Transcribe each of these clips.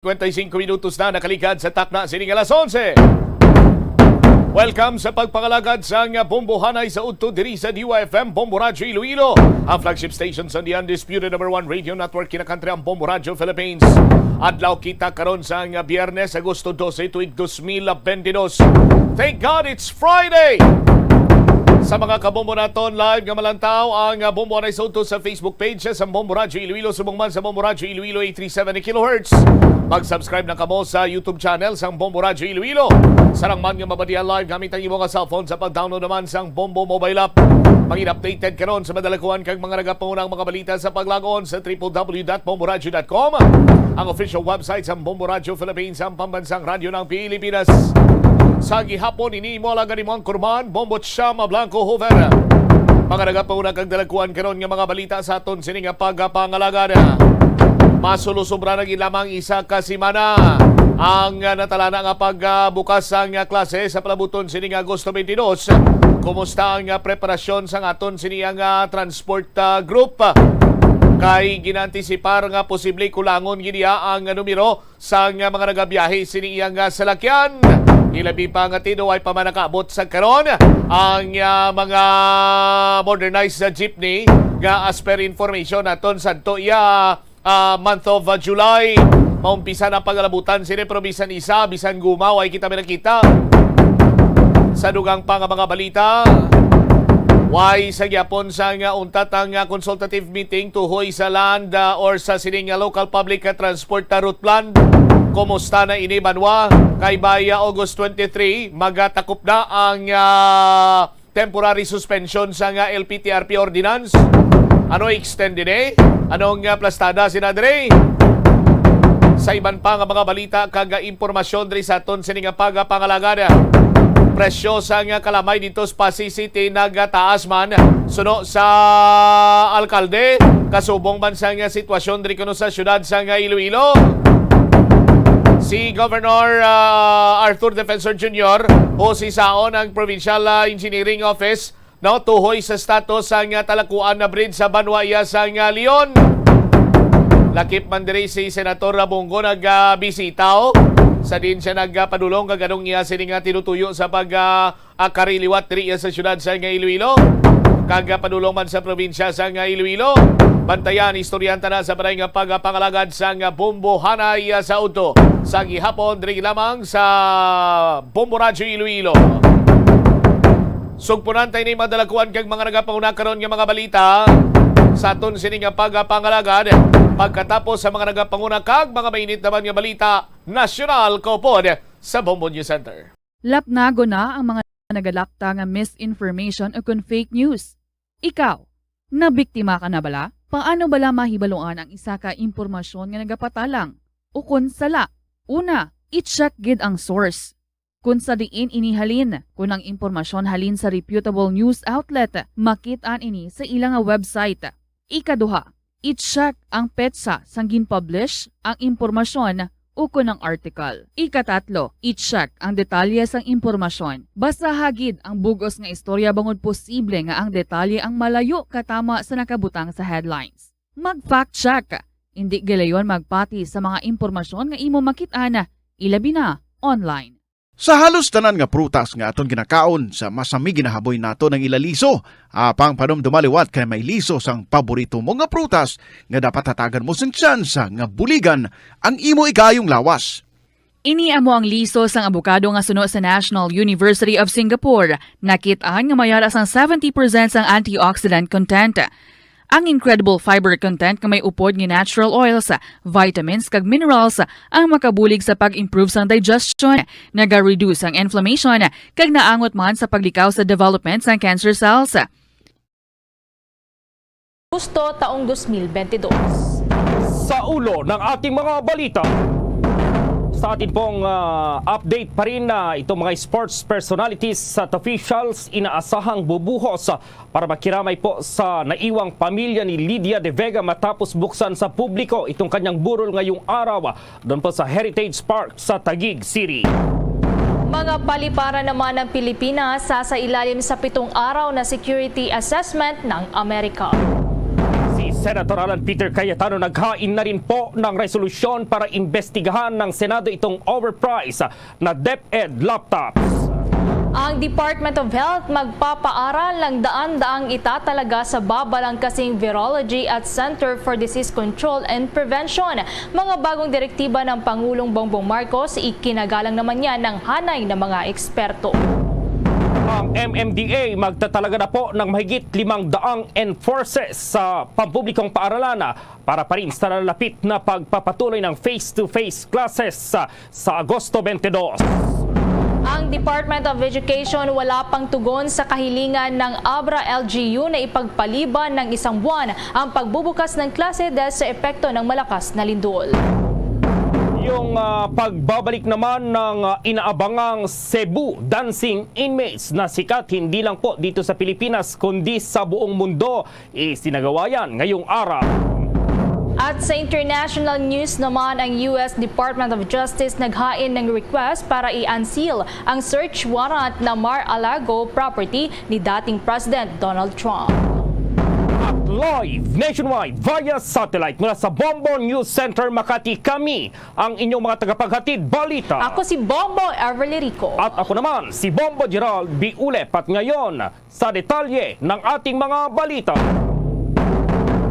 55 minutos na nakaligad sa takna sining alas 11. Welcome sa pagpangalagad sa bombohanay sa udto diri sa DYFM Bombo Radyo Iloilo, ang flagship station sa the undisputed #1 radio network kinakantri ang Bombo Radyo Philippines. Adlaw kita karon sa Biyernes, Agosto 12 tuig 2022. Thank God it's Friday! Sa mga kabombo naton live nga malantaw ang Bombo Anay Soto sa Facebook page sa Bombo Radyo Iloilo, subong man sa Bombo Radyo Iloilo 837 kHz. Mag-subscribe na kamo sa YouTube channel sang Bombo Radyo Iloilo. Sarang man nga mabadiyan live gamit ang imong cellphone sa pag-download naman sang Bombo mobile app. Maging updated karon sa madalakuan kag mga nagapangunang mga balita sa paglagon sa www.bomboradyo.com, ang official website sa Bombo Radyo Philippines, ang pambansang radyo ng Pilipinas. Sa gihapon ini mo lang ganimong kurman, Bombo Chama Blanco Hover. Mga nagapauna kag dalakuan karon nga mga balita sa aton sining pagpangalagada. Masulusobra na lamang isa ka semana ang natalana nga pagbukas ang klase sa palabuton sining Agosto 22. Kumusta ang preparasyon sa aton sining transport group? Kay ginantisipar nga posible kulangon gidiya ang numero sa mga nagabiyahe sini iyang salakyan. Ilabi pa nga tino ay pamanakaabot sa karon ang mga modernized jeepney nga as per information naton sadto month of July. Maumpisa na pagalabutan sini pero bisan isa, bisan gumaw ay kita nakita sa dugang pa nga mga balita. Why sa gyapon sa nga untat ang consultative meeting tuhoy sa land or sa sining local public transport route plan. Kumusta na ini banwa? Kay baya August 23 magatakop na ang temporary suspension sa nga LPTRP ordinance. Ano extended Anong plastada sinadre? Sa iban pa nga mga balita kag impormasyon diri sa aton sining pagpangalagada. Presyo sa nga kalamay dito sa Pasig City nagataas man suno sa alkalde, kasubong man sa nga sitwasyon diri kuno sa syudad sa nga Iloilo. Si Governor Arthur Defensor Jr. o si Saon ang Provincial Engineering Office tuhoy sa status ang talakuan na bridge sa Banwaya sa Leon. Lakip man diri si Senator Rabongo nagbisita sa din siya nagpadulong kaganong iya sining tinutuyo sa pagkariliwat diri sa syudad sa Iloilo. Kagapadulong man sa probinsya sa Iloilo. Bantayan, istoryanta na sa paray nga pagpangalagad sa bombohanay sa udto. Sa gihapon, diri lamang sa Bombo Radyo Iloilo. Sugpunan tayo ni madalakuan kag mga nagapanguna karon nga mga balita sa aton sining pagpangalagad. Pagkatapos sa mga nagapanguna kag mga mainit naman nga balita, nasyonal kaupod sa Bombo News Center. Lapnago na ang mga nagalakta nga misinformation o kung fake news. Ikaw, nabiktima ka na bala? Paano bala mahibaluan ang isa ka impormasyon nga nagapatalang? O kung sala, una, i-check gid ang source. Kung sa diin inihalin, kung ang impormasyon halin sa reputable news outlet, makitaan ini sa ilang website. Ikaduha, i-check ang petsa sang gin-publish ang impormasyon o kung ang article. Ikatatlo, i-check ang detalye sang impormasyon. Basta hagid ang bugos nga istorya bangod posible nga ang detalye ang malayo katama sa nakabutang sa headlines. Mag-fact check. Hindi gilayon magpati sa mga impormasyon nga imo makit-ana, ilabi na online. Sa halos tanan nga prutas nga aton ginakaon sa masami ginahaboy nato ng ilaliso, apang panom dumaliwat kay may liso sang paborito mo nga prutas nga dapat hatagan mo sang tsansa nga buligan ang imo ikayong lawas. Ini amo ang liso sang abukado nga suno sa National University of Singapore. Nakit-an nga mayara sang 70% sang antioxidant content. Ang incredible fiber content nga may upod nga natural oils, vitamins kag minerals ang makabulig sa pag-improve sang digestion, naga-reduce ang inflammation kag naangot man sa paglikaw sa development sang cancer cells. Agosto taong 2022. Sa ulo ng ating mga balita, sa atin pong update pa rin na itong mga sports personalities at officials inaasahang bubuhos para makiramay po sa naiwang pamilya ni Lydia De Vega matapos buksan sa publiko itong kanyang burol ngayong araw doon po sa Heritage Park sa Taguig City. Mga paliparan naman ng Pilipinas sa ilalim sa 7 araw na security assessment ng Amerika. Si Senator Alan Peter Cayetano naghain na rin po ng resolusyon para imbestigahan ng Senado itong overpriced na DepEd laptops. Ang Department of Health magpapaaral ng daan-daang itatalaga sa babalangkasing Virology at Center for Disease Control and Prevention. Mga bagong direktiba ng Pangulong Bongbong Marcos, ikinagalang naman yan ng hanay ng mga eksperto. Ang MMDA magtatalaga na po ng mahigit 500 enforcers sa pampublikong paaralan para pa rin sa nalalapit na pagpapatuloy ng face-to-face classes sa Agosto 22. Ang Department of Education wala pang tugon sa kahilingan ng Abra-LGU na ipagpaliban ng 1 buwan ang pagbubukas ng klase dahil sa epekto ng malakas na lindol. Yung pagbabalik naman ng inaabangang Cebu dancing inmates na sikat hindi lang po dito sa Pilipinas kundi sa buong mundo, isinagawa yan ngayong araw. At sa international news naman, ang US Department of Justice naghain ng request para i-unseal ang search warrant na Mar-a-Lago property ni dating President Donald Trump. At live nationwide via satellite mula sa Bombo News Center Makati, kami ang inyong mga tagapaghatid balita. Ako si Bombo Everly Rico. At ako naman si Bombo Gerald B. Ulep. At ngayon sa detalye ng ating mga balita.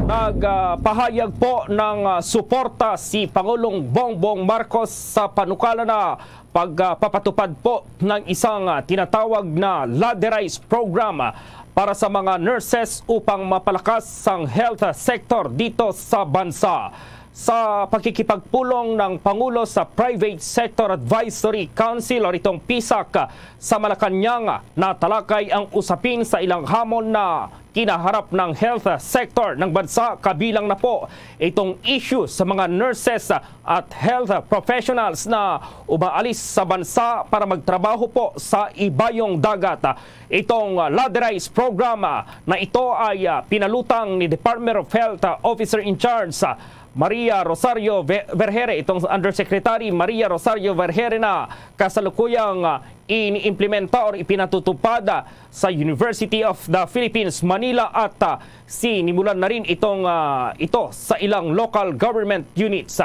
Nagpahayag po ng suporta si Pangulong Bongbong Marcos sa panukala na pagpapatupad po ng isang tinatawag na ladderized program para sa mga nurses upang mapalakas ang health sector dito sa bansa. Sa pakikipagpulong ng Pangulo sa Private Sector Advisory Council o itong PSAC sa Malacanang, natalakay ang usapin sa ilang hamon na kinaharap ng health sector ng bansa, kabilang na po itong issue sa mga nurses at health professionals na umaalis sa bansa para magtrabaho po sa ibayong dagat. Itong ladderized program na ito ay pinalutang ni Department of Health Officer in Charge Maria Rosario Vergere, itong Undersecretary Maria Rosario Vergere na kasalukuyang iniimplementa o ipinatutupad sa University of the Philippines, Manila at sinimulan na rin ito sa ilang local government units.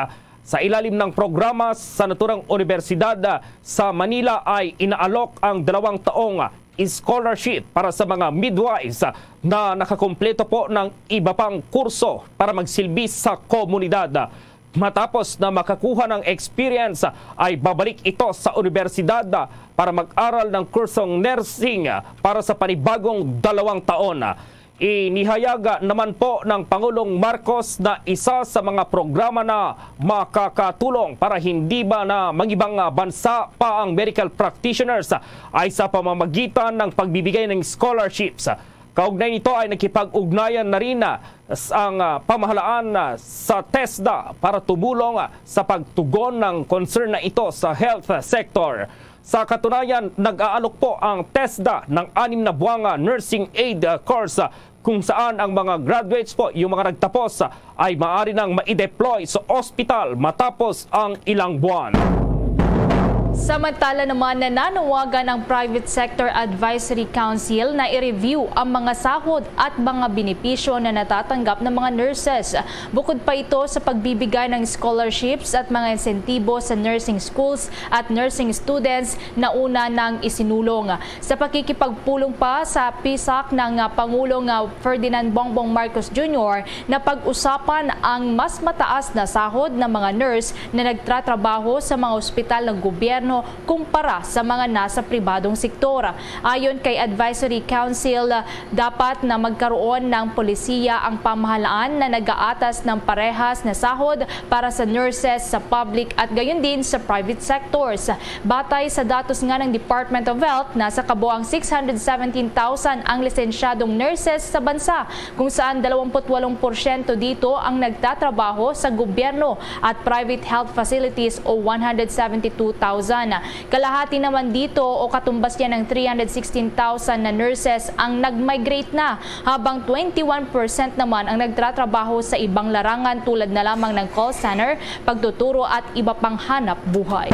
Sa ilalim ng programa sa naturang universidad sa Manila ay inaalok ang 2 taong scholarship para sa mga midwives na nakakumpleto po ng iba pang kurso para magsilbi sa komunidad. Matapos na makakuha ng experience ay babalik ito sa universidad para mag-aral ng kursong nursing para sa panibagong 2 taon. Inihayag naman po ng Pangulong Marcos na isa sa mga programa na makakatulong para hindi ba na mangibang bansa pa ang medical practitioners ay sa pamamagitan ng pagbibigay ng scholarships. Kaugnay nito ay nakipag-ugnayan na rin ang pamahalaan sa TESDA para tumulong sa pagtugon ng concern na ito sa health sector. Sa katunayan, nag-aalok po ang TESDA ng 6 na buwang nursing aid course kung saan ang mga graduates po, yung mga nagtapos, ay maaari nang ma-deploy sa ospital matapos ang ilang buwan. Samantala naman, nananawagan ang Private Sector Advisory Council na i-review ang mga sahod at mga benepisyo na natatanggap ng mga nurses. Bukod pa ito sa pagbibigay ng scholarships at mga insentibo sa nursing schools at nursing students na una nang isinulong. Sa pakikipagpulong pa sa PSAC ng Pangulong Ferdinand Bongbong Marcos Jr. na pag-usapan ang mas mataas na sahod ng mga nurse na nagtatrabaho sa mga ospital ng gobyerno kumpara sa mga nasa pribadong sektor. Ayon kay Advisory Council, dapat na magkaroon ng polisiya ang pamahalaan na nag-aatas ng parehas na sahod para sa nurses sa public at gayon din sa private sectors. Batay sa datos nga ng Department of Health, nasa kabuang 617,000 ang lisensyadong nurses sa bansa, kung saan 28% dito ang nagtatrabaho sa gobyerno at private health facilities o 172,000. Kalahati naman dito o katumbas niya ng 316,000 na nurses ang nag-migrate na, habang 21% naman ang nagtatrabaho sa ibang larangan tulad na lamang ng call center, pagtuturo at iba pang hanap buhay.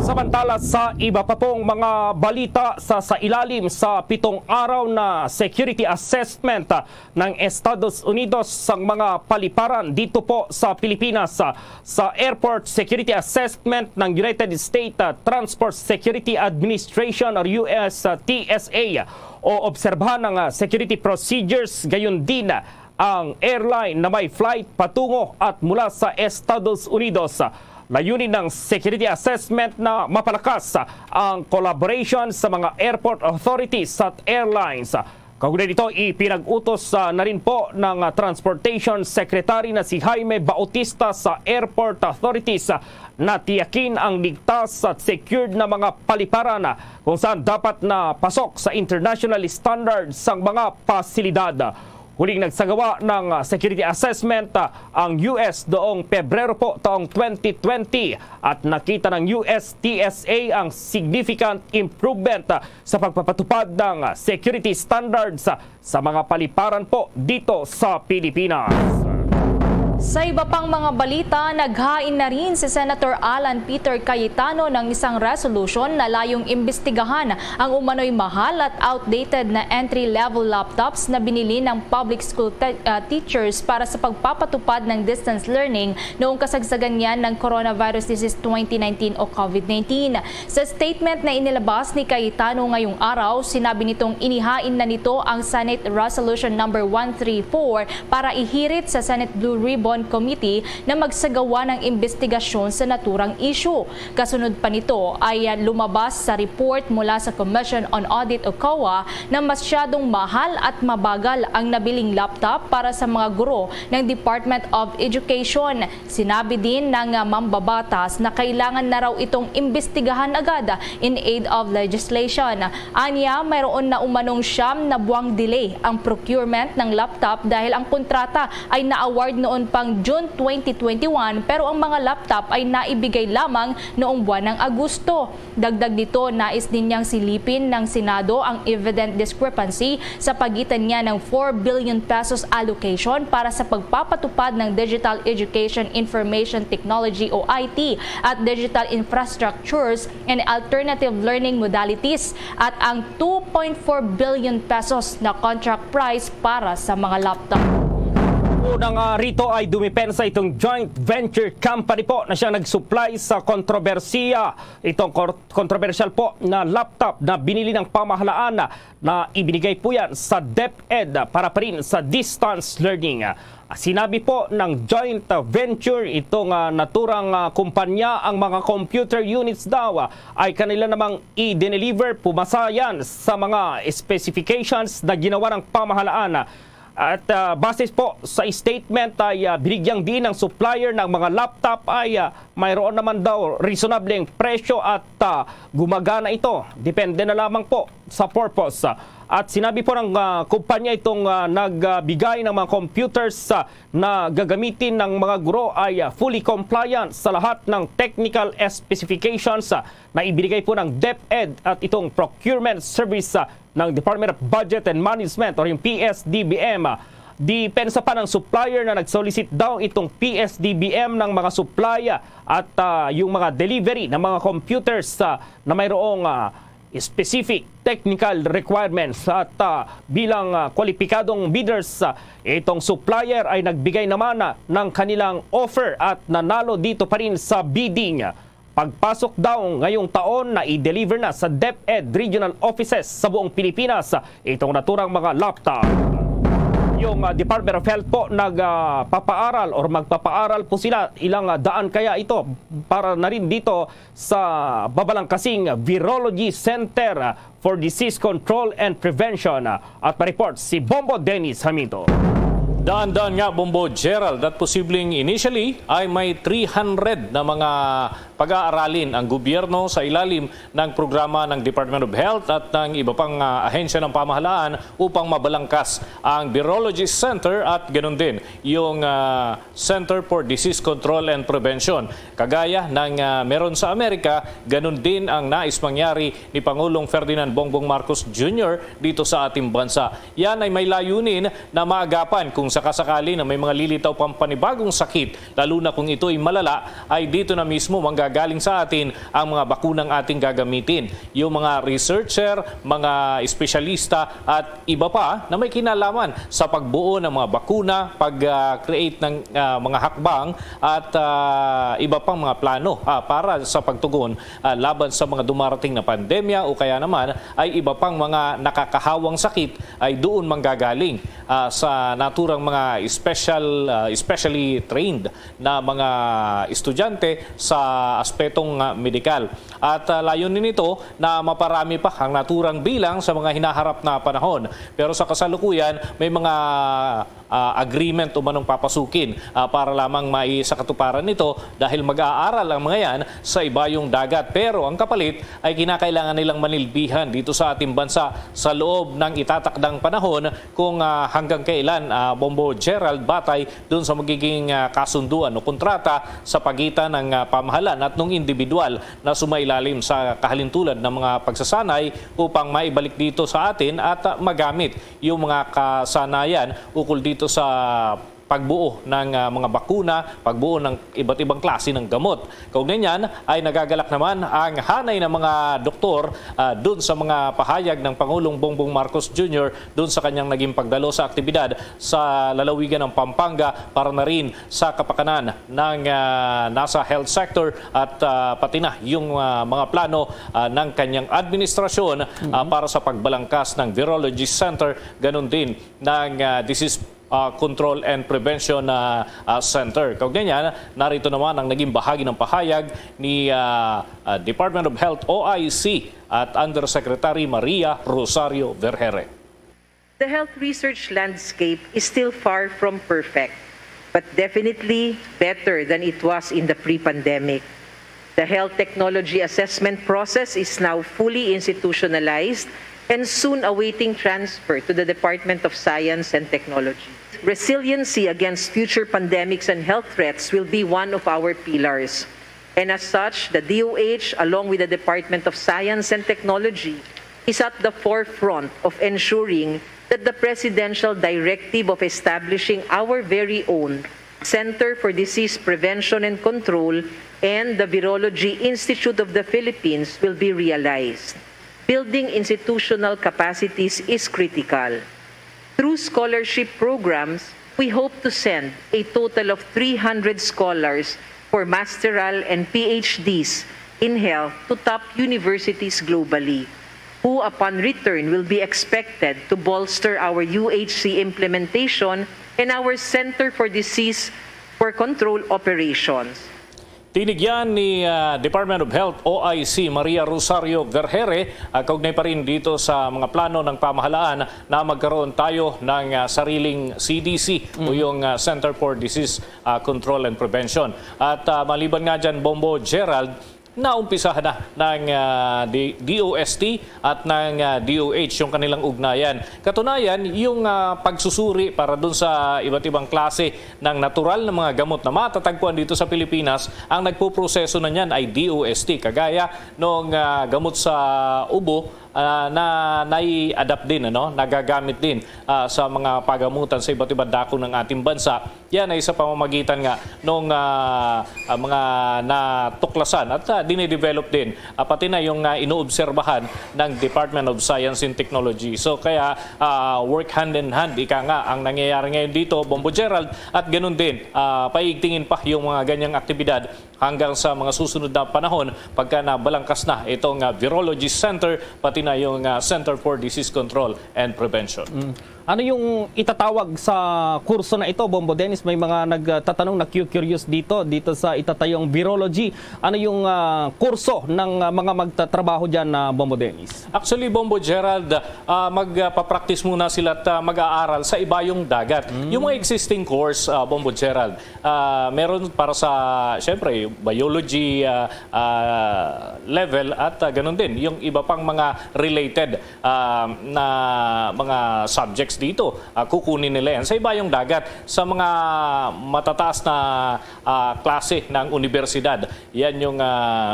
Samantala sa iba pa pong mga balita sa ilalim sa 7 araw na security assessment ng Estados Unidos sa mga paliparan dito po sa Pilipinas sa Airport Security Assessment ng United States Transport Security Administration or US TSA o obserbahan ng security procedures gayon din ang airline na may flight patungo at mula sa Estados Unidos. Layunin ng security assessment na mapalakas ang collaboration sa mga airport authorities at airlines. Kaugnay nito, ipinag-utos na rin po ng Transportation Secretary na si Jaime Bautista sa airport authorities na tiyakin ang ligtas at secured na mga paliparan kung saan dapat na pasok sa international standards ang mga pasilidad. Huling nagsagawa ng security assessment ang US doong Pebrero po taong 2020 at nakita ng US TSA ang significant improvement sa pagpapatupad ng security standards sa mga paliparan po dito sa Pilipinas. Sa iba pang mga balita, naghain na rin si Senator Alan Peter Cayetano ng isang resolution na layong imbestigahan ang umano'y mahal at outdated na entry-level laptops na binili ng public school teachers para sa pagpapatupad ng distance learning noong kasagsagan niyan ng coronavirus disease 2019 o COVID-19. Sa statement na inilabas ni Cayetano ngayong araw, sinabi nitong inihain na nito ang Senate Resolution number 134 para ihirit sa Senate Blue Ribbon Committee na magsagawa ng investigasyon sa naturang issue. Kasunod pa nito ay lumabas sa report mula sa Commission on Audit o COA na masyadong mahal at mabagal ang nabiling laptop para sa mga guro ng Department of Education. Sinabi din ng mambabatas na kailangan na raw itong imbestigahan agad in aid of legislation. Anya, mayroon na umanong 9 na buwang delay ang procurement ng laptop dahil ang kontrata ay na-award noon pang June 2021 pero ang mga laptop ay naibigay lamang noong buwan ng Agosto. Dagdag dito, nais din niyang silipin ng Senado ang evident discrepancy sa pagitan niya ng 4 billion pesos allocation para sa pagpapatupad ng Digital Education Information Technology o IT at digital infrastructures and alternative learning modalities at ang 2.4 billion pesos na contract price para sa mga laptop. Unang rito ay dumipensa itong joint venture company po na siya nag-supply sa kontrobersiya. Itong controversial po na laptop na binili ng pamahalaan na ibinigay po yan sa DepEd para pa rin sa distance learning. Sinabi po ng joint venture itong naturang kumpanya ang mga computer units daw ay kanila namang i-deliver, pumasa yan sa mga specifications na ginawa ng pamahalaan. At base po sa statement ay binigyang din ng supplier ng mga laptop ay mayroon naman daw reasonableng presyo at gumagana ito. Depende na lamang po sa purpose. At sinabi po ng kumpanya itong nagbigay ng mga computers na gagamitin ng mga guro ay fully compliant sa lahat ng technical specifications na ibinigay po ng DepEd at itong procurement service ng Department of Budget and Management o yung PSDBM. Depensa pa ng supplier na nag-solicit daw itong PSDBM ng mga supply at yung mga delivery ng mga computers na mayroong specific technical requirements at bilang kwalipikadong bidders, itong supplier ay nagbigay naman ng kanilang offer at nanalo dito pa rin sa bidding. Pagpasok daw ngayong taon na i-deliver na sa DepEd regional offices sa buong Pilipinas itong naturang mga laptop. Yung Department of Health po nagpapaaral or magpapaaral po sila ilang daan kaya ito para na rin dito sa Babalangkasing Virology Center for Disease Control and Prevention. At pa-report si Bombo Dennis Hamito. Daan-daan nga, Bombo Gerald, at posibleng initially ay may 300 na mga pag-aaralin ang gobyerno sa ilalim ng programa ng Department of Health at ng iba pang ahensya ng pamahalaan upang mabalangkas ang Virology Center at ganoon din yung Center for Disease Control and Prevention. Kagaya ng meron sa Amerika, ganoon din ang nais mangyari ni Pangulong Ferdinand Bongbong Marcos Jr. dito sa ating bansa. Yan ay may layunin na maagapan kung sakasakali na may mga lilitaw pang panibagong sakit, lalo na kung ito ay malala, ay dito na mismo manggagaling sa atin ang mga bakunang ating gagamitin. Yung mga researcher, mga espesyalista at iba pa na may kinalaman sa pagbuo ng mga bakuna, pag-create ng mga hakbang at iba pang mga plano para sa pagtugon laban sa mga dumarating na pandemya o kaya naman ay iba pang mga nakakahawang sakit ay doon manggagaling sa naturang mga specially trained na mga estudyante sa aspetong medikal. At layunin nito na maparami pa ang naturang bilang sa mga hinaharap na panahon. Pero sa kasalukuyan, may mga agreement o manong papasukin para lamang maisakatuparan nito dahil mag-aaral ang mga yan sa ibayong dagat. Pero ang kapalit ay kinakailangan nilang manilbihan dito sa ating bansa sa loob ng itatakdang panahon kung hanggang kailan, Bombo Gerald, batay dun sa magiging kasunduan o kontrata sa pagitan ng pamahalan at ng individual na sumailalim sa kahalintulad ng mga pagsasanay upang maibalik dito sa atin at magamit yung mga kasanayan ukol dito sa pagbuo ng mga bakuna, pagbuo ng iba't ibang klase ng gamot. Kaugnay niyan ay nagagalak naman ang hanay ng mga doktor doon sa mga pahayag ng Pangulong Bongbong Marcos Jr. doon sa kanyang naging pagdalo sa aktibidad sa lalawigan ng Pampanga para na rin sa kapakanan ng nasa health sector at pati na yung mga plano ng kanyang administrasyon para sa pagbalangkas ng Virology Center, ganun din ng Disease Control and Prevention Center. Kaugnay niyan, narito naman ang naging bahagi ng pahayag ni Department of Health OIC at Undersecretary Maria Rosario Vergere. The health research landscape is still far from perfect, but definitely better than it was in the pre-pandemic. The health technology assessment process is now fully institutionalized and soon awaiting transfer to the Department of Science and Technology. Resiliency against future pandemics and health threats will be one of our pillars. And as such, the DOH, along with the Department of Science and Technology, is at the forefront of ensuring that the presidential directive of establishing our very own Center for Disease Prevention and Control and the Virology Institute of the Philippines will be realized. Building institutional capacities is critical. Through scholarship programs, we hope to send a total of 300 scholars for masteral and PhDs in health to top universities globally, who upon return will be expected to bolster our UHC implementation and our Center for Disease Control operations. Tinigyan ni Department of Health OIC Maria Rosario Vergere kaugnay pa rin dito sa mga plano ng pamahalaan na magkaroon tayo ng sariling CDC o yung Center for Disease Control and Prevention. At maliban nga dyan, Bombo Gerald, naumpisahan na ng DOST at ng DOH yung kanilang ugnayan. Katunayan, yung pagsusuri para dun sa iba't ibang klase ng natural na mga gamot na matatagpuan dito sa Pilipinas, ang nagpuproseso na niyan ay DOST. Kagaya nung gamot sa ubo, na nai-adapt din, nagagamit din sa mga pagamutan sa iba't ibang dako ng ating bansa. Yan ay sa pamamagitan nga ng mga natuklasan at dinidevelop din. Pati na yung inoobserbahan ng Department of Science and Technology. So kaya work hand in hand, ika nga, ang nangyayari ngayon dito, Bombo Gerald, at ganun din, paigtingin pa yung mga ganyang aktibidad hanggang sa mga susunod na panahon pagka nabalangkas na itong Virology Center, pati na yung Center for Disease Control and Prevention. Ano yung itatawag sa kurso na ito, Bombo Dennis? May mga nagtatanong, na-curious dito sa itatayong virology. Ano yung kurso ng mga magtatrabaho dyan na Bombo Dennis? Actually, Bombo Gerald, magpapractice muna sila at mag-aaral sa ibayong dagat. Yung mga existing course, Bombo Gerald, meron para sa, syempre, biology level at ganun din. Yung iba pang mga related na mga subjects dito, kukunin nila yan sa ibayong dagat sa mga matataas na klase ng universidad. Yan yung,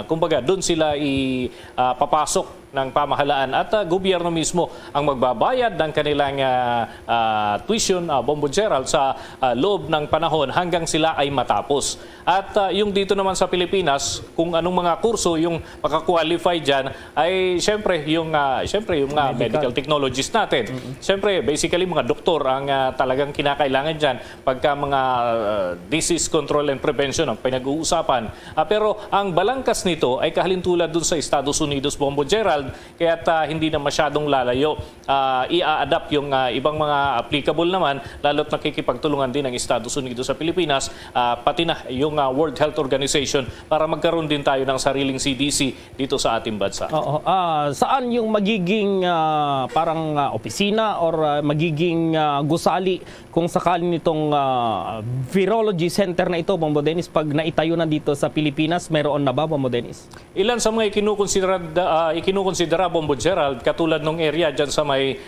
kumbaga, doon sila ipapasok ng pamahalaan at gobyerno mismo ang magbabayad ng kanilang tuition, Bombo Gerald, sa loob ng panahon hanggang sila ay matapos. At yung dito naman sa Pilipinas, kung anong mga kurso yung makakwalify dyan, ay syempre yung medical technologists natin. Syempre, basically mga doktor ang talagang kinakailangan dyan pagka mga disease control and prevention ang pinag-uusapan. Pero ang balangkas nito ay kahalintulad dun sa Estados Unidos, Bombo Gerald, kaya't hindi na masyadong lalayo. I-adapt yung ibang mga applicable naman, lalo't nakikipagtulungan din ng Estados Unidos sa Pilipinas, pati na yung World Health Organization para magkaroon din tayo ng sariling CDC dito sa ating bansa. Oo. Saan yung magiging parang opisina or magiging gusali kung sakali nitong virology center na ito, Bombo Dennis, pag naitayo na dito sa Pilipinas, mayroon na ba, Bombo Dennis? Ilan sa mga ikinukonsidera, Bombo Gerald, katulad ng area dyan sa may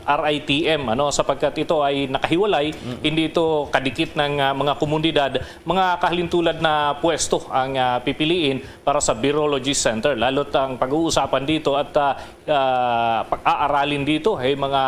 RITM, sapagkat ito ay nakahiwalay, hindi ito kadikit ng mga komunidad, mga kahalintulad na pwesto ang pipiliin para sa virology center. Lalo't ang pag-uusapan dito at pag-aaralin dito ay mga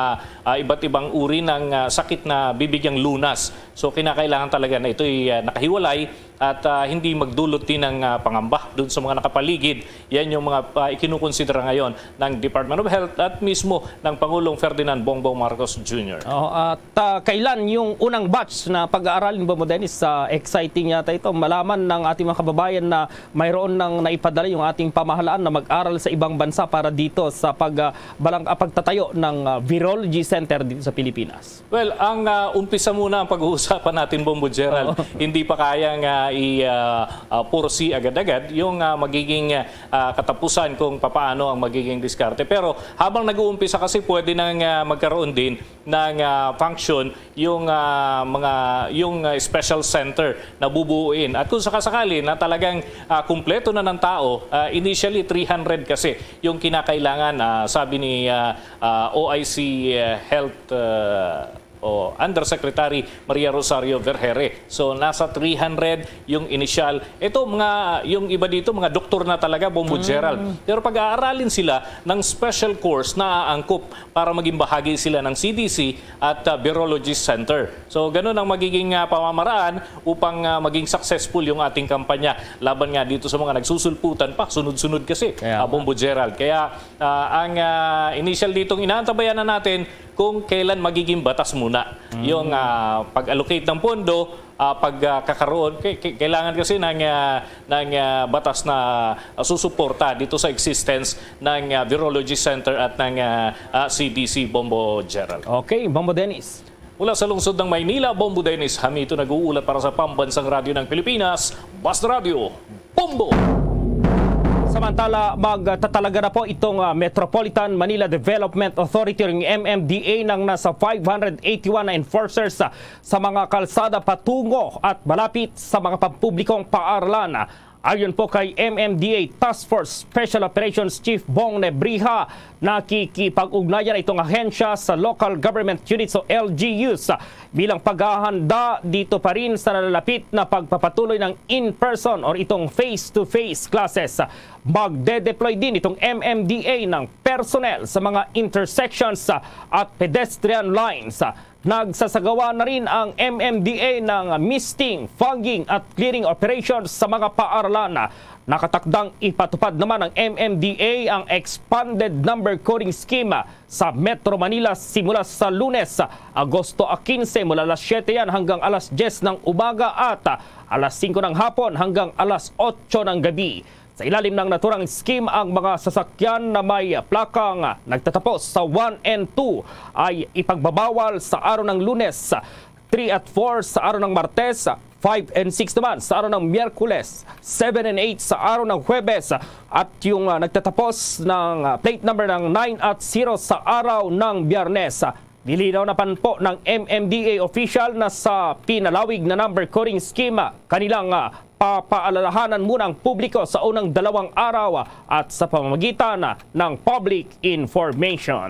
iba't ibang uri ng sakit na bibigyang lunas. So kinakailangan talaga na ito ay nakahiwalay at hindi magdulot din ng pangamba doon sa mga nakapaligid. Yan yung mga ikinukonsidera ngayon ng Department of Health at mismo ng Pangulong Ferdinand Bongbong Marcos Jr. At kailan yung unang batch na pag-aaralin, Bombo Dennis? Exciting yata ito. Malaman ng ating mga kababayan na mayroon nang naipadala yung ating pamahalaan na mag-aral sa ibang bansa para dito sa pagtatayo ng virology center dito sa Pilipinas. Well, ang umpisa muna ang pag-uusapan natin, Bombo Gerald. Hindi pa kayang i-foresee agad-agad yung magiging katapusan kung papaano ang magiging diskarte. Pero habang nag-uumpisa kasi pwede nang magkaroon din ng function yung special center na bubuuin. At kung sakasakali na talagang kumpleto na ng tao, initially 300 kasi yung kinakailangan, sabi ni OIC Health Undersecretary Maria Rosario Vergere. So nasa 300 yung initial. Ito yung iba dito mga doktor na talaga, Bombo Gerald. Pero pag-aaralin sila ng special course na aangkop para maging bahagi sila ng CDC at Virology Center. So ganun ang magiging pamamaraan upang maging successful yung ating kampanya laban nga dito sa mga nagsusulputan pa. Sunod-sunod kasi, Bombo Gerald. Kaya ang initial ditong inaantabayan na natin kung kailan magiging batas muna. Yung pag-allocate ng pondo, pagkakaroon, kailangan kasi ng batas na susuporta dito sa existence ng Virology Center at ng CDC, Bombo Gerald. Okay, Bombo Dennis. Mula sa lungsod ng Maynila, Bombo Dennis, Hamito nag-uulat para sa Pambansang Radyo ng Pilipinas, Basta Radio, Bombo! Samantala, magtatalaga na po itong Metropolitan Manila Development Authority o MMDA ng nasa 581 na enforcers sa mga kalsada patungo at malapit sa mga pampublikong paaralan. Ayon po kay MMDA Task Force Special Operations Chief Bong Nebriha, nakikipag-ugnayan itong ahensya sa local government units o LGUs bilang paghahanda dito pa rin sa nalalapit na pagpapatuloy ng in-person or itong face-to-face classes. Magde-deploy din itong MMDA ng personnel sa mga intersections at pedestrian lines. Nagsasagawa na rin ang MMDA ng misting, fogging at clearing operations sa mga paaralan. Nakatakdang ipatupad naman ng MMDA ang expanded number coding scheme sa Metro Manila simula sa Lunes, Agosto 15 mula alas 7 yan hanggang alas 10 ng umaga at alas 5 ng hapon hanggang alas 8 ng gabi. Sa ilalim ng naturang scheme, ang mga sasakyan na may plakang nagtatapos sa 1 and 2 ay ipagbabawal sa araw ng Lunes, 3 at 4 sa araw ng Martes, 5 and 6 naman sa araw ng Miyerkules, 7 and 8 sa araw ng Huwebes, at yung nagtatapos ng plate number ng 9 at 0 sa araw ng Biyernes. Nilinaw na po ng MMDA official na sa pinalawig na number coding scheme, kanilang papaalalahanan muna ang publiko sa unang 2 araw at sa pamamagitan ng public information.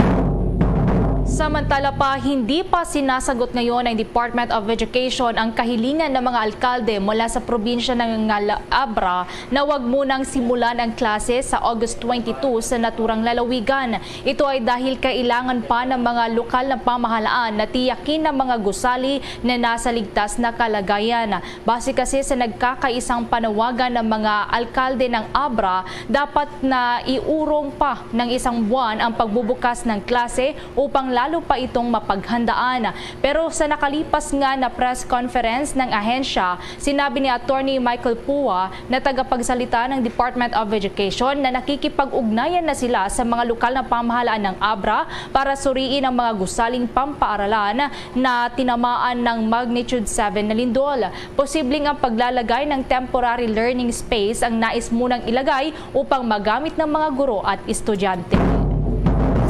Samantala pa, hindi pa sinasagot ngayon ng Department of Education ang kahilingan ng mga alkalde mula sa probinsya ng Abra na wag munang simulan ang klase sa August 22 sa naturang lalawigan. Ito ay dahil kailangan pa ng mga lokal na pamahalaan na tiyakin ng mga gusali na nasa ligtas na kalagayan. Base kasi sa nagkakaisang panawagan ng mga alkalde ng Abra, dapat na iurong pa ng isang buwan ang pagbubukas ng klase upang lalo pa itong mapaghandaan. Pero sa nakalipas nga na press conference ng ahensya, sinabi ni Attorney Michael Pua na tagapagsalita ng Department of Education na nakikipag-ugnayan na sila sa mga lokal na pamahalaan ng Abra para suriin ang mga gusaling pampaaralan na tinamaan ng magnitude 7 na lindol. Posibleng ang paglalagay ng temporary learning space ang nais munang ilagay upang magamit ng mga guro at estudyante.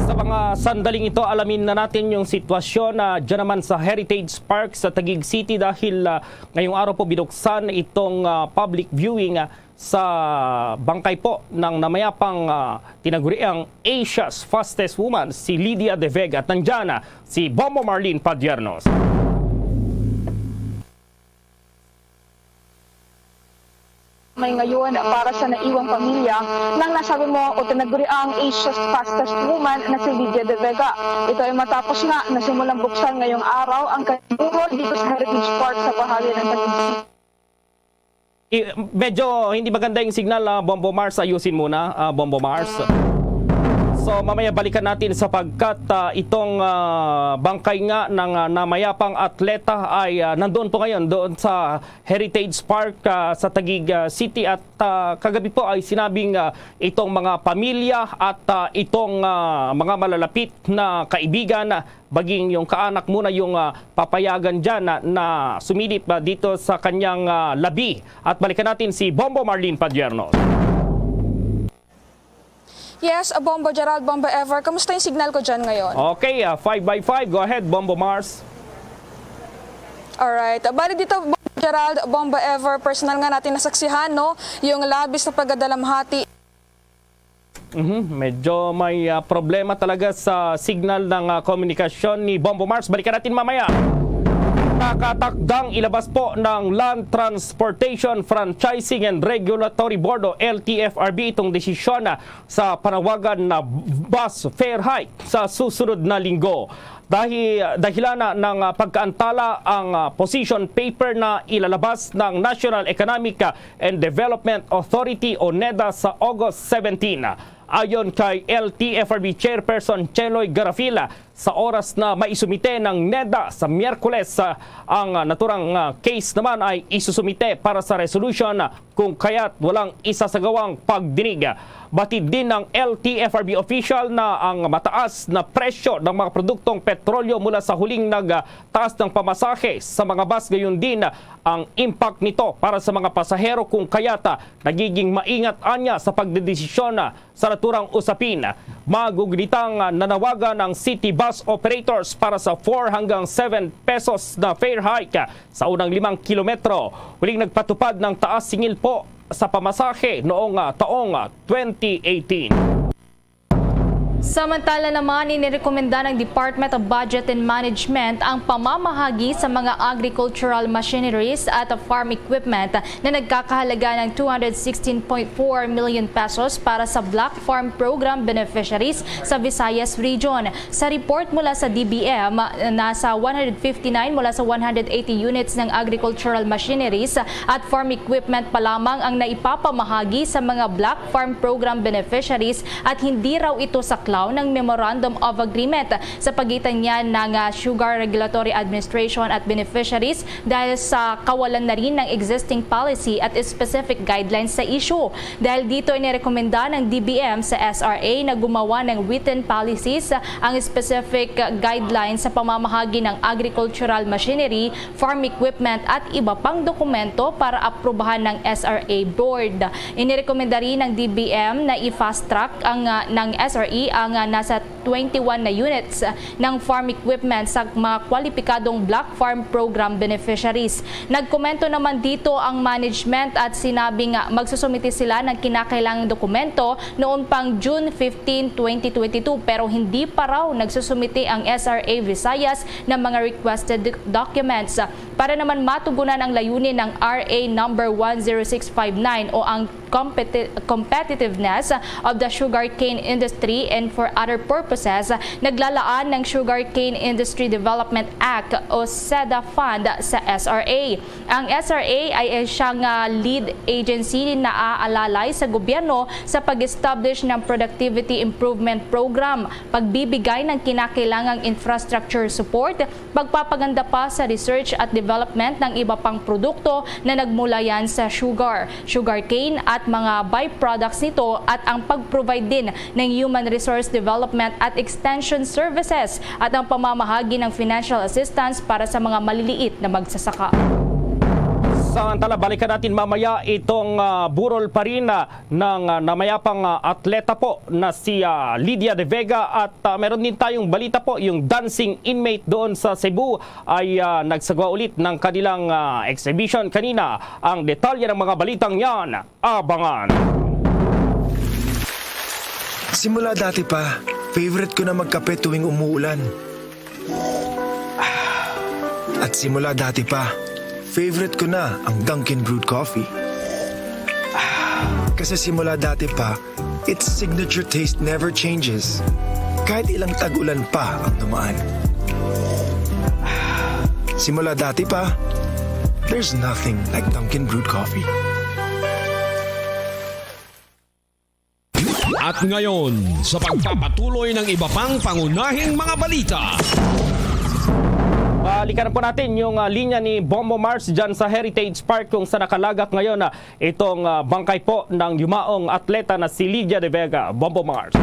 Sa mga sandaling ito, alamin na natin yung sitwasyon dyan naman sa Heritage Park sa Taguig City dahil ngayong araw po binuksan itong public viewing sa bangkay po ng namayapang tinaguriang Asia's Fastest Woman, si Lydia De Vega. At nandyan si Bombo Marlene Padiernos. May ngayon para sa naiwang pamilya nang nasabi mo o tinaguri ang Asia's Fastest Woman na si Lydia De Vega. Ito ay matapos nga na simulang buksan ngayong araw ang kanyang dito sa Heritage Park sa bahagi ng Taguig City. Medyo hindi maganda yung signal, Bombo Mars. Ayusin muna, Bombo Mars. So mamaya balikan natin sapagkat itong bangkay nga ng namayapang atleta ay nandoon po ngayon doon sa Heritage Park sa Taguig City at kagabi po ay sinabing itong mga pamilya at itong mga malalapit na kaibigan baging yung kaanak muna yung papayagan dyan na sumilip dito sa kanyang labi. At balikan natin si Bombo Marlene Padiernos. Yes, Bombo Gerald, Bombo Ever. Kamusta yung signal ko dyan ngayon? Okay, 5x5. Go ahead, Bombo Mars. Alright. Bali dito, Bombo Gerald, Bombo Ever, personal nga natin nasaksihan, no? Yung labis na pagdadalamhati. Medyo may problema talaga sa signal ng komunikasyon ni Bombo Mars. Balikan natin mamaya. Nakatakdang ilabas po ng Land Transportation Franchising and Regulatory Board o LTFRB itong desisyon sa panawagan na bus fare hike sa susunod na linggo. Dahilan ng pagkaantala ang position paper na ilalabas ng National Economic and Development Authority o NEDA sa August 17. Ayon kay LTFRB Chairperson Cheloy Garafila, sa oras na maisumite ng NEDA sa Miyerkules, ang naturang case naman ay isusumite para sa resolution kung kaya't walang isasagawang pagdinig. Batid din ng LTFRB official na ang mataas na presyo ng mga produktong petrolyo mula sa huling nagtaas ng pamasahe sa mga bus, gayon din ang impact nito para sa mga pasahero kung kaya't nagiging maingat anya sa pagdedesisyon sa naturang usapin. Magugunitang nanawagan ng city bus operators para sa 4 hanggang 7 pesos na fare hike sa unang 5 kilometro. Huling nagpatupad ng taas singil po sa pamasahe noong taong 2018. Samantala naman, inirekomenda ng Department of Budget and Management ang pamamahagi sa mga agricultural machineries at farm equipment na nagkakahalaga ng 216.4 million pesos para sa Black Farm Program beneficiaries sa Visayas Region. Sa report mula sa DBM, nasa 159 mula sa 180 units ng agricultural machineries at farm equipment pa lamang ang naipapamahagi sa mga Black Farm Program beneficiaries at hindi raw ito sa ng Memorandum of Agreement sa pagitan niya ng Sugar Regulatory Administration at beneficiaries dahil sa kawalan na rin ng existing policy at specific guidelines sa issue. Dahil dito inirekomenda ng DBM sa SRA na gumawa ng written policies ang specific guidelines sa pamamahagi ng agricultural machinery, farm equipment at iba pang dokumento para aprubahan ng SRA Board. Inirekomenda rin ng DBM na i-fast track ng SRE ang nasa 21 na units ng farm equipment sa mga kwalipikadong Black Farm Program beneficiaries. Nagkomento naman dito ang management at sinabing magsusumite sila ng kinakailangang dokumento noon pang June 15, 2022 pero hindi pa raw nagsusumite ang SRA Visayas ng mga requested documents para naman matugunan ang layunin ng RA number 10659 o ang competitiveness of the sugarcane industry and for other purposes. Naglalaan ng Sugarcane Industry Development Act o SEDA Fund sa SRA. Ang SRA ay siyang lead agency na aalalay sa gobyerno sa pag-establish ng Productivity Improvement Program, pagbibigay ng kinakailangang infrastructure support, pagpapaganda pa sa research at development ng iba pang produkto na nagmula yan sa sugarcane at mga byproducts nito at ang pag-provide din ng human resource development at extension services at ang pamamahagi ng financial assistance para sa mga maliliit na magsasaka. Samantala, balikan natin mamaya itong burol pa rin ng namayapang atleta po na si Lydia De Vega at meron din tayong balita po, yung dancing inmate doon sa Cebu ay nagsagawa ulit ng kanilang exhibition kanina. Ang detalye ng mga balitang yan, abangan! Simula dati pa, favorite ko na magkape tuwing umuulan. At simula dati pa, favorite ko na ang Dunkin' Brewed Coffee. Kasi simula dati pa, its signature taste never changes. Kahit ilang tag-ulan pa ang dumaan. Simula dati pa, there's nothing like Dunkin' Brewed Coffee. At ngayon, sa pagpapatuloy ng iba pang pangunahing mga balita. Balikan po natin yung linya ni Bombo Mars dyan sa Heritage Park kung saan nakalagak ngayon itong bangkay po ng yumaong atleta na si Lydia De Vega. Bombo Mars.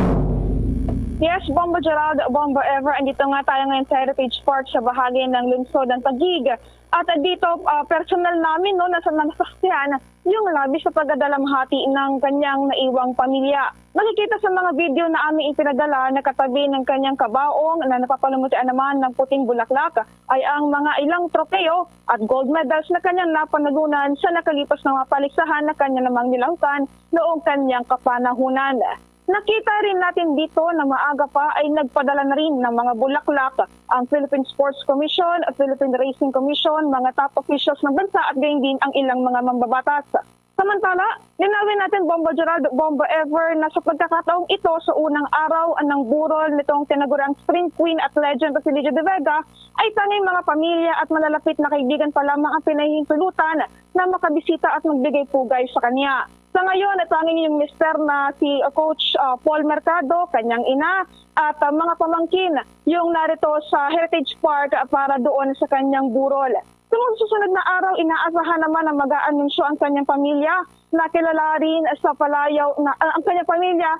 Yes, Bombo Gerald, Bombo Ever. Andito nga tayo ngayon sa Heritage Park sa bahagi ng lungsod ng Taguig. At dito, personal namin, nasa nasaksihan yung labis sa pagdadalamhati ng kanyang naiwang pamilya. Nakikita sa mga video na aming ipinadala na katabi ng kanyang kabaong na napapalumutian naman ng puting bulaklak ay ang mga ilang tropeo at gold medals na kanyang napanalunan sa nakalipas na mga paligsahan na kanya namang nilangkan noong kanyang kapanahunan. Nakita rin natin dito na maaga pa ay nagpadala na rin ng mga bulaklak ang Philippine Sports Commission, Philippine Racing Commission, mga top officials ng bansa at gayon din ang ilang mga mambabatas. Samantala, linawin natin, Bombo Gerald, Bombo Ever, na sa pagkakataong ito sa unang araw ng burol nitong tinaguriang Spring Queen at Legend na si Lydia De Vega ay tanging mga pamilya at malalapit na kaibigan pa lamang ang pinahihintulutan na makabisita at magbigay pugay sa kanya. Sa ngayon, tanging yung mister na si Coach Paul Mercado, kanyang ina, at mga pamangkin yung narito sa Heritage Park para doon sa kanyang burol. Sa mga susunod na araw, inaasahan naman na mag-aanunsyo ang kanyang pamilya na kilala rin sa palayaw na ang kanyang pamilya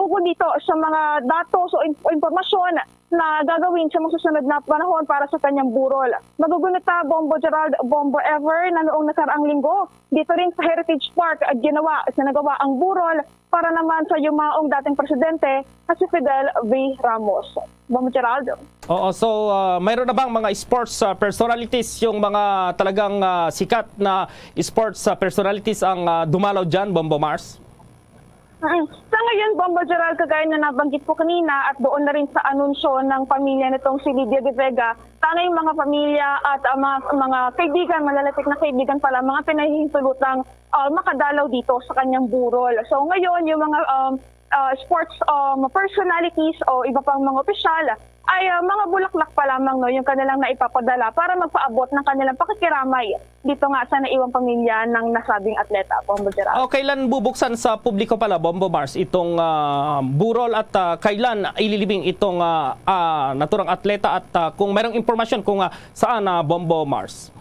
ukol dito sa mga datos o impormasyon na gagawin sa mga susunod na panahon para sa kanyang burol. Magugunita, Bombo Gerald, Bombo Ever, na noong nakaraang linggo, dito rin sa Heritage Park at sinagawa ang burol para naman sa yumaong dating presidente na si Fidel V. Ramos. Bombo Gerald. Oo, so mayroon na bang mga sports personalities, yung mga talagang sikat na sports personalities ang dumalaw dyan, Bombo Mars? Sa ngayon, Bombo Gerald, kagaya na nabanggit po kanina at doon na rin sa anunsyo ng pamilya nitong si Lydia De Vega, tanging mga pamilya at mga kaibigan, malalapit na kaibigan pala, mga pinahihintulutang makadalaw dito sa kanyang burol. So ngayon, yung mga sports personalities o iba pang mga opisyal ay mga bulaklak pa lamang yung kanilang naipapadala para magpaabot ng kanilang pakikiramay dito nga sa naiwang pamilya ng nasabing atleta, Bombo Gerald. Kailan bubuksan sa publiko pala, Bombo Mars, itong burol at kailan ililibing itong naturang atleta at kung mayroong impormasyon kung saan, Bombo Mars?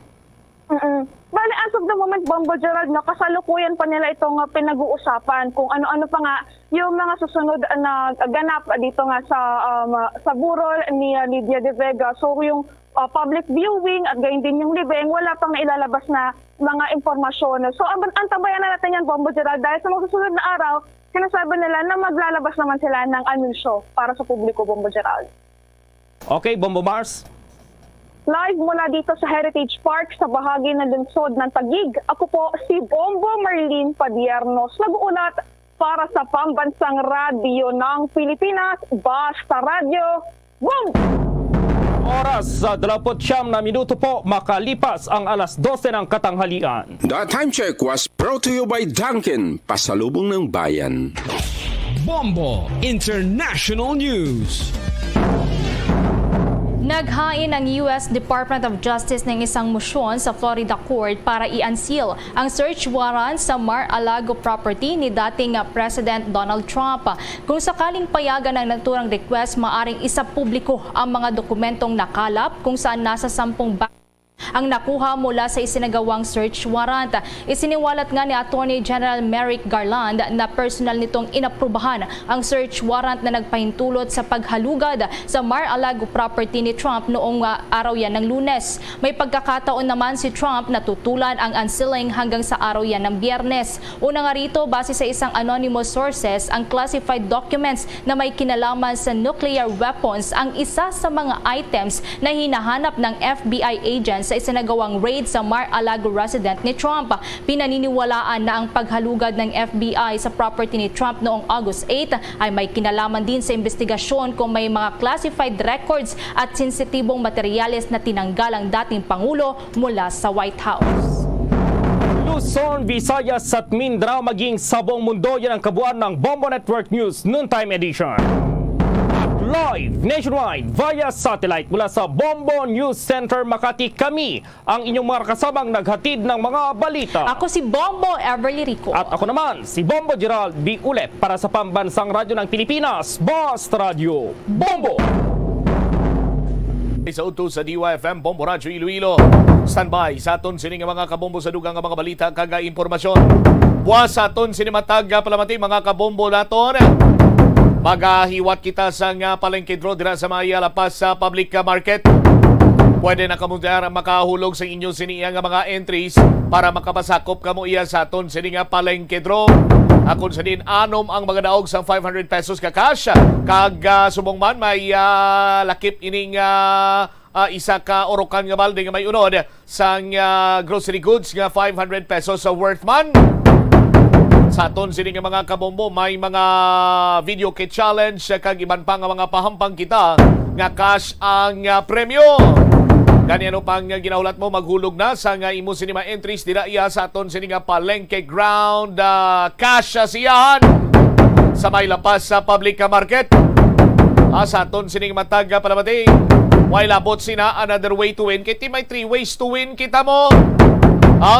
Bale, as of the moment, Bombo Gerald, kasalukuyan pa nila itong pinag-uusapan kung ano-ano pa nga yung mga susunod na ganap dito nga sa burol ni Lydia De Vega. So yung public viewing at gayon din yung libing, wala pang nailalabas na mga impormasyon. So antabayan na natin yan, Bombo Gerald, dahil sa mga susunod na araw, sinasabi nila na maglalabas naman sila ng anunsyo para sa publiko, Bombo Gerald. Okay, Bombo Mars. Live mula dito sa Heritage Park sa bahagi ng lungsod ng Taguig. Ako po si Bombo Marlene Padiernos, nag-uulat para sa Pambansang Radyo ng Pilipinas, Basta Radio. Boom! Oras sa 29 na minuto po, makalipas ang alas 12 ng katanghalian. The time check was brought to you by Dunkin', pasalubong ng bayan. Bombo International News. Naghain ang US Department of Justice ng isang motion sa Florida Court para i-unseal ang search warrant sa Mar-a-Lago property ni dating President Donald Trump. Kung sakaling payagan ng naturang request, maaring isa publiko ang mga dokumentong nakalap kung saan nasa 10 ang nakuha mula sa isinagawang search warrant. Isiniwalat nga ni Attorney General Merrick Garland na personal nitong inaprubahan ang search warrant na nagpahintulot sa paghalugad sa Mar-a-Lago property ni Trump noong araw yan ng Lunes. May pagkakataon naman si Trump na tutulan ang unsealing hanggang sa araw yan ng Biyernes. Una nga rito, base sa isang anonymous sources, ang classified documents na may kinalaman sa nuclear weapons ang isa sa mga items na hinahanap ng FBI agents sa isinagawang raid sa Mar-a-Lago resident ni Trump. Pinaniniwalaan na ang paghalugad ng FBI sa property ni Trump noong August 8 ay may kinalaman din sa investigasyon kung may mga classified records at sensitibong materyales na tinanggal ang dating Pangulo mula sa White House. Luzon, Visayas at Mindanao maging sa buong mundo, yan ang kabuuan ng Bombo Network News Noontime Edition. Live nationwide via satellite mula sa Bombo News Center Makati, kami ang inyong mga kasamang naghatid ng mga balita. Ako si Bombo Everly Rico. At ako naman si Bombo Gerald B. Ulet para sa Pambansang Radyo ng Pilipinas, Basta Radio Bombo! Sa utos sa DYFM Bombo Radyo Iloilo. Standby sa aton sining mga kabombo sa dugang mga balita kaga impormasyon. Buwas sa aton sinimatag palamati mga kabombo naton. Magahiwat kita sa palengke draw dira sa Maya Lapas sa public market. Pwede na kamudar makahulog sa inyo siniya nga mga entries para makapasakop kamo iya sa aton sini nga palengke draw. Akon sa din anom ang mga daog sa 500 pesos ka cash. Kag subong man may lakip ining isa ka orokan nga balde nga may unod sa grocery goods nga 500 pesos sa worth man. Sa aton sini nga mga kabombo, may mga video kit challenge kag iban pa nga mga pahampang kita nga cash ang premyo. Ganyan pang ginahulat mo, maghulog na sa nga imo sini mga entries dira iya sa aton sini nga palengke ground cash siyahan sa may lapas sa public market. Sa aton sini matag palamati, while abot sina another way to win, kiti may 3 ways to win kita mo.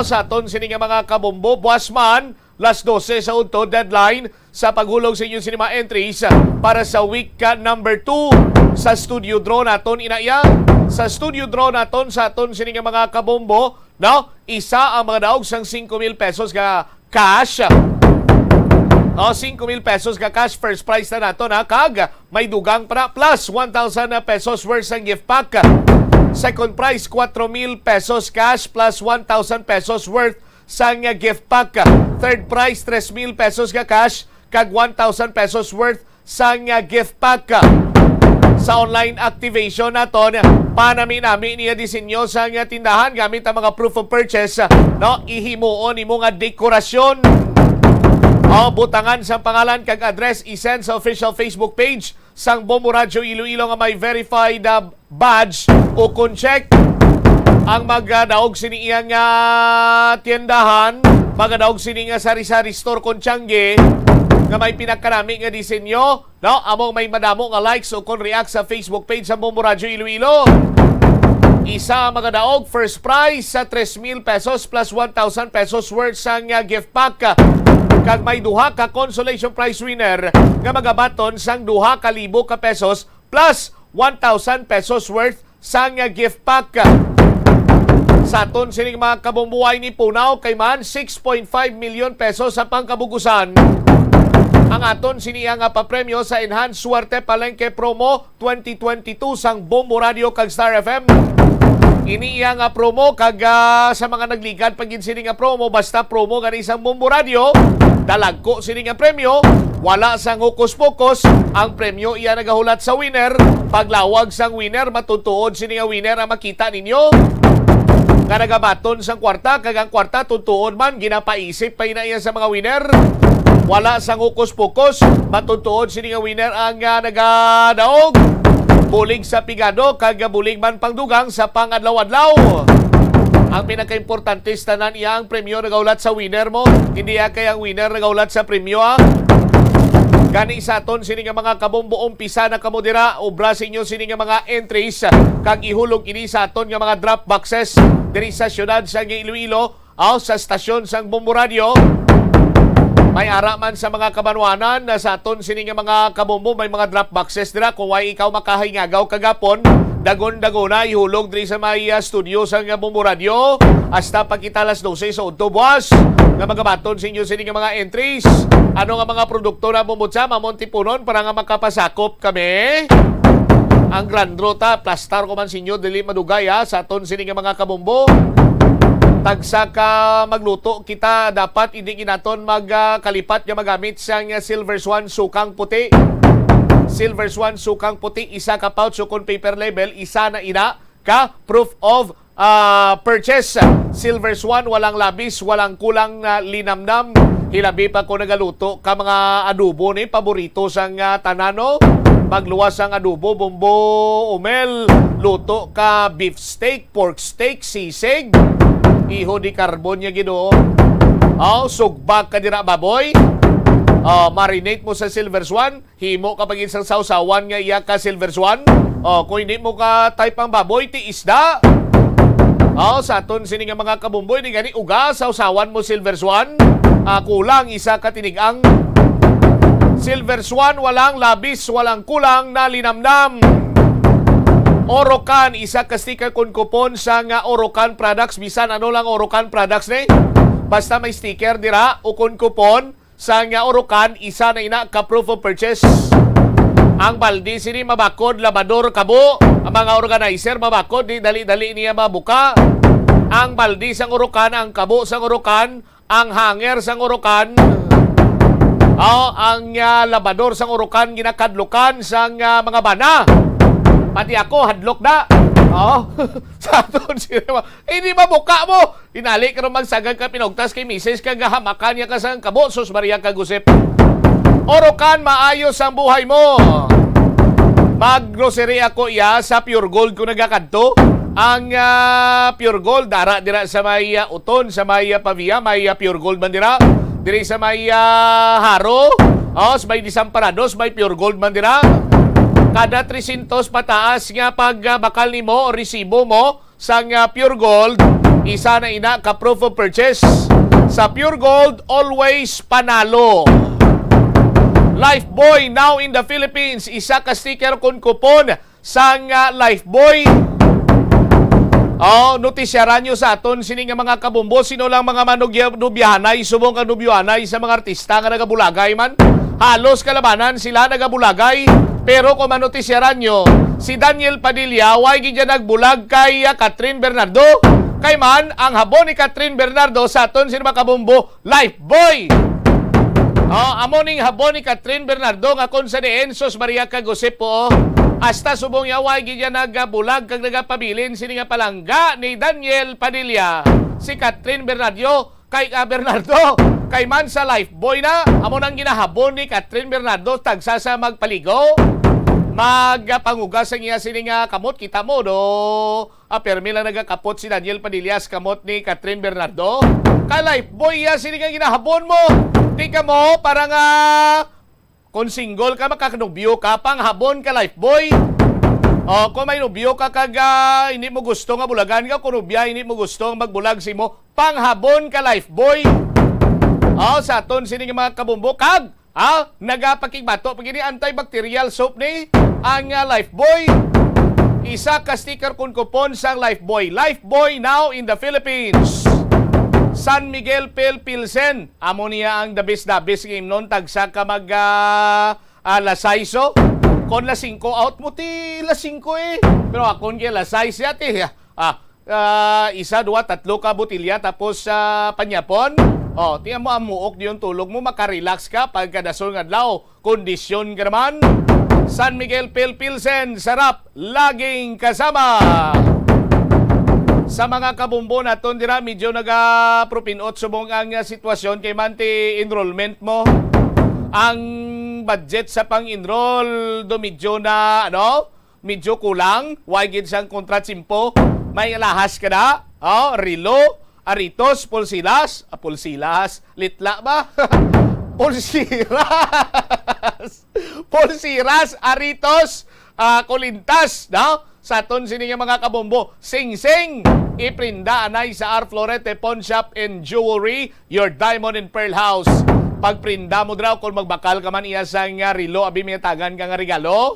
Sa aton sini nga mga kabombo, buwas man last 12 sa unto deadline sa paghulog sa inyong cinema entries para sa week number 2 sa studio draw naton inaya. Sa studio draw naton sa aton sini nga mga kabombo, no? Isa ang mga daog sang 5,000 pesos ka cash. 5,000 pesos ka cash first prize na naton ha. Kag may dugang para plus 1,000 pesos worth ng gift pack. Second prize 4,000 pesos cash plus 1,000 pesos worth sang gift pack. Third prize 3,000 pesos ka cash kag 1,000 pesos worth sang gift pack. Sa online activation naton, panami-nami niya disenyo sa tindahan gamit ang mga proof of purchase, no? Ihimuon imo nga dekorasyon. Butangan sa pangalan kag address isend sa official Facebook page sang Bombo Radyo Iloilo nga may verified badge o kung check ang magdaog sini iyang tiendahan, magdaog sini nga sari-sari store kon Tiangge nga may pinagkarami nga disenyo, no? Among may madamo nga likes o kon react sa Facebook page sa Bombo Radyo Iloilo. Isa magdaog first prize sa 3,000 pesos plus 1,000 pesos worth sang gift pack. Kag may duha ka consolation prize winner nga magabaton sang 2,000 ka pesos plus 1,000 pesos worth sang gift pack. Sa aton sining mga kabombuhay ni Punaw kay man 6.5 million pesos sa pangkabugusan. Ang aton siniya nga papremyo sa Enhanced Suerte Palengke Promo 2022 sang Bombo Radio kag Star FM. Iniya nga promo kag sa mga nagligad pagin sini nga promo, basta promo gani sang Bombo Radio, dalagko sini nga premyo Wala sang hukus-pukos, ang premyo iya nagahulat sa winner. Paglawag sang winner, matutuod sini nga winner ang makita ninyo. Nga nagabaton sang kwarta, kagang kwarta tutuon man, ginapaisip pa ina iya sa mga winner. Wala sang hukus-pukos, matutuod sini nga winner ang nagadaog. Bulig sa pigado, bulig man pangdugang sa pangadlaw-adlaw. Ang pinaka-importante tanan iya ang premyo nagaulat sa winner mo. Hindi kay ang winner nagaulat sa premyo Gani sa aton sini nga mga kabombo umpisa na kamo dira obra sa inyo sini nga mga entries kag ihulog ini sa aton nga mga drop boxes diri sa syudad sa Iloilo o sa stasyon sang Bombo Radio. May ara man sa mga kabanwanan na sa aton sini nga mga kabombo may mga drop boxes dira kung way ikaw makahingagaw kagapon dagon-dagona ihulog diri sa may studio sang Bombo Radio hasta pagkita alas 12 sa udto buwas nga magabaton sa inyo sini nga mga entries. Ano nga mga produkto na bumutsa mamontipunon para nga makapasakop kami. Ang Grand Rota plastar ko man sinyo dili madugay sa aton sini nga mga kabombo. Tagsa ka magluto kita dapat hindi kinaton magkalipat nga magamit sang Silver Swan sukang puti. Silver Swan sukang puti isa ka pouch sukon paper label isa na ina ka proof of purchase. Silver Swan walang labis, walang kulang linamnam. Hilabi pa ko nagaluto ka mga adobo ni paborito sang tanano. Magluwas ang adobo, bombo, umel, luto ka beef steak, pork steak, sisig. Iho di carbon niya Ginoo. Sugbag ka dira baboy. Marinate mo sa Silver Swan, himo kapag isang sausawan nga iya ka Silver Swan. Kung hindi mo ka type ang baboy, ti isda. Sa aton sini nga mga kabumboy ni gani uga sausawan mo Silver Swan. Kulang isa ka tinigang. Silver Swan walang labis, walang kulang na linamnam. Orocan, isa ka sticker kun kupon sa nga Orocan products. Bisan ano lang Orocan products ni? Basta may sticker dira o kun kupon sa nga Orocan, isa na ina ka proof of purchase. Ang baldi sini mabakod, labador kabo. Ang mga organizer mabakod, di dali-dali niya mabuka. Ang baldi sang Orocan, ang kabo sang Orocan, ang hanger sang Orocan, ang labador sang Orocan, ginakadlukan sang mga bana. Pati ako, hadlok na. Sa aton sila, hindi mabuka mo. Inali ka rin magsagag ka, pinugtas kay misis ka, hamakan niya ka sang kabo, sus Maria Kagusip. Orocan, maayos ang buhay mo. Mag-grocery ako sa Pure Gold ko nagakadto. Ang Pure Gold, dara dira sa may Uton, sa may Pavia, may Pure Gold man dira. Diri sa may Haro, sa may Desamparados, may Pure Gold man dira. Kada 300 pataas nga pag bakal nimo o resibo mo sa Pure Gold, isa na ina ka proof of purchase. Sa Pure Gold, always panalo. Lifebuoy now in the Philippines, isa ka sticker kun kupon sa Lifebuoy. Notisyaran nyo sa aton sini nga mga kabumbo, sino lang mga manubyahanay, subong ka nubyahanay sa mga artista nga nagabulagay man. Halos kalabanan sila nagabulagay. Pero kung manotisyaran nyo, si Daniel Padilla, way gidya nagbulag kay Catherine Bernardo. Kay man, ang habon ni Catherine Bernardo sa aton sino mga kabumbo, Lifebuoy. Amo ning habon ni Catherine Bernardo nga kon sa ni Ensos Maria Kagusip po. Hasta subong yaway gidya nagabulag kag nagapabilin sini nga palangga ni Daniel Padilla. Si Catherine Bernardo kay Bernardo kay man sa Lifebuoy na amo nang ginahabon ni Catherine Bernardo tagsa sa magpaligo. Magpangugas ang iya sini nga kamot kita mo do. Permi lang nagakapot si Daniel Padilla sa kamot ni Catherine Bernardo. Kay Lifebuoy ya sini nga ginahabon mo. Di ka mo para nga kung single ka, makakanubyo ka, panghabon ka, Lifebuoy. Kung may nubyo ka hindi mo gusto nga bulagan ka, kung nubya, hindi mo gusto magbulag si mo, panghabon ka, Lifebuoy. Sa aton, sini nga mga kabumbo, nagapakigbato, pag ini antibacterial soap ni, ang Lifebuoy. Isa ka sticker kun kupon sang Lifebuoy. Lifebuoy now in the Philippines. San Miguel Pilsen. Amo niya ang dabis-dabis game nun. Tagsa ka mag lasayso. Kon la 5 out mo ti la 5 Pero akon kaya lasayso yati. Isa, dua, tatlo ka botilya tapos panyapon. tiyan mo amuok yung tulog mo, makarelax ka pagkadasol nga adlaw. Kondisyon ka naman. San Miguel Pilsen, sarap laging kasama. Sa mga kabumbo naton dira medyo naga-propinot subong ang sitwasyon kay manti enrollment mo. Ang budget sa pang-enroll do medyo na medyo kulang, why gid sang kontratsimpo. May alahas ka na. Rilo, Aritos, Pulsilas, litla ba? Pulsiras, Aritos, Colintas, sa aton sini nga mga kabombo. Sing-sing, iprinda anay sa R. Florete Pawn Shop and Jewelry, your diamond and pearl house. Pagprinda mo daw kung magbakal ka man iya sa nga rilo, abi may tagan ka nga regalo.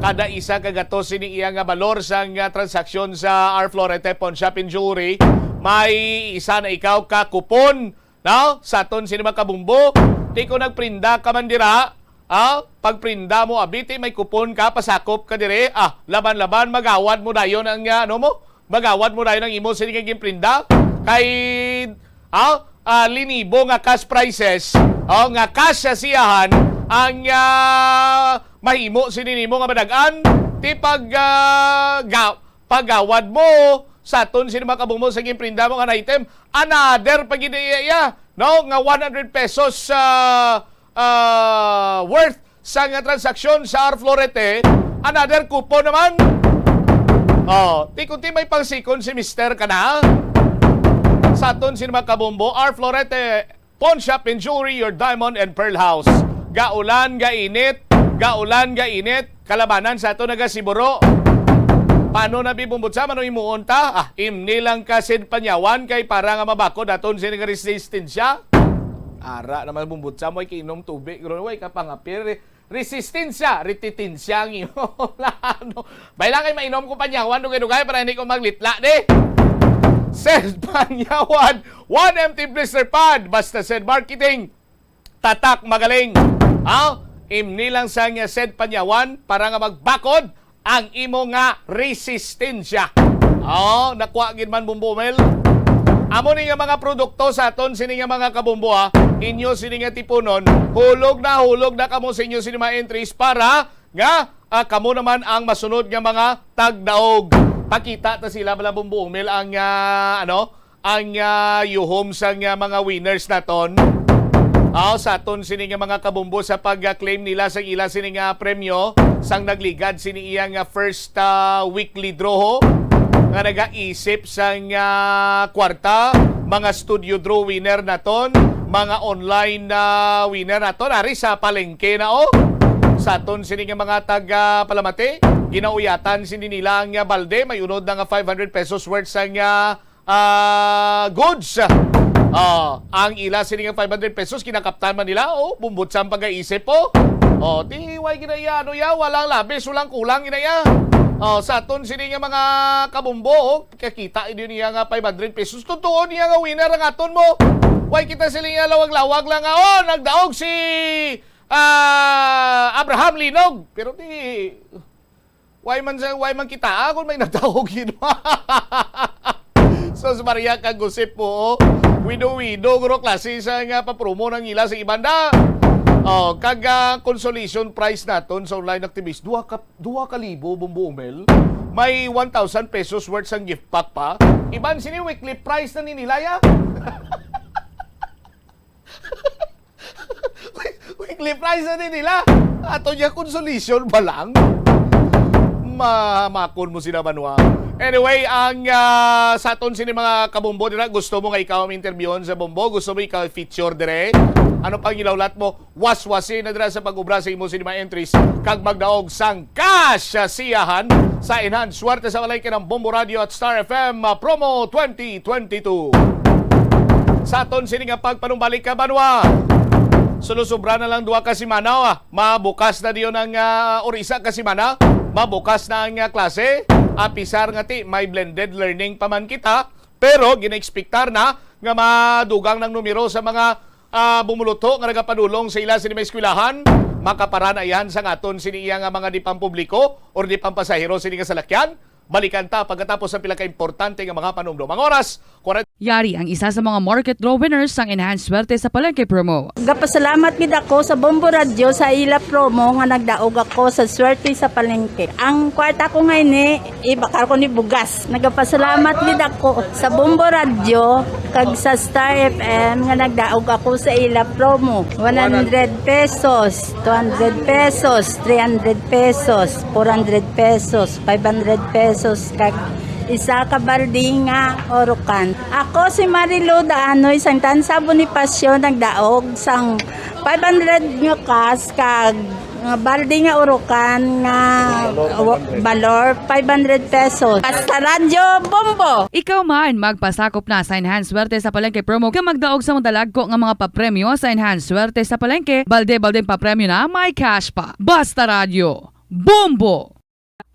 Kada isa kagato sini iya nga balor sa nga transaksyon sa R. Florete Pawn Shop and Jewelry, may isa na ikaw ka kupon. Sa aton sini mga kabombo, di ko nagprinda ka man dira. Pagprinda mo abiti may kupon ka, pasakop ka dire. Laban-laban magawad mo dayon ang magawad mo dayon ang imo sini nga gimprinda kay linibo nga cash prices. Nga cash sa siyahan ang mahimo sini nimo nga madagan ti pagawad mo sa aton sini mga kabumbo sa gimprinda mo nga item another pagidaya nga 100 pesos worth sa nga transaksyon sa R. Florete, another coupon naman. Kunti may pangsikon si Mister ka na. Sa aton sinima kabombo, R. Florete Pawn Shop and Jewelry, your diamond and pearl house. Gaulan, gainit, kalabanan sa ato nagasiburo. Paano na bibumbutsa, mano imuunta? Imnilang kasid panyawan kay para nga mabakod aton sinang resistensya. Ara naman bumbutsa mo ay kiinom tubig. Way ka pangapir. Resistensya, retitensya ang iyo. Bailang kay mainom ko panyawan, dugay-dugay para hindi ko maglitla, de. Sed panyawan, 1 empty blister pad. Basta Sed Marketing, tatak magaling. Imni lang sa nga Sed panyawan para nga magbakod ang imo nga resistensya. Nakuha gid man bumbumel. Amo ni nga mga produkto sa aton sini nga mga kabumbo inyo sini nga tipunon, hulog na kamo sa inyo sini mga entries para nga kamo naman ang masunod nga mga tagdaog. Pakita ta sila bala bumbuong mil ang yuhom sa nga mga winners naton. Sa aton sini nga mga kabumbo sa pag-claim nila sa ila sini nga premyo sang nagligad sini iya nga first weekly draw nga nagaisip sa nga kwarta, mga studio draw winner naton, mga online winner naton, ari sa palengke na sa aton sini nga mga taga Palamati, ginauyatan sini nila nga balde, may unod na nga 500 pesos worth sa nga goods. Ang ila sini nga 500 pesos kinakaptan man nila, bumbot sa pag-aisip way ginaya, walang labis, walang kulang ginaya. Sa aton sini nga mga kabumbo, kakita ini niya nga 500 pesos. Totoo niya nga winner ang aton mo. Way kita sila nga lawag-lawag lang nga, nagdaog si Abraham Linog. Pero way man kita kung may nagdaog yun. So, Maria kagusip po, wido-wido, guro klase sa nga papromo ng ila sa ibanda. Kaga consolation prize naton sa online activist, 2,000 bumbuumel. May 1,000 pesos worth sang gift pack pa. Iban sini weekly prize na ninilaya. Weekly prize na nila. Ato niya consolation ba lang? Mamakon mo sila manwa. Anyway, ang sa aton sini mga kabumbo dira, gusto mo nga ikaw ang interviewon sa bombo, gusto mo ikaw feature dire. Ano pang ilawlat mo? Waswasin na dira sa pag-ubra sa imo sini mga entries kag magdaog sang cash siyahan sa enhanced swerte sa walay ng Bombo Radio at Star FM promo 2022. Sa aton sini nga pagpanumbalik ka banwa. Sulusubra na lang 2 ka semana. Mabukas na diyon ang orisa ka semana. Mabukas na ang klase. Apisar nga ti may blended learning pa man kita. Pero gina-expectar na nga madugang ng numero sa mga bumuluto nga nagapadulong sa ila sini may eskwelahan. Makaparanayan sa aton sini iya nga mga di pampubliko or di pampasahero sini nga salakyan. Balikan ta pagkatapos sa pila ka importante nga mga panumdum. Ang oras, Yari ang isa sa mga market draw winners ng Enhanced Swerte sa Palengke promo. Gapasalamat gid ako sa Bombo Radio sa ila promo nga nagdaog ako sa swerte sa palengke. Ang kwarta ko ngayon ibakar ko ni bugas. Nagapasalamat gid ako sa Bombo Radio kag sa Star FM nga nagdaog ako sa ila promo. 100 pesos, 200 pesos, 300 pesos, 400 pesos, 500 pesos kag isa ka balding nga orokan. Ako si Marilo Daanoy sang Tansa Bonifacio nagdaog sang 500 nga kas kag balding nga orokan nga balor 500 pesos. Basta radyo bombo. Ikaw man magpasakop na sa Enhanced Swerte sa Palengke promo ka magdaog sa madalagko nga mga papremyo sa Enhanced Swerte sa Palengke. Balde-balde papremyo na may cash pa. Basta radyo bombo.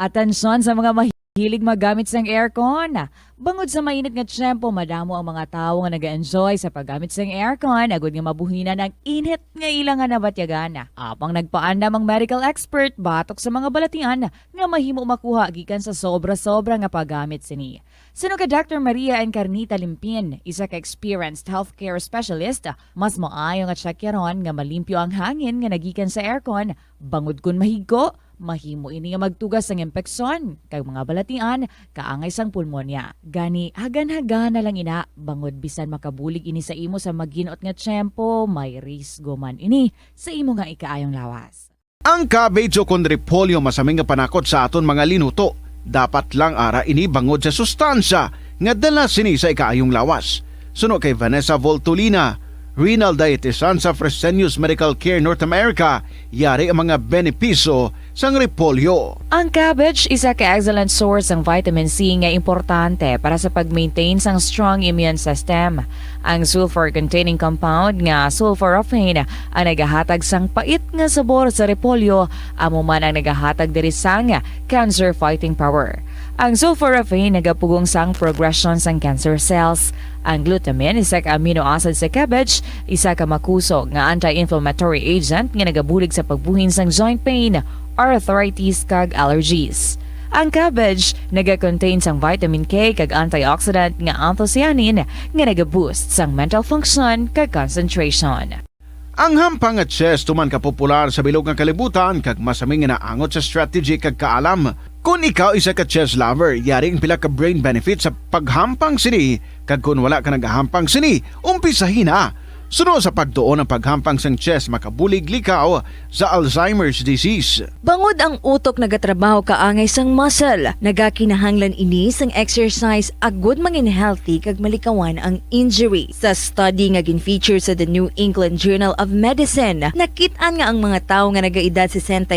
Atensyon sa mga hilig magamit sang aircon. Bangod sa mainit nga tiyempo, madamo ang mga tao nga nag-enjoy sa paggamit sang aircon, agud nga mabuhina ng init nga ilangan na batyagana. Apang nagpaandam ang medical expert batok sa mga balatian nga mahimo makuha gikan sa sobra-sobra nga paggamit sini. Sino ka Dr. Maria Encarnita Limpin, isa ka experienced healthcare specialist, mas maayo nga tsakyaron nga malimpyo ang hangin nga nagikan sa aircon, bangod kun mahigko, mahimo ini nga magtugas ng impeksyon kag mga balatian kaangay sang pulmonya. Gani hagan-hagan na lang ina bangod bisan makabulig ini sa imo sa maginot nga tiyempo, may risgo man ini sa imo nga ikaayong lawas. Ang cabbage o kon repolyo masaming nga panakot sa aton mga linuto. Dapat lang ara ini bangod sa sustansya nga dala sini sa ikaayong lawas. Suno kay Vanessa Voltolina, renal dietitian sa Fresenius Medical Care North America, yari ang mga benepisyo sang repolyo. Ang cabbage isa ka excellent source ng vitamin C nga importante para sa pag-maintain sang strong immune system. Ang sulfur-containing compound nga sulforaphane ang nagahatag sang pait nga sabor sa repolyo, amo man ang nagahatag diri sang cancer-fighting power. Ang sulforaphane nagapugong sang progression sang cancer cells. Ang glutamine, isa ka amino acid sa cabbage, isa ka makusog nga anti-inflammatory agent nga nagabulig sa pagbuhin sang joint pain, arthritis kag allergies. Ang cabbage naga-contain sang vitamin K kag antioxidant nga anthocyanin nga naga-boost sang mental function kag concentration. Ang hampang at chess tuman ka popular sa bilog nga kalibutan kag masaming nga naangot sa strategy kag kaalam. Kung ikaw isa ka chess lover, yari ang pila ka brain benefit sa paghampang sini kag kung wala ka nagahampang sini, umpisahin na. Suno sa pagtuon ng paghampang sang chess makabulig likaw sa Alzheimer's disease. Bangod ang utok nagatrabaho kaangay sang muscle, nagakinahanglan ini sang exercise agud mangin healthy kag malikawan ang injury. Sa study nga gin-feature sa The New England Journal of Medicine, nakit-an nga ang mga tawo nga nagaedad 65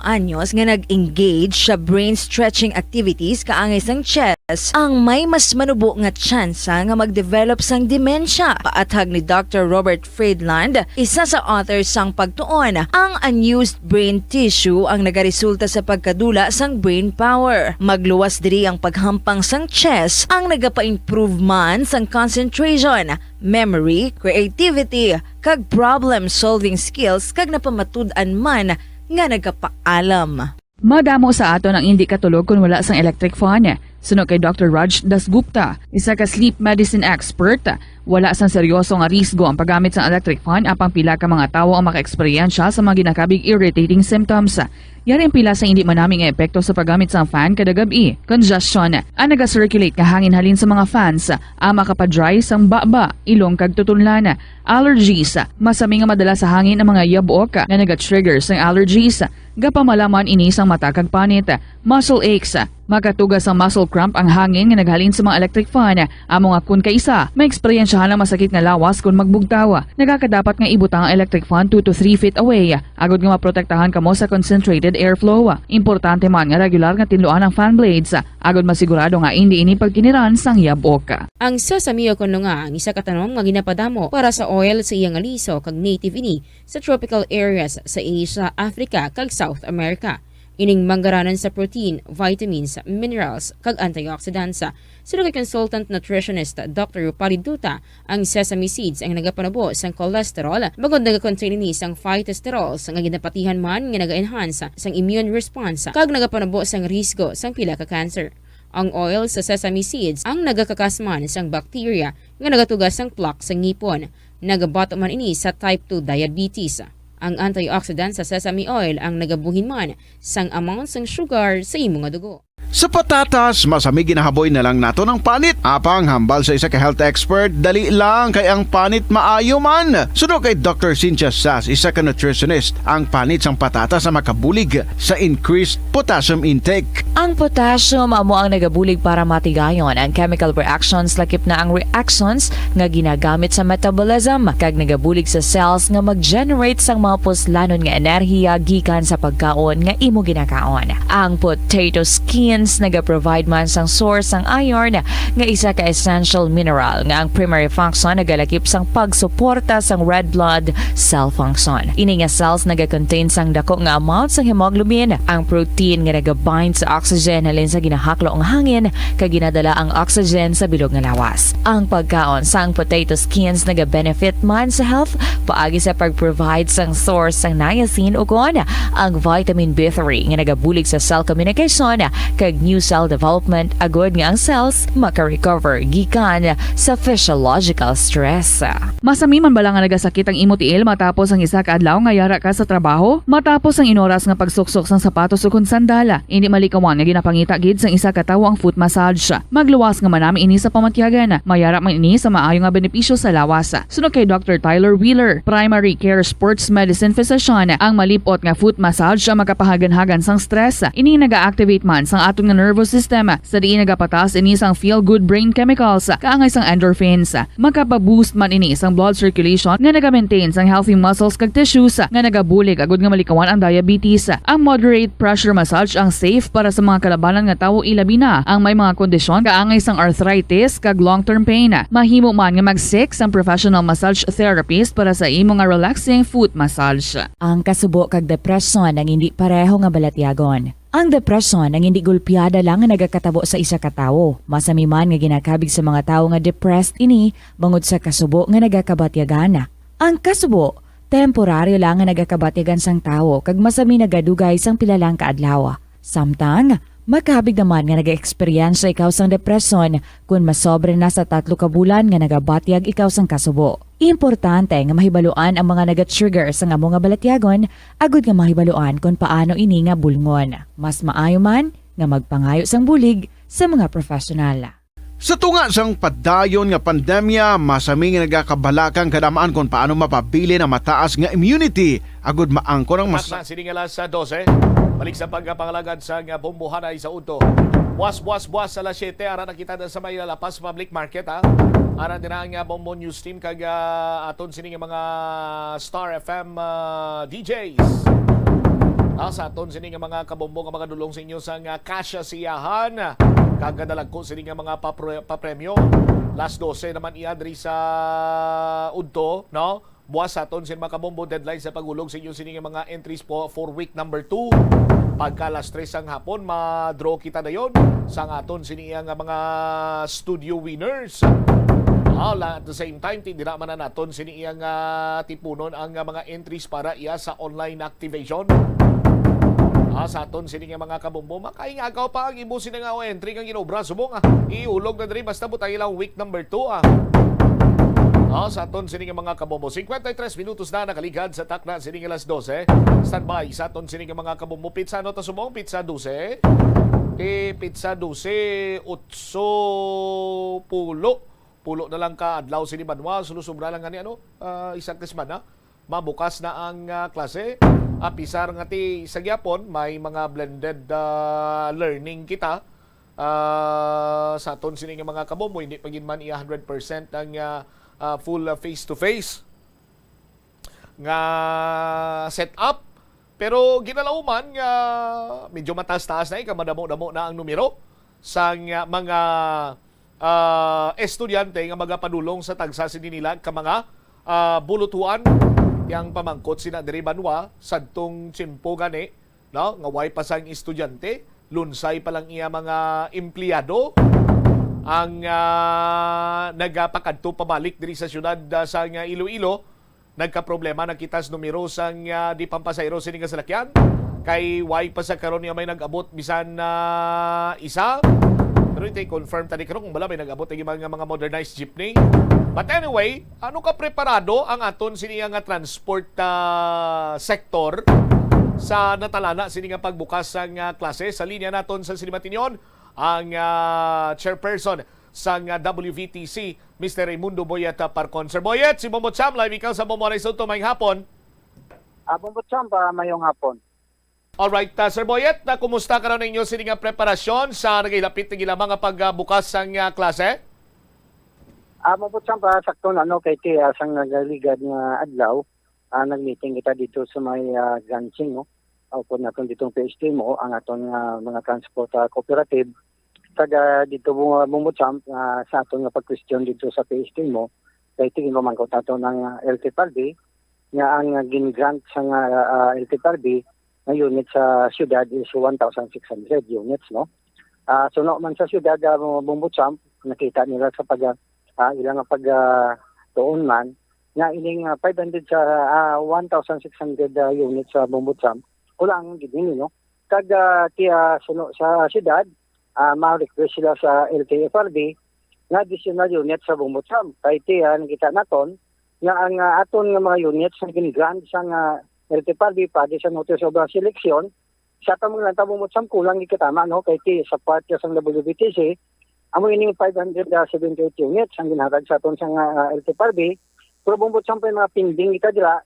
anyos nga nag-engage sa brain stretching activities kaangay sang chess ang may mas manubo nga tsansa nga mag-develop sang demensya. Paathag ni Dr. Robert Friedland, isa sa authors sang pagtuon, ang unused brain tissue ang nagaresulta sa pagkadula sang brain power. Magluwas diri ang paghampang sang chess ang nagapa-improve man sang concentration, memory, creativity, kag problem-solving skills kag napamatud-an man nga nagapaalam. Madamo sa ato ang hindi katulog kung wala sang electric fan. Suno kay Dr. Raj Dasgupta, isa ka sleep medicine expert, wala sang seryoso nga risgo ang paggamit sa electric fan apang pila ka mga tawo ang maka-eksperyensya sa mga ginakabig irritating symptoms. Yari ang pila sa hindi manaming epekto sa paggamit sa fan kada gabi. Congestion, ang naga-circulate ka hangin halin sa mga fans, ang makapadry sang baba, ilong kag tutunlan. Allergies, masaming nga madala sa hangin ang mga yabok na naga-trigger sang allergies. Gapamalaman ini sang mata kag panit. Muscle aches, makatugas ang muscle cramp ang hangin nga naghalin sa mga electric fan. Amo nga kun kaisa, may eksperyensyahan lang masakit nga lawas kung magbugtaw. Nagakadapat nga ibutang ang electric fan 2 to 3 feet away. Agod nga maprotektahan kamo sa concentrated airflow. Importante man nga regular nga tinluan ang fan blades. Agod masigurado nga hindi ini pagkiniran sang yabok. Ang sasamiyo kuno nga ang isa ka tanom nga ginapadamo para sa oil sa iyang aliso kag native ini sa tropical areas sa Asia, Africa kag South America. Ining manggaranan sa protein, vitamins, minerals, kag antioxidants. Sino kay consultant nutritionist Dr. Rupali Duta, ang sesame seeds ang nagapanabo sang cholesterol, bagod nagakontain ni sang phytosterol sang ginapatihan man nga naga-enhance sang immune response kag nagapanabo sang risgo sang pila ka cancer. Ang oil sa sesame seeds ang nagakakasman sang bakterya nga nagatugas sang plaque sa ngipon. Nagabato man ini sa type 2 diabetes. Ang antioxidant sa sesame oil ang nagabuhin man sang amount sang sugar sa imong dugo. Sa patatas, masamig ginahaboy na lang nato ng panit. Apang hambal sa isa ka health expert, dali lang kay ang panit maayo man. Suno kay Dr. Cynthia Sass, isa ka nutritionist, ang panit sang patatas na makabulig sa increased potassium intake. Ang potassium amo ang nagabulig para matigayon ang chemical reactions lakip na ang reactions nga ginagamit sa metabolism kag nagabulig sa cells nga mag-generate sang mga puslanon nga enerhiya gikan sa pagkaon nga imo ginakaon. Ang potato skins naga-provide man sang source sang iron nga isa ka essential mineral nga ang primary function nagalakip sang pagsuporta sang red blood cell function. Ini nga cells naga-contain sang dako nga amount sang hemoglobin, ang protein nga naga-bind sa oxygen halin sa ginahaklo ang hangin kag ginadala ang oxygen sa bilog nga lawas. Ang pagkaon sang potato skins naga-benefit man sa health paagi sa pag-provide sang source sang niacin ug ang vitamin B3 nga nagabulig sa cell communication kag new cell development agud nga ang cells maka-recover gikan sa physiological stress. Masami man bala nga nagasakit ang imo tiil matapos ang isa ka adlaw nga yara ka sa trabaho? Matapos ang inoras nga pagsuksok sang sapatos ug sandala, hindi malikawan nga ginapangita gid sang isa ka tawo ang foot massage. Magluwas nga manami ini sa pamatyagan. Mayara man ini sa maayo nga benepisyo sa lawas. Sunod kay Dr. Tyler Wheeler, primary care sports medicine physician, ang malipot nga foot massage ang makapahagan-hagan sang stress. Ini naga-activate man sang aton nga nervous system sa diin nagapatas ini sang feel-good brain chemicals kaangay sang endorphins. Makapaboost man ini sang blood circulation nga naga-maintain sang healthy muscles kag tissues nga nagabulig agud nga malikawan ang diabetes. Ang moderate pressure massage ang safe para sa mga kalabanan nga tawo ilabi na ang may mga kondisyon kaangay sang arthritis kag long-term pain. Mahimo man nga mag-seek sang professional massage therapist para sa imo nga relaxing foot massage. Ang kasubo kag depresyon ang hindi pareho nga balatyagon. Ang depresyon ang hindi gulpiyada lang nga nagakatabo sa isa ka tawo. Masami man nga ginakabig sa mga tawo nga depressed ini bangod sa kasubo nga nagakabatyagan. Ang kasubo temporaryo lang nga nagakabatyagan sang tawo kag masami nagadugay sang pilalang kaadlaw. Samtang makabig naman nga naga-experience ikaw sang depresyon kung masobre na sa 3 ka bulan nga nagabatyag ikaw sang kasubo. Importante nga mahibaluan ang mga naga-trigger sa nga mga balatyagon agud nga mahibaluan kung paano ini nga bulngon. Mas maayo man nga magpangayo sang bulig sa mga profesional. Sa tunga sang padayon nga pandemya, masami nga nagakabalakang kadamaan kung paano mapabili na mataas nga immunity agud maangkon ang Takna siningalas sa 12. Balik sa pagkapangalagad sa bumbuhanay sa Udto. Buwas sa alas 7 ara nakita na sa may Lapas Public Market ha. Ara din ang Bombo News Team kag aton sining mga Star FM DJs. Sa aton sining mga kabombo nga mga dulong sa inyo sa kasya siyahan. Kagadalag ko sining mga papremyo. Last 12 naman iadri sa Udto, no? Buwas sa aton sining mga kabombo deadline sa pagulog sa inyo sining mga entries po for week number 2. Pagka alas 3 ang hapon, ma-draw kita na yon sa aton sining mga studio winners. At the same time, hindi naman na naton siniyang tipunon ang mga entries para iya sa online activation. Sa aton sining mga kabombo, makaingagaw pa ang ibusin nga entry kang ginobra. Subong iulog na diri basta butay lang week number 2 sa aton sining mga kabombo. 53 minutos na nakaligad sa takna sining alas 12. Standby sa aton sining mga kabombo. Pizza no ta subong, pizza 12. Pizza 12, 8 pulo na lang ka adlaw si Banwa, sulusubra lang gani isang semana mabukas na ang klase. Apisar nga ti sa gyapon may mga blended learning kita sa aton sining mga kabombo, hindi pagin man 100% ang full face to face nga setup, pero ginalauman nga medyo mataas-taas na kamadamo-damo na ang numero sa mga estudyante nga magapadulong sa tagsa nila ka mga bulutuan yang pamangkot sina diri Banwa sadtong tiyempo gani, no, nga way pa sang estudyante, lunsay pa lang iya mga empleyado ang nagapakadto pabalik diri sa syudad sa Iloilo. Nagka-problema nakitas numero sang di pampasayro sini nga salakyan kay way pa sa karon nga may nag-abot bisan isa Pero ito confirm tani karon kung bala may nag-abot ang mga modernized jeepney. But anyway, ano ka preparado ang aton sini nga transport sector sa natalana sini nga pagbukas ang klase? Sa linya naton sa Sinimatinyon ang chairperson sa WVTC, Mr. Raimundo Boyet Parcon. Sir Boyet, si Bombot Sam, live ikaw sa Bomboray Soto, mayong hapon. Bombot Sam, mayong hapon. Alright, Sir Boyet, kumusta ka na ninyo sini nga preparasyon sa nagilapit ng ilang mga pagbukas ang klase? Bombot Sam, sakto na kay sang nagaligad nga adlaw, nag-meeting kita dito sa may Gansing, no? Upod natin ditong PST mo, ang aton mga transport cooperative. Taga dito Bombot Sam, sa aton nga pag-question dito sa PST mo, kay tingin mo man ko tato ng LTFRB, nga ang gin-grant sa LTFRB, na unit sa syudad is 1,600 units, no? So man sa syudad, Bombot Sam, nakita nila sa ilang doon man, na ining 500 sa 1,600 units sa Bombot Sam, kulang gini, no? Kag sa syudad, ma-request sila sa LTFRB na additional units sa Bombot Sam. Kaya nakita naton, nga ang aton nga mga units na gin-grant sa LTFRB pati sa notice of selection, sa tamang lang Bombot Sam kulang ikatama, no? Kaya sa part sa WBTC, amo ining 578 units ang ginhatag sa aton sa LTFRB, pero Bombot Sam pa yung mga pending ikadira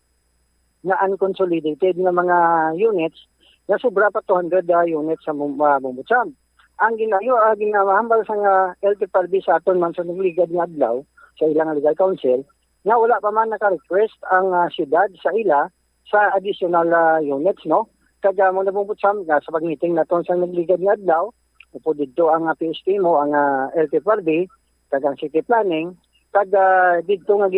na unconsolidated na mga units na sobra pa 200 units sa Bombot Sam. Ang ginahambal sa LTFRB sa aton man sa ligad nga adlaw sa ilang legal council, nga wala pa man naka-request ang syudad sa ila sa additional units, no? Kaya mo na Bombot Sam, sa pag-meeting naton sa nagligad nga adlaw, upo dito ang PST mo, ang LTFRB, kagang city planning, dito nga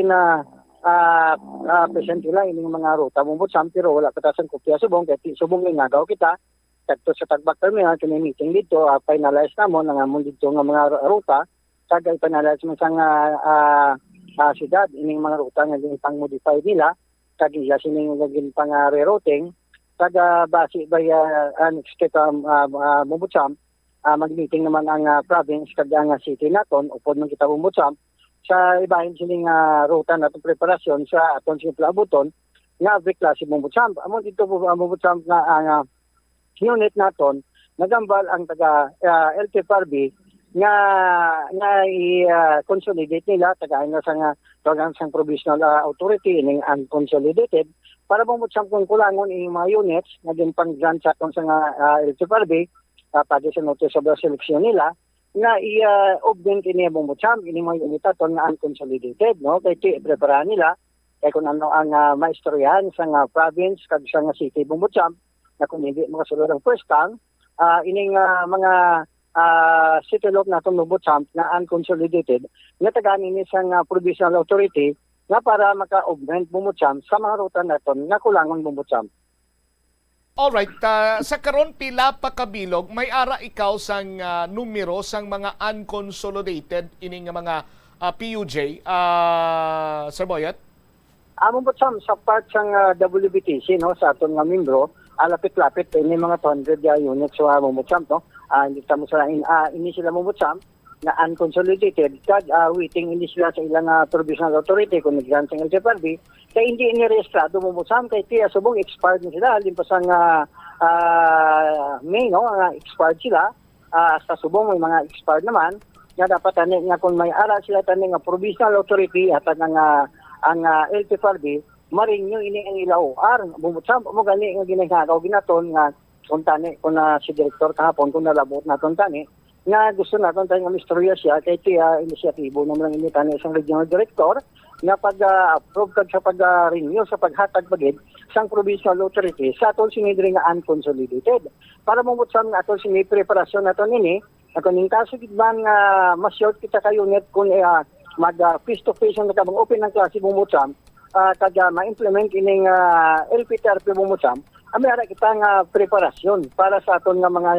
present nila ining mga ruta Bombot Sam, pero wala katasan kopya subong, kaya subong ngagaw kita, kadto sa Tagbak Terminal, kini meeting dito, finalize na mo, nangamon dito nga mga ruta, kaya finalize mo sa syudad, ining mga ruta nga pang-modify nila, kagila sining naging pang-rerouting, base by next step Bombot Sam, mag-meeting naman ang province kag ang city naton, upod man kita Bombot Sam, sa ibahin sining ruta naton preparasyon sa aton simple abuton, nga every klase Bombot Sam. Amon dito Bombot Sam nga ang unit naton, nagambal ang taga LTFRB, nga i-consolidate nila tagain na sa sang provisional authority ning unconsolidated para Bombot Sam kung kulangon yung mga units na din pang-grant sa atong sa LTFRB pati sa notice of selection nila nga i-augment ini Bombot Sam ini mga unit aton na unconsolidated, no? Kaya preparahan nila kaya kung ano ang maistoryahan sa province kag sa city Bombot Sam na kung hindi makasulod ang first time ining mga city law na itong Bombot Sam na unconsolidated na taganin ni sa provisional authority na para maka-augment Bombot Sam sa mga ruta na ito na kulangon Bombot Sam. Alright, sa karon pila pa kabilog, may ara ikaw sang numero sang mga unconsolidated ining mga PUJ, Sir Boyet? Bombot Sam, sa part sang WBTC, no, sa aton nga membro, lapit-lapit ini mga 200 units sa Bombot Sam, no? Hindi mo sila ini sila Bombot Sam na unconsolidated kag waiting ini sila sa ilang provisional authority kung nag-grant sa LTFRB kaya hindi inirehistrado Bombot Sam kay tiya subong expired na sila halimpas ang May, no, expired sila sa subong may mga expired naman nga dapat tani nga kung may ara sila tani nga provisional authority at ang LTFRB marinyo ini ang ilaw Bombot Sam mo gani nga ginagaw ginaton nga kung tani kung si director kahapon kung nalabot naton tani nga gusto naton tayo nga mistorya siya kay tiya inisyatibo naman ang initani isang regional director nga pag-approve kag sa pag-renew sa paghatag bagid sang provincial authority sa atol sinidri nga unconsolidated para Bombot Sam nga atol sini preparasyon naton ini kung ning kaso gidman nga mas short kita ka unit kung mag face to face ang kabang open ng klase Bombot Sam kag ma-implement ining LPTRP Bombot Sam may ara kita nga preparasyon para sa aton nga mga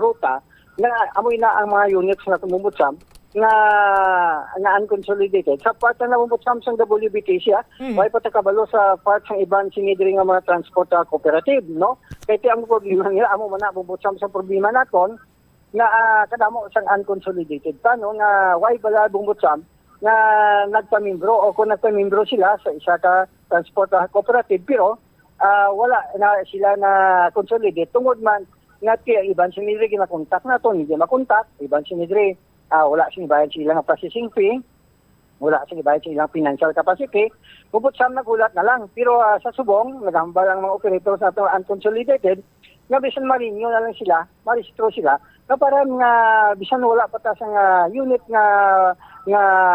ruta na amoy na ang mga units na Bombot Sam na unconsolidated sa part na Bombot Sam sa WBTC may patakabalo sa part ng ibang sinidri nga mga transport cooperative, no? Kaya ang problema nila amo man na Bombot Sam sa problema naton nga kadamo sang unconsolidated pa no nga why bala bumbutsam nga nagpamimbro o kung nagpamimbro sila sa isa ka transport cooperative pero wala na sila na consolidate tungod man nga iban sinidre ginakontak naton hindi makontak iban sinidre wala sinibayad sila nga processing fee wala sinibayad silang financial capacity bumbutsam nagulat na lang pero sa subong nagambal ang mga operators nato unconsolidated nga bisan marinyo na lang sila maristro sila na parang nga bisan wala pa ta sa unit nga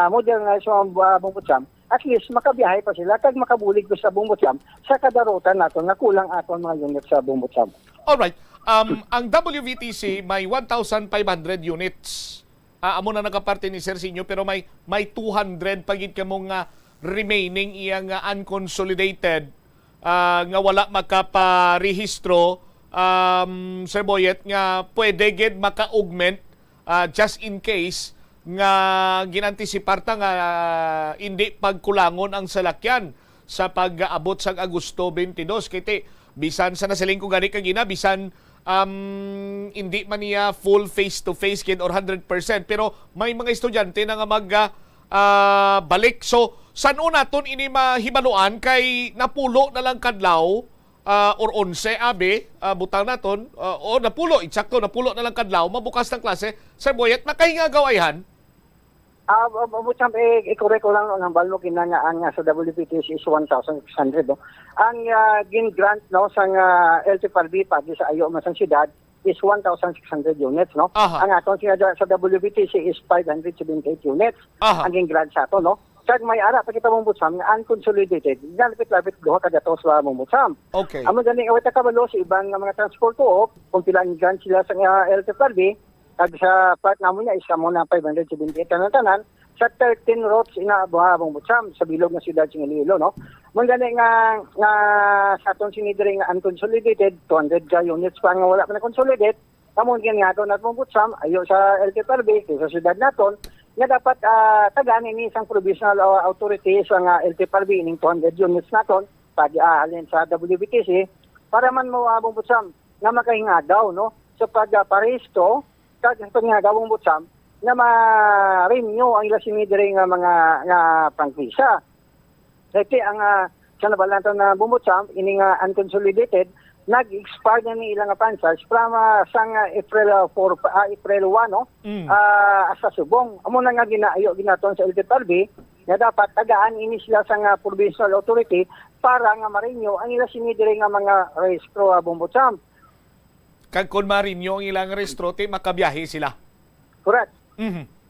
model nga sa bumbutsam at least makabiyahe pa sila kag makabulig ko sa bumbutsam sa kadarutan nato nga kulang aton mga unit sa bumbutsam. Alright. Ang WVTC may 1,500 units. Amo na nakaparte ni Sir Sinyo pero may 200 pagit kamong remaining iyang unconsolidated nga wala makaparehistro Sir Boyet nga pwede gid maka-augment just in case nga ginantisipar ta nga hindi pagkulangon ang salakyan sa pag-abot sa Agosto 22 kiti bisan sa nasaling ko gani kagina bisan hindi man niya full face-to-face kid or 100% pero may mga estudyante na nga balik. So, saan naton ini mahibaluan kay napulo na lang kadlaw or 11 butang naton o napulo, eksakto napulo na lang kadlaw mabukas ng klase. Sir Boyet, makahinga gawayhan? Butang i-correct ko lang ang balmo kinangaan nga sa WPTC is 1,600 no. Ang gin-grant no sa LTFRB pagi sa ayo masang siyudad is 1,600 units no. Ang aton sa WPTC is 578 units. Ang gin-grant sa ato no. Kag may ara pa kita bumbutsam nga unconsolidated. Lapit-lapit duha ka datos sa bumbutsam. Okay. Amo gani away ta kabalo sa ibang mga transport ko kung pila ang grant sila sa LTFRB kag sa part namo niya isa mo na 578 tanan sa 13 routes inaabuhabang butsam sa bilog ng siyudad ng Iloilo no. Mong gani nga sa aton sinidre nga unconsolidated 200 ka units pa nga wala pa na consolidate kamon gani nga aton atong butsam ayo sa LTFRB sa siyudad naton nga dapat taganin ni isang provisional authority sa LTFRB ning 200 units naton pag halin sa WBTC para man mo abong butsam nga makahinga daw no sa pagparesto kag nga gawong butsam na ma-renew ang ilang sinidre nga mga prangkisa. Dati ang sa nabalantan na bumutsam, ini nga unconsolidated, nag-expire na ni ilang pansars from sang April 1, no? Sa subong. Amo na nga ginaton sa LTFRB na dapat tagaan ini sila sa provincial authority para nga ma-renew ang ilang sinidre nga mga rehistro bumutsam. Kag kung ma-renew ang ilang rehistro, makabiyahe sila. Correct.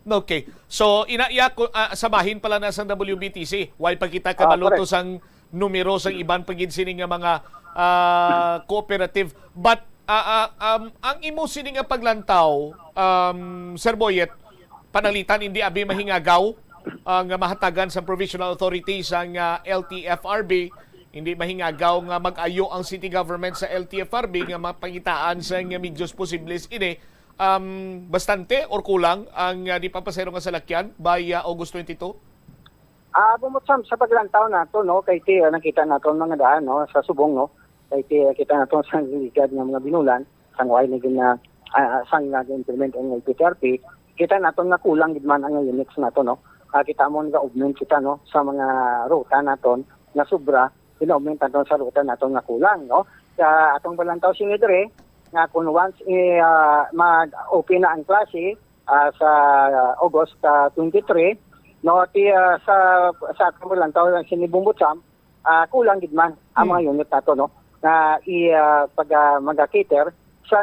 Okay. So, sabahin pala na sa WBTC. While pagkita kabaluto sang numero sang iban pagid sini nga mga cooperative. But, ang imo sini nga paglantaw, Sir Boyet, panalitan hindi abi mahingagaw nga mahatagan sa provisional authority sang LTFRB. Hindi mahingagaw nga mag-ayo ang city government sa LTFRB nga mapangitaan sa nga medios posibles ini bastante or kulang ang di papasero nga salakyan by August 22? Bumutsam sa paglantaw nato no kay nakita nato mga daan no sa subong no kay kita nato sa ligad nga mga binulan sang way ni na sang nag-implement ang LTFRB kita nato nga kulang gid man ang units nato no kita mo nga augment kita no sa mga ruta naton na sobra in-augment naton sa ruta naton nga kulang no sa atong balantaw sinidre nga kung once mag-open na ang klase sa August 23 no sa atong balantaw lang sinibumbutsam kulang gid man ang mga unit nato no na pag mag-cater sa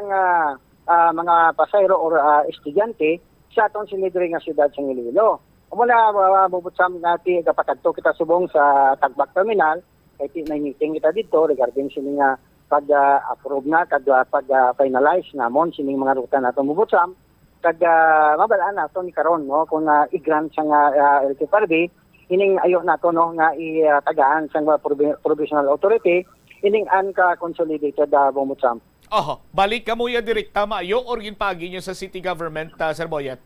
mga pasayro or estudyante sa atong sinidre nga siyudad sa Iloilo. Muna mabubutsam natin kapatagto kita subong sa Tagbak Terminal kay may meeting kita dito regarding sini nga pag-approve na kag pag-finalize namon sining mga ruta nato mubutsam kag mabalaan nato ni karon no kung i-grant sa LTFRB ining ayo nato no nga itagaan sa provisional authority ining consolidated bumutsam. Balik ka mo ya direkta maayo or ginpagi niyo sa city government Sir Boyet?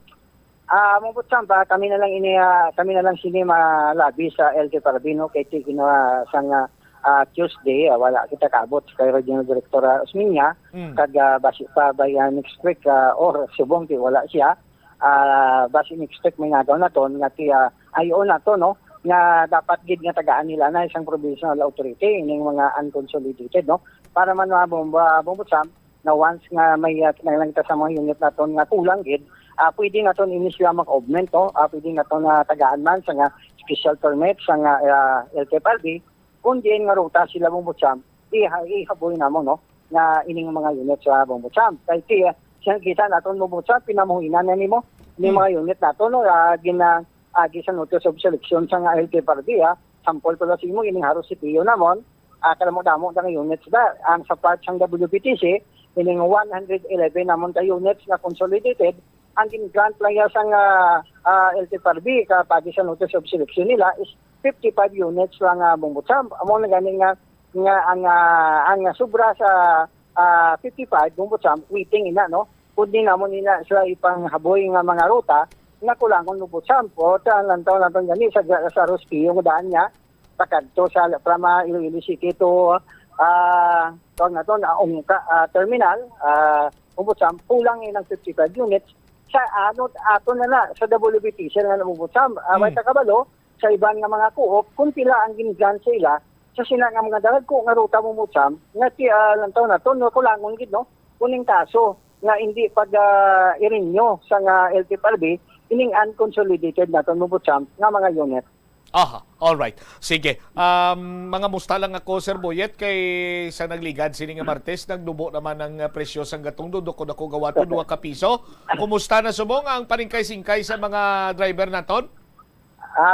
Mubutsam ba kami na lang sini malabi sa LTFRB no kay ginawa sang Tuesday, wala kita kaabot kay Regional Director Osminia, kag basi pa by next week or subong ti wala siya. Basi next week may nagaw na to, nga ti ayo na to, no, nga dapat gid nga tagaan nila na isang provincial authority ining mga unconsolidated, no, para man mabumbusam na once nga may kinahanglan sa mga unit naton nga kulang gid, pwede nga to inisyu mag-augment, no, pwede nga to na tagaan man sa nga special permit sa nga LTFRB, kundi nga ruta sila bumbutsam, ihaboy na mo, no, nga ining mga unit sa bumbutsam. Kaya siya kita naton bumbutsam, pinamuhinan na nimo ni mga unit nato, no, sa notice of selection sa nga LTFRB, sample ko sa imo, ining haros si Pio namon, kalamot-damo nga units da, ang sa part sang WPTC, ining 111 namon ka units na consolidated, ang grant lang yan sa LTFRB kapag sa notice of selection nila is 55 units lang bumbutsam. Amo na ganing nga ang sobra sa 55 bumbutsam waiting ina, no. Kundi nga mo nila sila ipanghaboy nga mga ruta nga kulangon bumbutsam po ta lantaw naton gani sa Rospi yung daan niya pakadto sa Prama Iloilo City to tawag naton terminal bumbutsam kulang inang 55 units sa ato na sa WBT nga bumbutsam. May takabalo sa ibang nga mga co-op, kung pila ang giniglan sa ila, sa sila nga mga dalag ko nga ruta bumbutsam, nga lantaw na to, no, kulangon gid, no, kuning kaso, nga hindi pag-irinyo sa nga LTFRB, ining unconsolidated na to bumbutsam, nga mga unit. Aha, all right. Sige. Mga musta lang ako, Sir Boyet, kay sa nagligad sini nga Martes, nagdubo naman ang presyo sang gatong dudok ko nako gawato 2 ka piso. Kumusta na subong ang paningkay-singkay sa mga driver naton?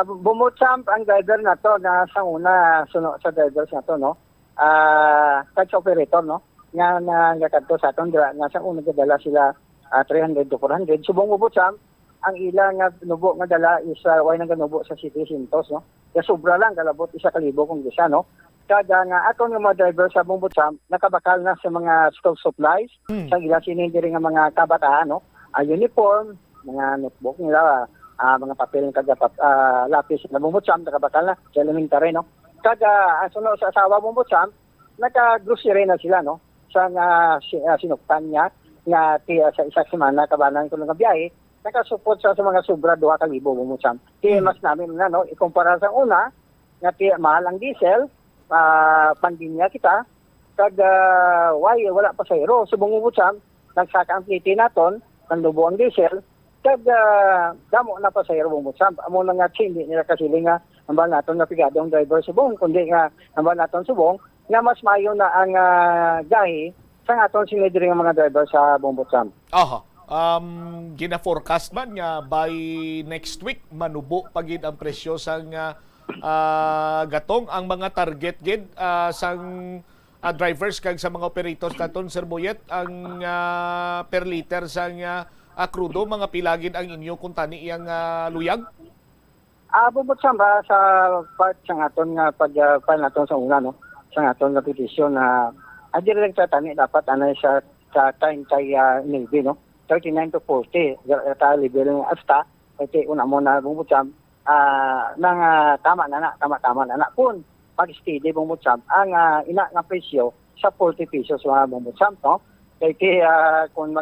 Bumutsam ang driver na to na sa una sa drivers na to, no. Tax operator, no. Nga nagkadto sa aton nga sa una dala sila 300 to 400. Subong bumutsam ang ila nga nubo nga dala is way nang ganubo sa City Sintos, no. Kaya sobra lang galabot 1,000 kung gisa, no. Kada nga aton nga mga driver sa bumutsam nakabakal na sa mga stock supplies sa ila sinindiri nga mga kabataan, no. Uniform, mga notebook nila, mga papel ng lapis na bumutsam, nakabakal na sa elementary, no. Kada sunod sa asawa bumutsam, naka-grocery na sila, no, sa sinuktan niya nga sa isang semana kabanan ko ng biyahe, nakasupport sa mga sobra 2,000 bumutsam. Mas namin na, no, ikumpara sa una, nga mahal ang diesel, pandemya kita, wala pa sa hero. So bumutsam, nagsaka ang pliti naton, nandubo ang diesel, damo na pa sa hero bumutsam. Amo na nga hindi nila kasiling nga ambal naton nga pigado ang driver subong, kundi nga ambal naton subong nga mas mayo na ang gahi sa aton sinidiri nga mga driver sa bumutsam. Aha. Gina-forecast man nga by next week manubo pagid ang presyo sang gatong ang mga target gid sang drivers kag sa mga operators naton, Sir Boyet, ang per liter sang krudo, mga pilagid ang inyo kung tani iyang luyag? Bumutsam ba sa part sa aton nga pag-file naton sa una, no, sa aton nga petisyon na direct sa tani dapat anay sa time kay Navy, no, 39 to 40 ta level ng asta kasi una mo na bumutsam nang tama na kun pag steady bumutsam ang ina nga presyo sa 40 pesos mga bumutsam, no. Kay kung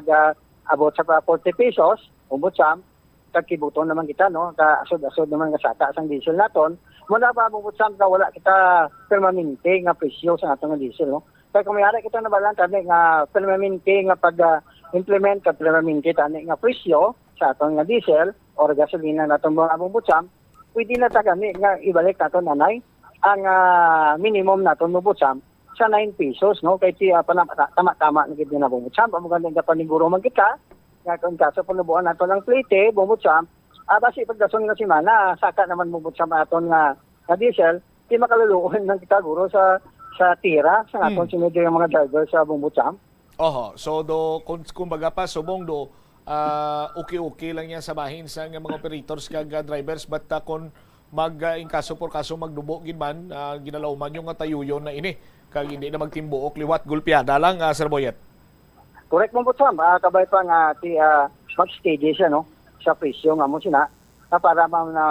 abot sa 40 pesos bumutsam kakibuton naman kita, no, asod naman nga saka sang diesel naton muna ba bumutsam ka wala kita permanente nga presyo sa atong diesel, no. Kaya kung mayari kita na balang tani nga permanente nga pag-implement ka permanente tani nga presyo sa atong nga diesel or gasolina natong mga bumutsam, pwede na tagami nga ibalik naton nanay ang minimum naton bumutsam sa 9 pesos, no. Kay tama-tama na gid na bumutsam pamuganda pa paniguro man kita nga kung kaso panubuan naton ang plate bumutsam basi pagdason nga semana saka naman bumutsam aton nga diesel di makaluluohan ng kita guro sa tira sa aton sinudyo yung mga driver sa bumutsam. So kung baga pa subong do okay lang yan sa bahin sa mga operators kag drivers, but kung mag-inkaso por kaso magdubo gid man ginalawman yung tayuyon na ini kag hindi na magtimbuok liwat gulpiada lang, Sir Boyet. Correct mo po, Sam. Kabay pa nga mag-stage siya, no, sa presyo nga mo sina na para na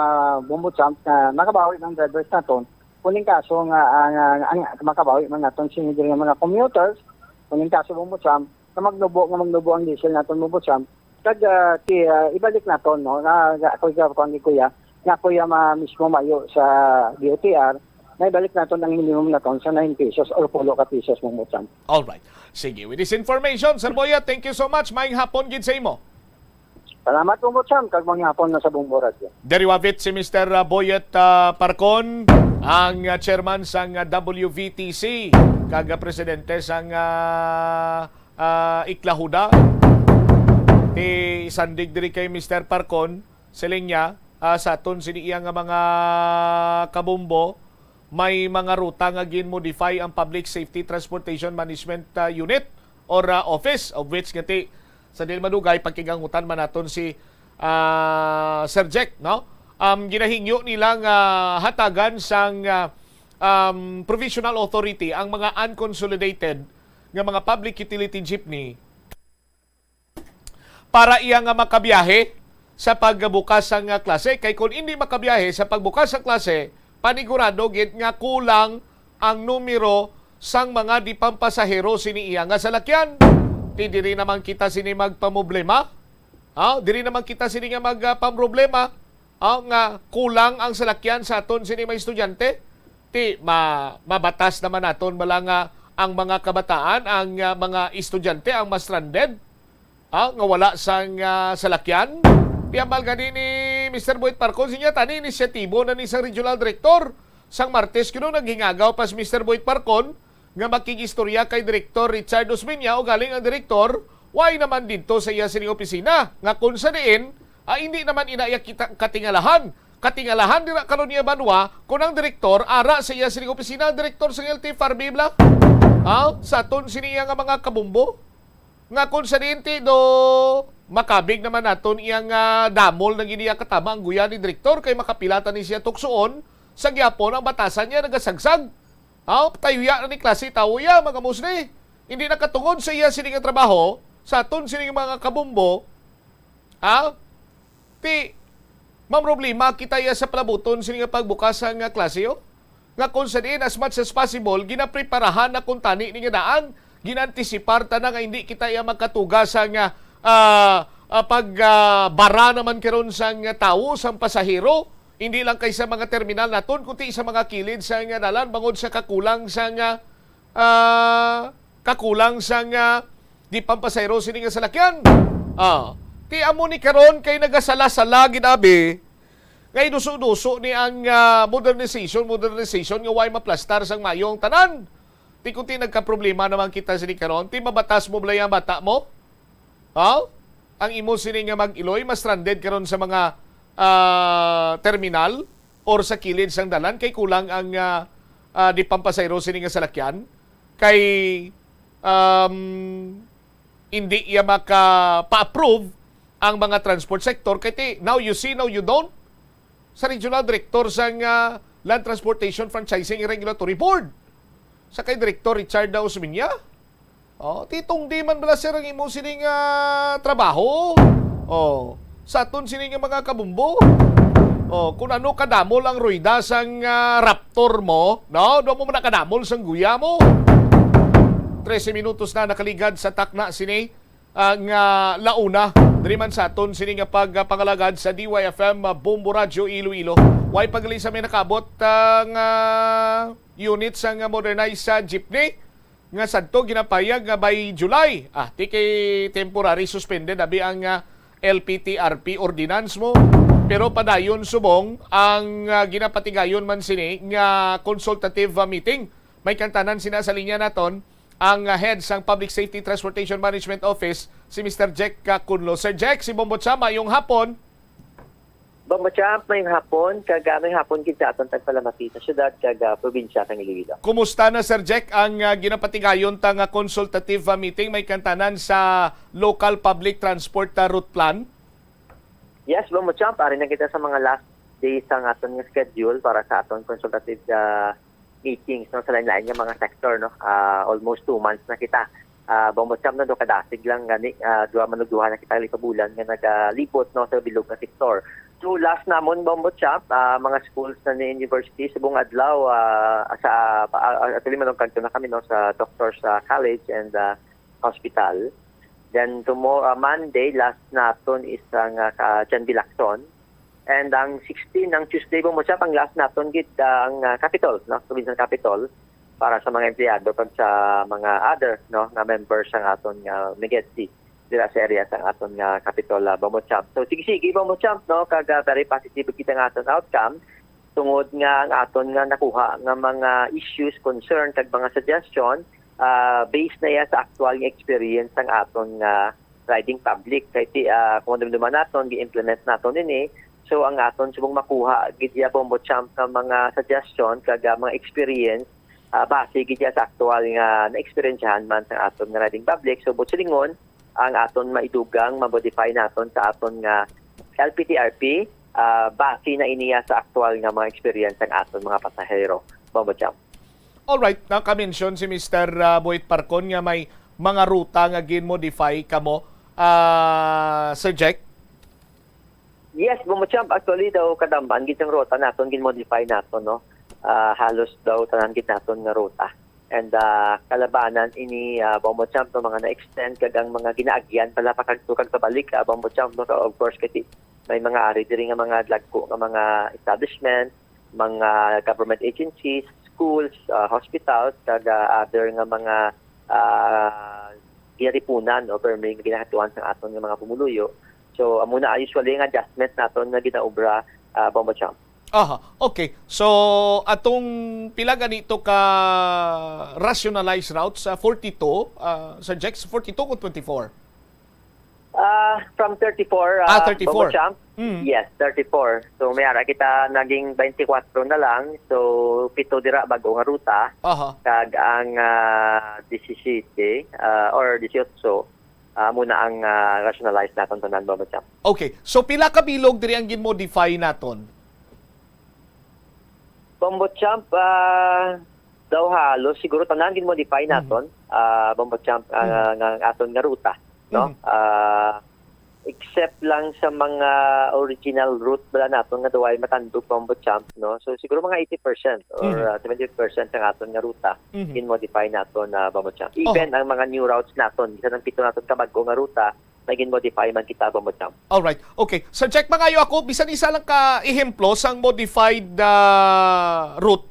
bumutsam na makabawi ng drivers naton kuning kaso nga ang makabawi man naton sinigil nga mga commuters, kuning kaso bumutsam, nga magnubo ang diesel naton bumutsam, kag ibalik naton no na ako ni kuya, nga kuya mismo mayo sa DOTR, na ibalik naton ang minimum naton sa 9 pesos or 10 ka pesos bumutsam. All right. Sige, with this information, Sir Boyet, thank you so much. Maayong hapon gid sa imo. Salamat bumutsam kag mga hapon na sa Bombo Radio. Deriwavit si Mr. Boyet Parcon, ang chairman sang WVTC, kag presidente sang Iklahuda. Ti sandig diri kay Mr. Parcon, siling niya, sa aton siniya nga mga kabumbo, may mga ruta nga gin-modify ang Public Safety Transportation Management Unit or office, of which ngati sa Dilmadugay, pagkigangutan man naton si Sir Jack, no? Ginahingyo nilang hatagan sang provisional authority ang mga unconsolidated nga mga public utility jeepney para iya nga makabiyahe sa pagbukas sang klase. Kay kung hindi makabiyahe sa pagbukas sa klase, panigurado gid nga kulang ang numero sang mga di pampasahero sini iya nga salakyan. Di diri naman kita sini magpamoblema. Diri naman kita sini nga magpamroblema. Nga kulang ang salakyan sa aton sini mga estudyante. Ti mabatas naman naton bala nga ang mga kabataan, ang mga estudyante ang ma-stranded. Nga wala sang salakyan. Ti ambal gani ni Mr. Boyet Parcon sinya tani inisyatibo na ni sang regional director. Sang Martes kuno naghingagaw pas Mr. Boyet Parcon nga makigistorya kay Direktor Richard Osmeña o galing ang direktor, why naman dito sa iya sining opisina nga kung sa diin, hindi naman inaya kita katingalahan. Katingalahan dira karon niya banwa kung ang direktor ara sa iya sining opisina, direktor sa LT Farbibla. Sa aton siniya nga mga kabumbo nga kung sa diin ti do makabig naman naton iyang damol na giniya katama ang guya ni direktor kay makapilatan ni siya tuksoon sa gyapon ang batasan niya nagasagsag. Tayuya na ni klase, tawuya mga musli. Hindi nakatungod sa iya sining trabaho, sa aton sining mga kabumbo, mamroblema kita iya sa palabuton sining pagbukas ang klase, nga kung sa diin, as much as possible, ginapreparahan na kung tani ni nga daan, ginantisipar ta na nga hindi kita iya magkatugas ang pagbara naman karon sang tao, sang pasahero, hindi lang kay sa mga terminal naton kundi sa mga kilid sa nga dalan bangod sa kakulang sa di pampasayro sini nga salakyan. Ti amo ni karon kay nagasala-sala ginabi ngay duso-duso ni ang modernization nga way maplastar sang mayong tanan. Ti kunti nagka-problema naman kita sini karon, ti mabatas mo blay ang bata mo. Ang imo sini nga mag-iloy mas stranded karon sa mga terminal or sa kilid sang dalan kay kulang ang di pampasayro sini nga salakyan kay hindi iya maka-pa-approve ang mga transport sector kay now you see, now you don't. Sa regional director sang Land Transportation Franchising and Regulatory Board sa kay Director Richard Osmeña, titong di man bala sir ang imo sining trabaho. Sa aton sining mga kabumbo. Kung ano kadamol ang ruida sang Raptor mo, no? Doon mo na kadamol sang guya mo. 13 minutos na nakaligad sa takna sini ang launa. Diri man sa aton sini nga pagpangalagad sa DYFM Bombo Radio Iloilo. Way pagaling sa may nakabot ang unit sang modernized jeepney nga sadto ginapayag nga by July. Ti kay temporary suspended abi ang LPTRP ordinance mo, pero padayon subong ang ginapatigayon man sini nga consultative meeting. May kantanan sina sa linya naton ang head sang Public Safety Transportation Management Office si Mr. Jack Kunlo. Sir Jack, si Bombo Chama yung hapon. Bombo Chama may hapon, may hapon kita atong tagpalamati sa syudad probinsya kang Iloilo. Kumusta na Sir Jack ang ginapatigayon tang consultative meeting may kantanan sa local public transport route plan? Yes, Bombo Chama, pare na kita sa mga last days ang aton nga schedule para sa aton consultative meetings no sa lain-lain nga mga sector no. Almost 2 months na kita. Bombo Chama na do kadasig lang gani duha na kita likabulan nga nagalipot no sa bilog nga sektor. So last namon Bombo Champ, mga schools na ni university sa buong adlaw sa actually manong kanto na kami no sa Doctors College and Hospital. Then tomorrow Monday last naton is ang Jan Bilacton. And ang 16 ng Tuesday Bombo Champ ang last naton gid ang Capitol, no, provincial Capitol para sa mga empleyado pag sa mga other no na members ng aton Megedsi dira sa area sa aton nga Capitol Bombo Champ. So sige Bombo Champ no kag very positive kita nga aton outcome tungod nga ang aton nga nakuha nga mga issues concern kag mga suggestion based na ya sa actual nga experience ng aton nga riding public kay kung duman naton gi-implement naton ini. So ang aton subong makuha gid ya Bombo Champ nga mga suggestion kag mga experience base gid ya sa actual nga na-experiencehan man sa aton nga riding public. So butsulingon ang aton maidugang ma-modify naton sa aton nga LPTRP base na iniya sa actual nga mga experience ng aton mga pasahero. Bombo Champ. Alright, naka-mention si Mr. Boyd Parcon nga may mga ruta nga gin-modify kamo. Sir Jack? Yes, Bombo Champ. Actually daw kadamban gitang ruta naton gin-modify naton no. Halos daw tanan gid naton nga ruta. And kalabanan ini Bombo Champ no mga na-extend kag ang mga ginaagyan pala pakagtukag pabalik Bombo Champ no of course kasi may mga ari diri nga mga dagko nga mga establishment, mga government agencies, schools, hospitals kag other nga mga giharipunan o perming ginahatuan sa aton nga mga pumuluyo. So amuna usually nga adjustment naton nga ginaobra Bombo Champ. Aha, okay. So, atong pila ganito ka rationalized routes sa 42, Sir Jex, 42 o 24? From 34, 34. Bombo Champ. Yes, 34. So, may ara kita naging 24 na lang. So, pito dira bago nga ruta. Kag ang 17 or 18, muna ang rationalized naton tanan Bombo Champ. Okay. So, pila ka bilog diri ang gin-modify naton? Bombo Champ, daw halos siguro tanan gin-modify naton Bombo Champ ang aton nga ruta, no? Except lang sa mga original route bala naton nga duway matandog Bombo Champ, no? So siguro mga 80% or 70% ang aton nga ruta gin-modify naton Bombo Champ. Even ang mga new routes naton, isa nang pito naton ka bago nga ruta naging modify man kita Bombo Champ. Alright. Okay. So check mangayo ako, bisan isa lang ka ehemplo sang modified route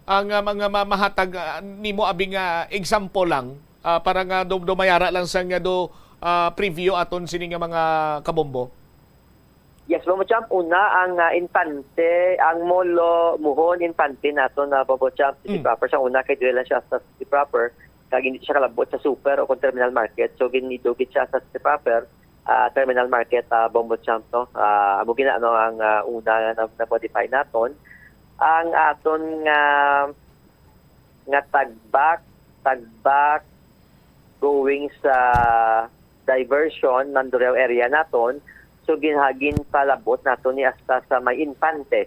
ang mga mahatag nimo abing example lang para nga dumayara lang sa nga preview aton sini nga mga kabombo. Yes, Bombo Champ, una ang Infante, ang Molo Muhon Infante naton na Bombo Champ, city proper sa una kay dili lang siya sa city proper. Kag hindi siya kalabot sa super o kung terminal market. So, ginidugit siya sa proper terminal market Bombo Champ. No? Amo ginaano ang una na modify naton. Ang aton nga tagbak going sa diversion Mandureo area naton. So, ginhagin palabot naton ni hasta sa may Infante.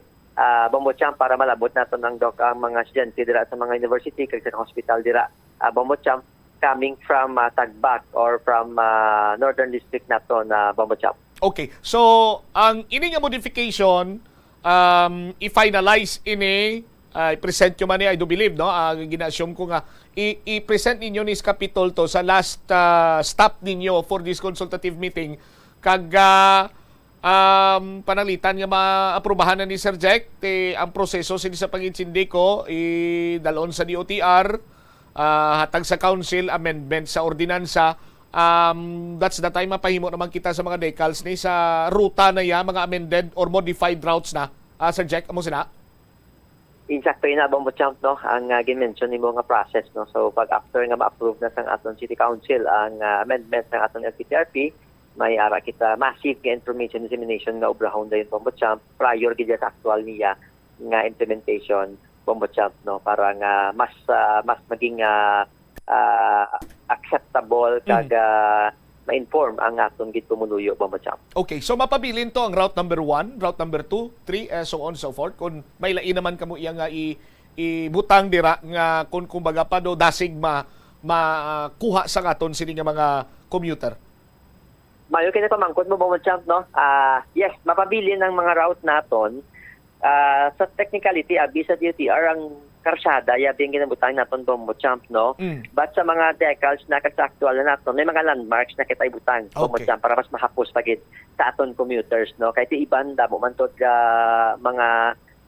Bombo Champ para malabot naton ang mga estudyante dira sa mga university kag sa hospital dira. Bombo Champ coming from Tagbak or from Northern District nato na Bombo Champ. Okay. So, ang ini nga modification, i-finalize ini, i-present nyo man I do believe, no? Gina-assume ko nga, i-present ninyo ni Capitol to sa last stop ninyo for this consultative meeting. Kag panalitan nga maaprubahan na ni Sir Jack, ang proseso sini sa pangitsindi ko, dalon sa DOTR, hatag sa council amendment sa ordinansa. That's the time mapahimo naman kita sa mga decals ni sa ruta na ya mga amended or modified routes na. Sir Jack, amo sina? Insakto na Bombo Champ no ang gi-mention nimo nga process no. So pag after nga ma-approve na sang aton city council ang amendment ng aton LPTRP, may ara kita massive information dissemination nga obrahon dayon Bombo Champ prior gid sa actual niya nga implementation Bombo Champ no para nga mas maging acceptable kag ma-inform ang aton gid pumuluyo Bombo Champ. Okay, so mapabilin to ang route number 1, route number 2, 3, so on so forth. Kung may lain naman kamo iya nga ibutang dira nga kung kumbaga pa do dasig makuha sa aton sini nga mga commuter. Mayo kini pamangkot mo Bombo Champ, no? Yes, mapabili ng mga route naton. Sa technicality, abi sa DOTR ang karsada, yabing ginabutang naton Bombo Champ, no? But sa mga decals na kagsaktual na naton, may mga landmarks na kita ibutang Bombo Champ para mas mahapos pagit sa aton commuters, no? Kahit iban damo man tod mga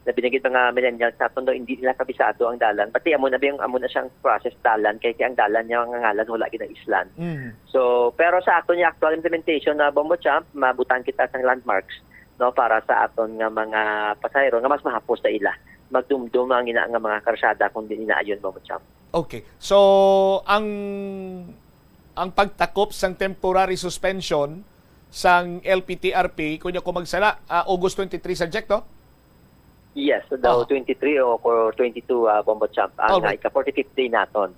na binigit mga millennials na tondo hindi nila kabisado ang dalan. Pati amo na siyang process dalan kay ang dalan niya ang ngalan wala gina islan. So pero sa aton yung actual implementation na Bombo Champ, mabutan kita sang landmarks no para sa aton nga mga pasahero nga mas mahapos sa ila. Magdumdum ang ina nga mga karsada kung di inaayon Bombo Champ. Okay. So ang pagtakop sang temporary suspension sang LPTRP kunya ko magsala August 23 subject no? Yes, so daw 23 o 22 Bombo Champ ang ika-45th day naton.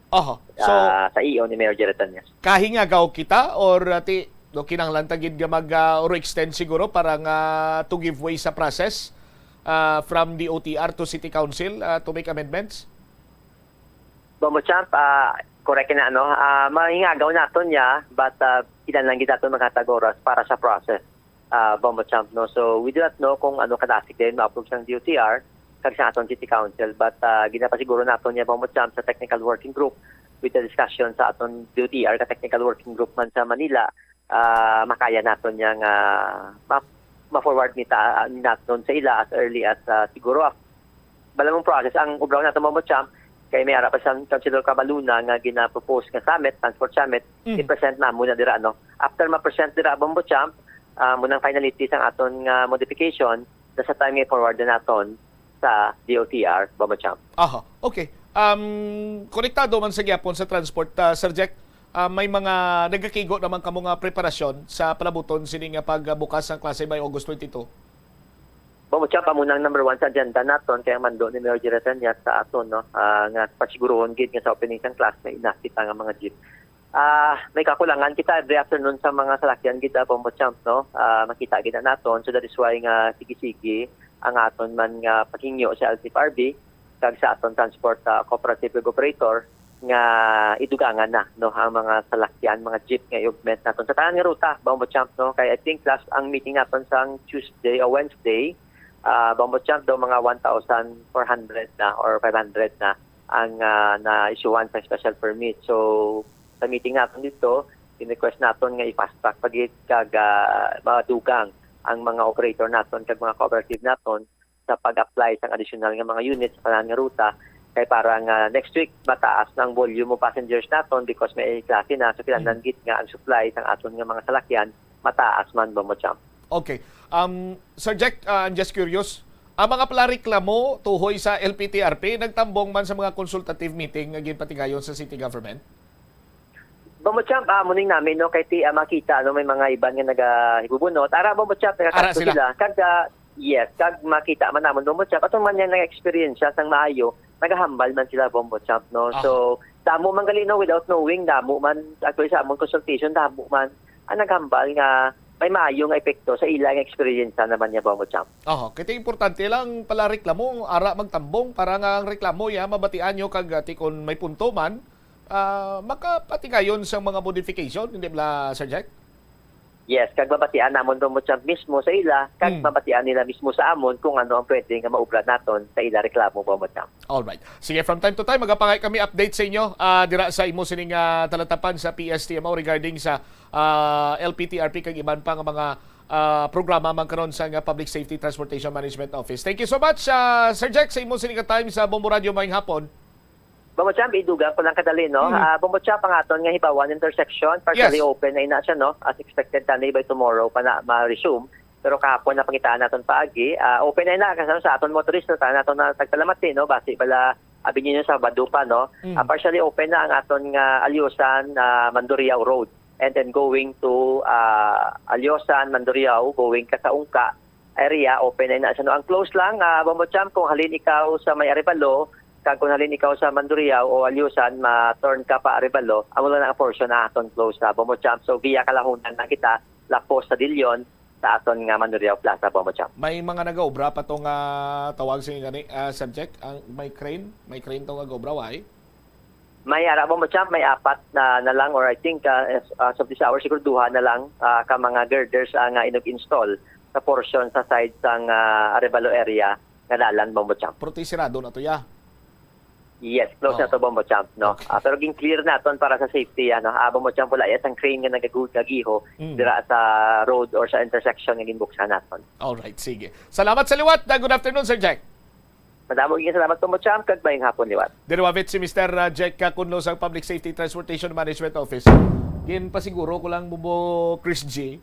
So sa iyo ni Mayor Jeratan. Kahingagaw kita or ti do kinahanglan tagid nga mag or extend siguro para nga to give way sa process from the OTR to City Council to make amendments? Bombo Champ, correct na ano, mahingagaw naton ya but kinahanglan gid naton magkatagoras para sa process. Bombo Champ, no? So we do not know kung ano kadasig din ma-approve sa DOTR kag sa aton City Council but ginapasiguro naton niya Bombo Champ sa technical working group with the discussion sa aton DOTR ka technical working group man sa Manila makaya naton niya nga ma-forward naton sa ila as early as siguro balamong process ang ubraw naton Bombo Champ kay may ara pa sa Councilor Cabaluna nga gina-propose nga summit, transport summit, i-present na muna dira no. After ma-present dira Bombo Champ munang finalities ang aton nga modification sa time nga forward na naton sa DOTR Bombo Champ. Okay. Konektado man sa gyapon sa transport Sir Jack, may mga nagakigo naman kamo nga preparasyon sa palabuton sini nga pagbukas ng klase by August 22. Bombo Champ munang number 1 sa agenda naton kaya mando ni Mayor Jeratan sa aton no nga pasigurohon gid nga sa opening sang class may inakita nga mga jeep. May kakulangan kita every afternoon sa mga salakyan kita Bombo Champ no makita gid naton so that is why nga sige-sige ang aton man nga paghingyo sa LTFRB kag sa aton transport cooperative operator nga idugangan na no ang mga salakyan mga jeep nga i-augment naton sa tanan nga ruta Bombo Champ no kay I think last ang meeting naton sang Tuesday o Wednesday Bombo Champ daw mga 1,400 na or 500 na ang na-issuean sa special permit so sa meeting natin dito, in-request natin nga i-fast track pagit kag madugang ang mga operator natin kag mga cooperative natin sa pag-apply sa additional nga mga units sa tanan nga ruta kay parang next week mataas ng volume of passengers natin because may klase na so kinahanglan gid nga ang supply sang aton nga mga salakyan mataas man Bombo Champ. Okay. Sir Jack, I'm just curious. Ang mga palareklamo tuhoy sa LPTRP nagtambong man sa mga consultative meeting nga ginpatigayon sa city government? Bombo Champ, muning namin no kay ti makita no may mga iban nga nagahibubunot. Ara Bombo Champ nagakadto sila. Kag kag makita man namon Bombo Champ atong man yang nag-experience sang maayo, nagahambal man sila Bombo Champ no. So damo man gali no without knowing damo man actually sa among consultation damo man ang naghambal nga may maayo nga epekto sa ilang experience naman niya Bombo Champ. Kaya importante lang pala reklamo ara magtambong para nga ang reklamo ya mabatian nyo kag kung may punto man makapatigayon sa mga modification, hindi ba, Sir Jack? Yes, kag mabatian namon Bombo Champ mismo sa ila, kag mabatian nila mismo sa amon kung ano ang pwede nga maubra naton sa ila reklamo Bombo Champ. Alright. Sige, from time to time, magapangay kami update sa inyo dira sa imo sining talatapan sa PSTMO regarding sa LPTRP kag iban pa nga mga programa man karon sa Public Safety Transportation Management Office. Thank you so much, Sir Jack, sa imo sining time sa Bombo Radio mayong hapon. Bombo Champ, iduga ko lang kadali, no? Bombo Champ, ang aton nga hibawan intersection, partially open na ina siya, no? As expected tanay by tomorrow pa na ma-resume. Pero kahapon na pangitaan naton paagi, open na ina kasi sa aton motorista, naton na tagpalamat no? Base pala abin niyo sa Badupa, no? Partially open na ang aton nga Alyosan, Mandurriao Road. And then going to Alyosan, Mandurriao, going ka sa Ungka area, open na ina siya, no? Ang close lang, Bombo Champ, kung halin ikaw sa may Arevalo, kag kung halin ikaw sa Mandurriao o Alyusan, ma-turn ka pa Arevalo, amo lang ang portion na aton close na Bombo Champ. So via Kalahunan na kita, Lapos sa Dilion, sa aton nga Mandurriao Plaza, Bombo Champ. May mga nag-obra pa tong tawag sa gani subject, ang may crane tong nag-obra why? May ara mo champ, may apat na lang, or I think as of this hour siguro duha na lang ka mga girders nga inog-install sa portion sa side sang Arevalo area nga dalan Bombo Champ. Protisirado na to ya. Yes, close na to Bombo Champ, no. Pero ging clear naton para sa safety ano. Bombo Champ wala yes ang crane nga nagagiho dira sa road or sa intersection nga ginbuksan naton. All right, sige. Salamat sa liwat. Good afternoon, Sir Jack. Madamo gyud salamat Bombo Champ kag maayong hapon liwat. Direwavit si Mr. Jack Kunlo sa Public Safety Transportation Management Office. Gin pasiguro ko lang Bubo Chris G.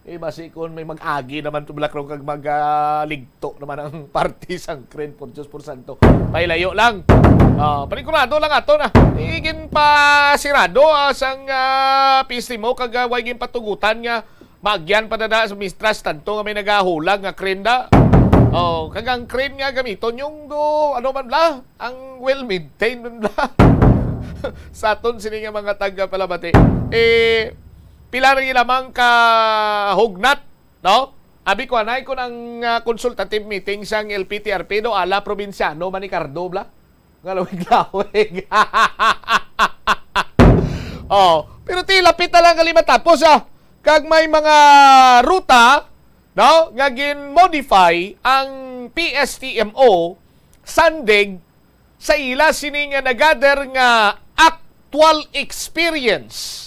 Basi kung may mag-agi naman tumulak ron kag magaligto naman ang party sang crane por Diyos por Santo. Pailayo lang. Panikurado lang ato na. Igin pa sirado sang PC mo kag way gin patugutan nga magyan pa na sa mistras tanto nga may nagahulag nga crane da. Kagang crane nga gamiton yung ano man bla, ang well-maintained man bla. Sa aton sini nga mga taga-Palabati. Pila rin lamang ka hugnat, no? Abi ko anay ko ng consultative meeting sang LPTRP do ala probinsyano Manicardo bla. Galawig-lawig. Pero tilapit na lang kalima tapos kag may mga ruta, no, nga gin-modify ang PSTMO sandig sa ila sini nga nagather nga actual experience.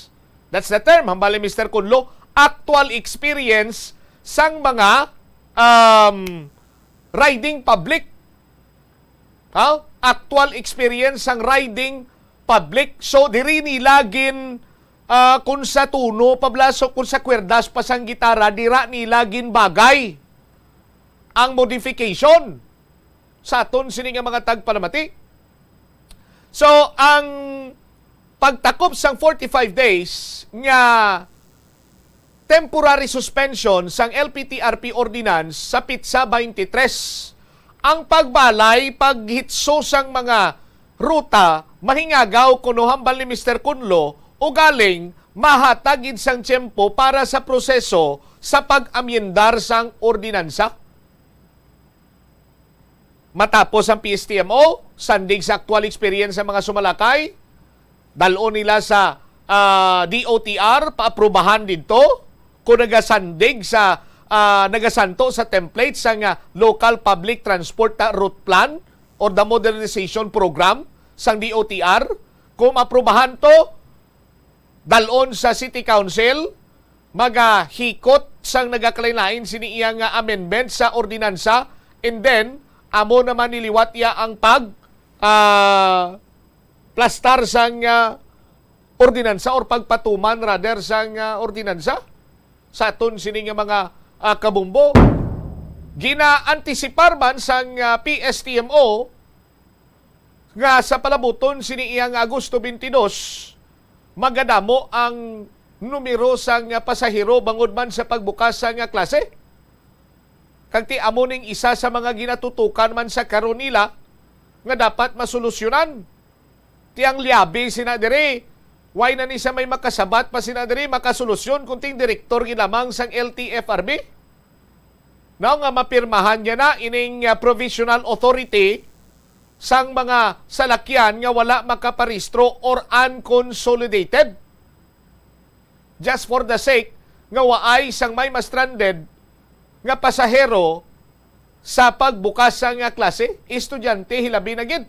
That's the term, hambali Mr. Kunlo, actual experience sang mga riding public. Actual experience sang riding public. So, diri nila gin kung sa tuno, pablaso, kung sa kwerdas pa sang gitara, dira nila gin bagay ang modification sa aton sini nga mga tagpalamati. So, ang pagtakop sang 45 days nga temporary suspension sang LPTRP ordinance sa Pitsa 23. Ang pagbalay, paghitso sang mga ruta, mahingagaw kuno hambal ni Mr. Kunlo o galing mahatagid sang tiyempo para sa proseso sa pag-amyendar sang ordinansa. Matapos ang PSTMO, sandig sa actual experience sa mga sumalakay, dalon nila sa DOTR, paaprubahan dito, kung nagasandig sa nagasanto sa template sa Local Public Transport Route Plan or the Modernization Program sang DOTR, kung aprubahan to, dalon sa City Council, magahikot sang nagakalain sini iyang amendment sa ordinansa, and then, amo naman niliwat ya ang plastar sang ordinansa or pagpatuman rather sang ordinansa sa aton sini nga mga kabumbo. Gina-antisipar man sang PSTMO nga sa palabuton sini iyang Agosto 22 magadamo ang numero sang pasahero bangod man sa pagbukas sang klase. Kag ti amo ning isa sa mga ginatutukan man sa karon nila nga dapat masolusyonan. Tiang liabi sina diri, why na ni siya may makasabat pa sina diri makasolusyon kunting direktor ginamang sang LTFRB. Now nga mapirmahan niya na ining provisional authority sang mga salakyan nga wala makaparehistro or unconsolidated. Just for the sake nga waay sang may ma-stranded nga pasahero sa pagbukas sa nga klase, estudyante hilabi na gid.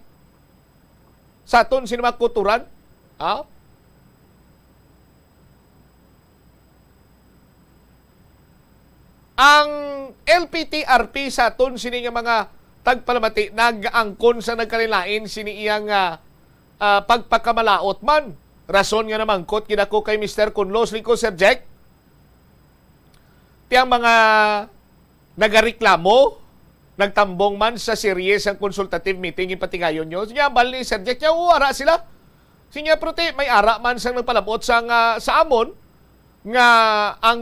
Sa aton sinamakuturan, ang LPTRP sa aton sini nga mga tagpalamati nag-angkon sa nagkalilain sini iyang pagpakamalaot man. Rason nga naman kot kinako kay Mr. Kunlos liko Sir Jack. Tiyang mga nagareklamo, nagtambong man sa series ang consultative meeting ipatingayon nyo. Sinya, bali ni Sir Jack niya, ara sila. Sinya, prote, may ara man sang nagpalabot sa amon nga ang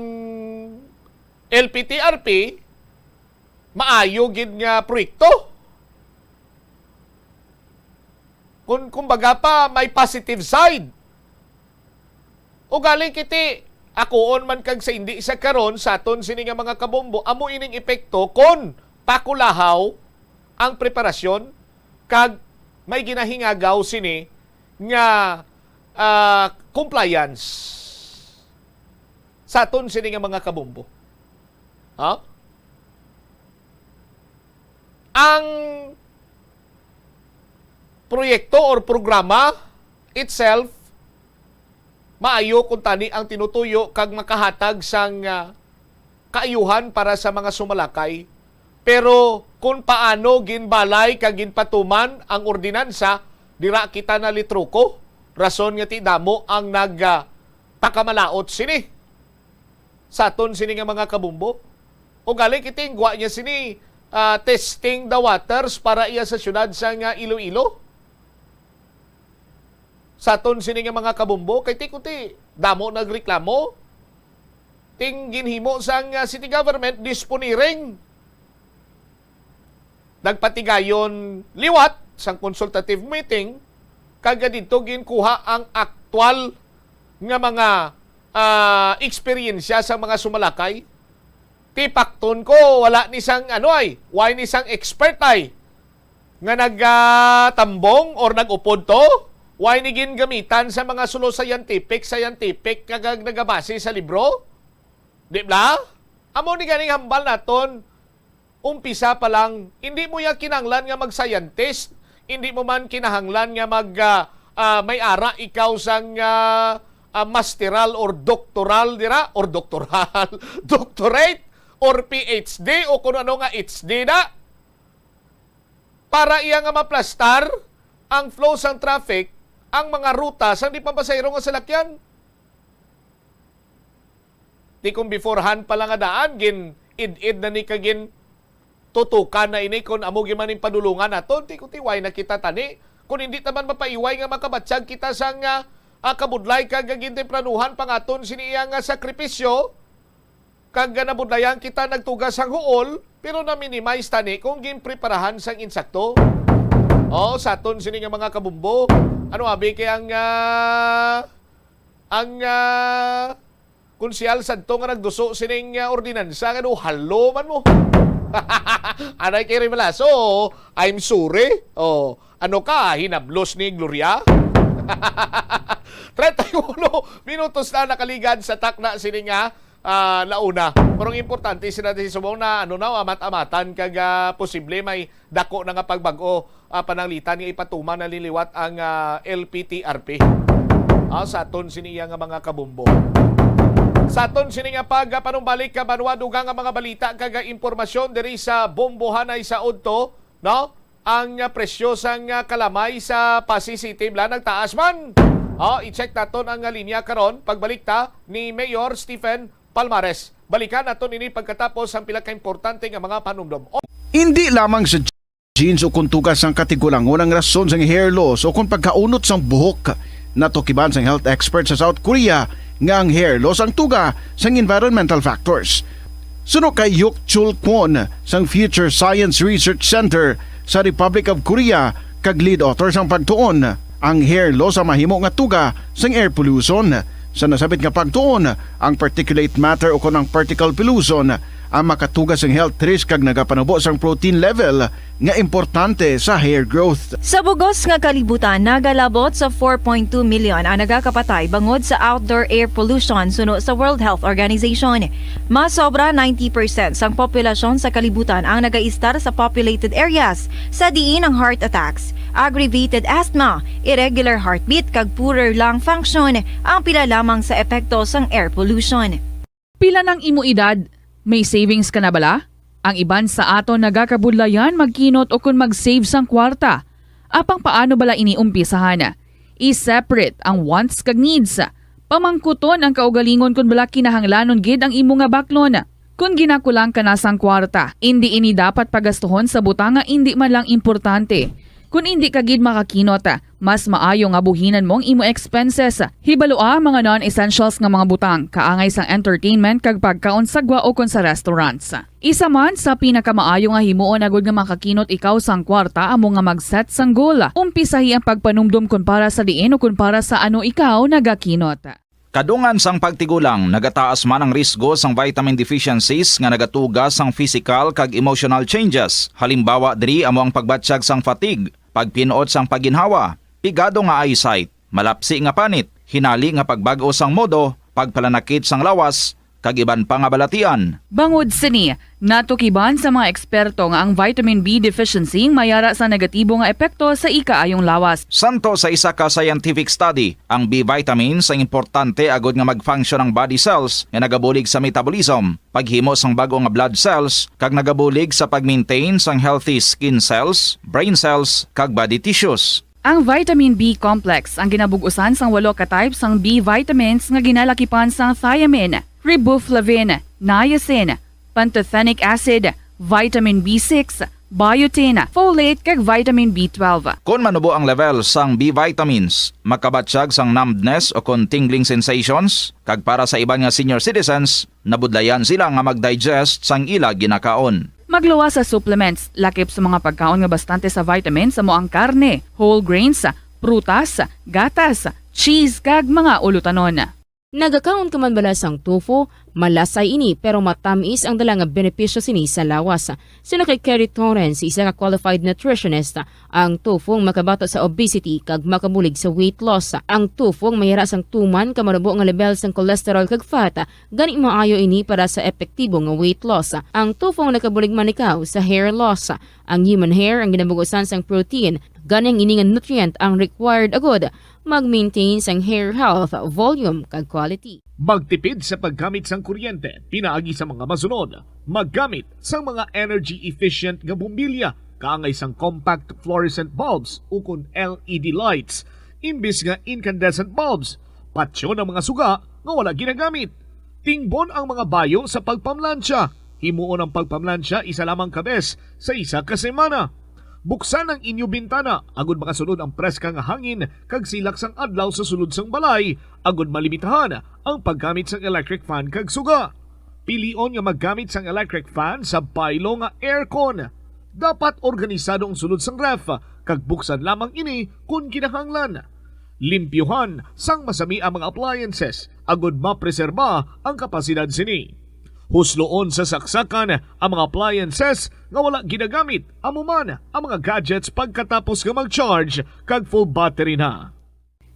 LPTRP maayo gid nga proyekto. Kumbaga pa, may positive side. O galing kiti, akoon man kag sa hindi sa karon sa aton sini nga mga kabombo amo ining epekto kon pakulahaw ang preparasyon kag may ginahingagaw sini nga compliance sa aton sini nga mga kabumbo. Ha? Ang proyekto or programa itself maayo kung tani ang tinutuyo kag makahatag sang kaayuhan para sa mga sumalakay. Pero kung paano ginbalay kag ginpatuman ang ordinansa, dira kita na litruko. Rason nga ti damo ang takamalaot sini. Sa aton sini nga mga kabumbo. O galing kitingwa niya sini testing the waters para iya sa syudad sa Iloilo. Sa aton sini nga mga kabumbo, kay tikuti, damo nagreklamo. Ting ginhimo sang city government disponiring. Nagpatigayon liwat sang consultative meeting, kaga dito ginkuha ang aktual nga mga eksperyensya sa mga sumalakay. Tipakton ko, wala ni sang why ni sang expert ay nga nagtambong or nagupod to. Why ni gingamitan sa mga sulo scientific kagag nagabase sa libro? Di ba? Amo ni ganing hambal naton. Umpisa pa lang, hindi mo ya kinahanglan nga mag-scientist, hindi mo man kinahanglan nga may ara ikaw sang masteral or doctoral dira or doctoral, doctorate or PhD o kung ano nga HD na. Para iya nga maplastar ang flow sang traffic, ang mga ruta sang di pampasayro nga salakyan. Di kung beforehand pa lang nga daan, id na ni kagin tutukan na ini kung amo giman yung padulungan nato, di ko tiway na kita tani. Kung hindi taman mapaiway nga makabatsyag kita sang kabudlay kag gintempranuhan pangaton siniya nga sakripisyo, kag nabudlayan kita nagtugas sang huol, pero na-minimize tani kung ginpreparahan sang insakto. Sa aton sini nga mga kabumbo, ano abi kay ang konsyal sadto nga nagduso sining ordinansa nga halo man mo. Anay kay Rimalaso, I'm sorry. Ano ka, hinablos ni Gloria? 31 minutos na nakaligad sa takna sini nga launa. Pero importante sila si Subong na amat-amatan kag posible may dako na nga pagbago pananglitan nga ipatuman na liliwat ang LPTRP. Sa aton siniya nga mga kabumbo. Sa aton sini nga panumbalik ka banwa dugang nga mga balita kag impormasyon diri sa Bombohanay sa Udto, no? Ang presyo sang kalamay sa Pasig City bla nagtaas man. I-check naton ang linya karon pagbalik ta ni Mayor Stephen Palmares. Balikan naton ini pagkatapos ang pila ka importante nga mga panumdom. Hindi lamang sa jeans o kung tugas ang katigulangon ang rason sang hair loss o kung pagkaunot sang buhok. Natukiban sang health expert sa South Korea nga ang hair loss ang tuga sang environmental factors. Suno kay Yuk Chul Kwon sang Future Science Research Center sa Republic of Korea kag lead author sang pagtuon ang hair loss ang mahimo nga tuga sang air pollution. Sa nasabit nga pagtuon ang particulate matter o kon ang particle pollution ang makatuga sang health risk kag nagapanubo sang protein level nga importante sa hair growth. Sa bugos nga kalibutan, nagalabot sa 4.2 million ang nagakapatay bangod sa outdoor air pollution suno sa World Health Organization. Mas sobra 90% sang populasyon sa kalibutan ang nagaistar sa populated areas sa diin ang heart attacks, aggravated asthma, irregular heartbeat kag poorer lung function ang pila lamang sa epekto sang air pollution. Pila ng imo edad? May savings ka na bala? Ang iban sa aton nagakabudlayan magkinot o kung mag-save sang kwarta. Apang paano bala iniumpisahan? I-separate ang wants kag needs. Pamangkuton ang kaugalingon kung bala kinahanglanon gid ang imo nga baklon. Kung ginakulang ka na sang kwarta, hindi ini dapat pagastuhon sa butang nga hindi man lang importante. Kung hindi ka gid makakinot, mas maayo nga buhinan mong imo expenses. Hibaloa mga non-essentials nga mga butang, kaangay sang entertainment kag pagkaon sa gwa o kon sa restaurants. Isa man sa pinakamaayo nga himuon agud nga makakinot ikaw sang kwarta amo nga mag-set sang goal. Umpisahi ang pagpanumdum kun para sa diin o kun para sa ano ikaw nagakinot. Kadungan sang pagtigulang, nagataas man ang risgo sang vitamin deficiencies nga nagatugas sang physical kag emotional changes. Halimbawa diri amo ang pagbatsyag sang fatigue, pagpinuot sang paginhawa, pigado nga eyesight, malapsi nga panit, hinali nga pagbag-o sang modo, pagpalanakit sang lawas, kag iban pa nga balatian. Bangod sini, natukiban sa mga eksperto nga ang vitamin B deficiency mayara sa negatibo nga epekto sa ikaayong lawas. Santo sa isa ka scientific study, ang B vitamins ang importante agod nga mag-function ang body cells nga nagabulig sa metabolism, paghimo sang bago nga blood cells, kag nagabulig sa pag-maintain sang healthy skin cells, brain cells, kag body tissues. Ang vitamin B complex ang ginabugusan sang 8 ka types sang B vitamins nga ginalakipan sang thiamine, riboflavin, niacin, pantothenic acid, vitamin B6, biotin, folate kag vitamin B12. Kung manubo ang level sang B vitamins, makabatsyag sang numbness o kung tingling sensations, kag para sa iban nga senior citizens, nabudlayan sila nga mag-digest sang ila ginakaon. Magluwa sa supplements, lakip sa mga pagkaon nga bastante sa vitamins sa moang karne, whole grains, prutas, gatas, cheese kag mga ulutanon. Nagakaon ka man bala sang tofu, malasay ini pero matamis ang dala nga benepisyo sini sa lawas. Sino kay Kerry Torrens, isa ka qualified nutritionist, ang tofu ang makabato sa obesity kag makabulig sa weight loss. Ang tofu ang mayara sang tuman ka marubo nga level sang cholesterol kag fat, gani maayo ini para sa epektibo nga weight loss. Ang tofu ang nakabulig man ikaw sa hair loss. Ang human hair ang ginabugusan sang protein, ganing ini nga nutrient ang required agod mag-maintain sang hair health, volume kag quality. Magtipid sa paggamit sang kuryente, pinaagi sa mga masunod. Maggamit sa mga energy-efficient nga bumbilya, kaangay sang compact fluorescent bulbs ukon LED lights, imbis nga incandescent bulbs. Patsyo ng mga suga nga wala ginagamit. Tingbon ang mga bayo sa pagpamlansya. Himuon ang pagpamlansya isa lamang kabes sa isa ka semana. Buksan ang inyo bintana, agud makasunod ang preska nga hangin kag silak sang adlaw sa sulod sang balay, agud malimitahan ang paggamit sang electric fan kag suga. Pilion nga maggamit sang electric fan sa baylo nga aircon. Dapat organisado ang sulod sang ref, kag buksan lamang ini kung kinahanglan. Limpyuhan sang masami ang mga appliances, agud mapreserba ang kapasidad sini. Husloon sa saksakan ang mga appliances nga wala ginagamit, amuman ang mga gadgets pagkatapos nga mag-charge kag full battery na.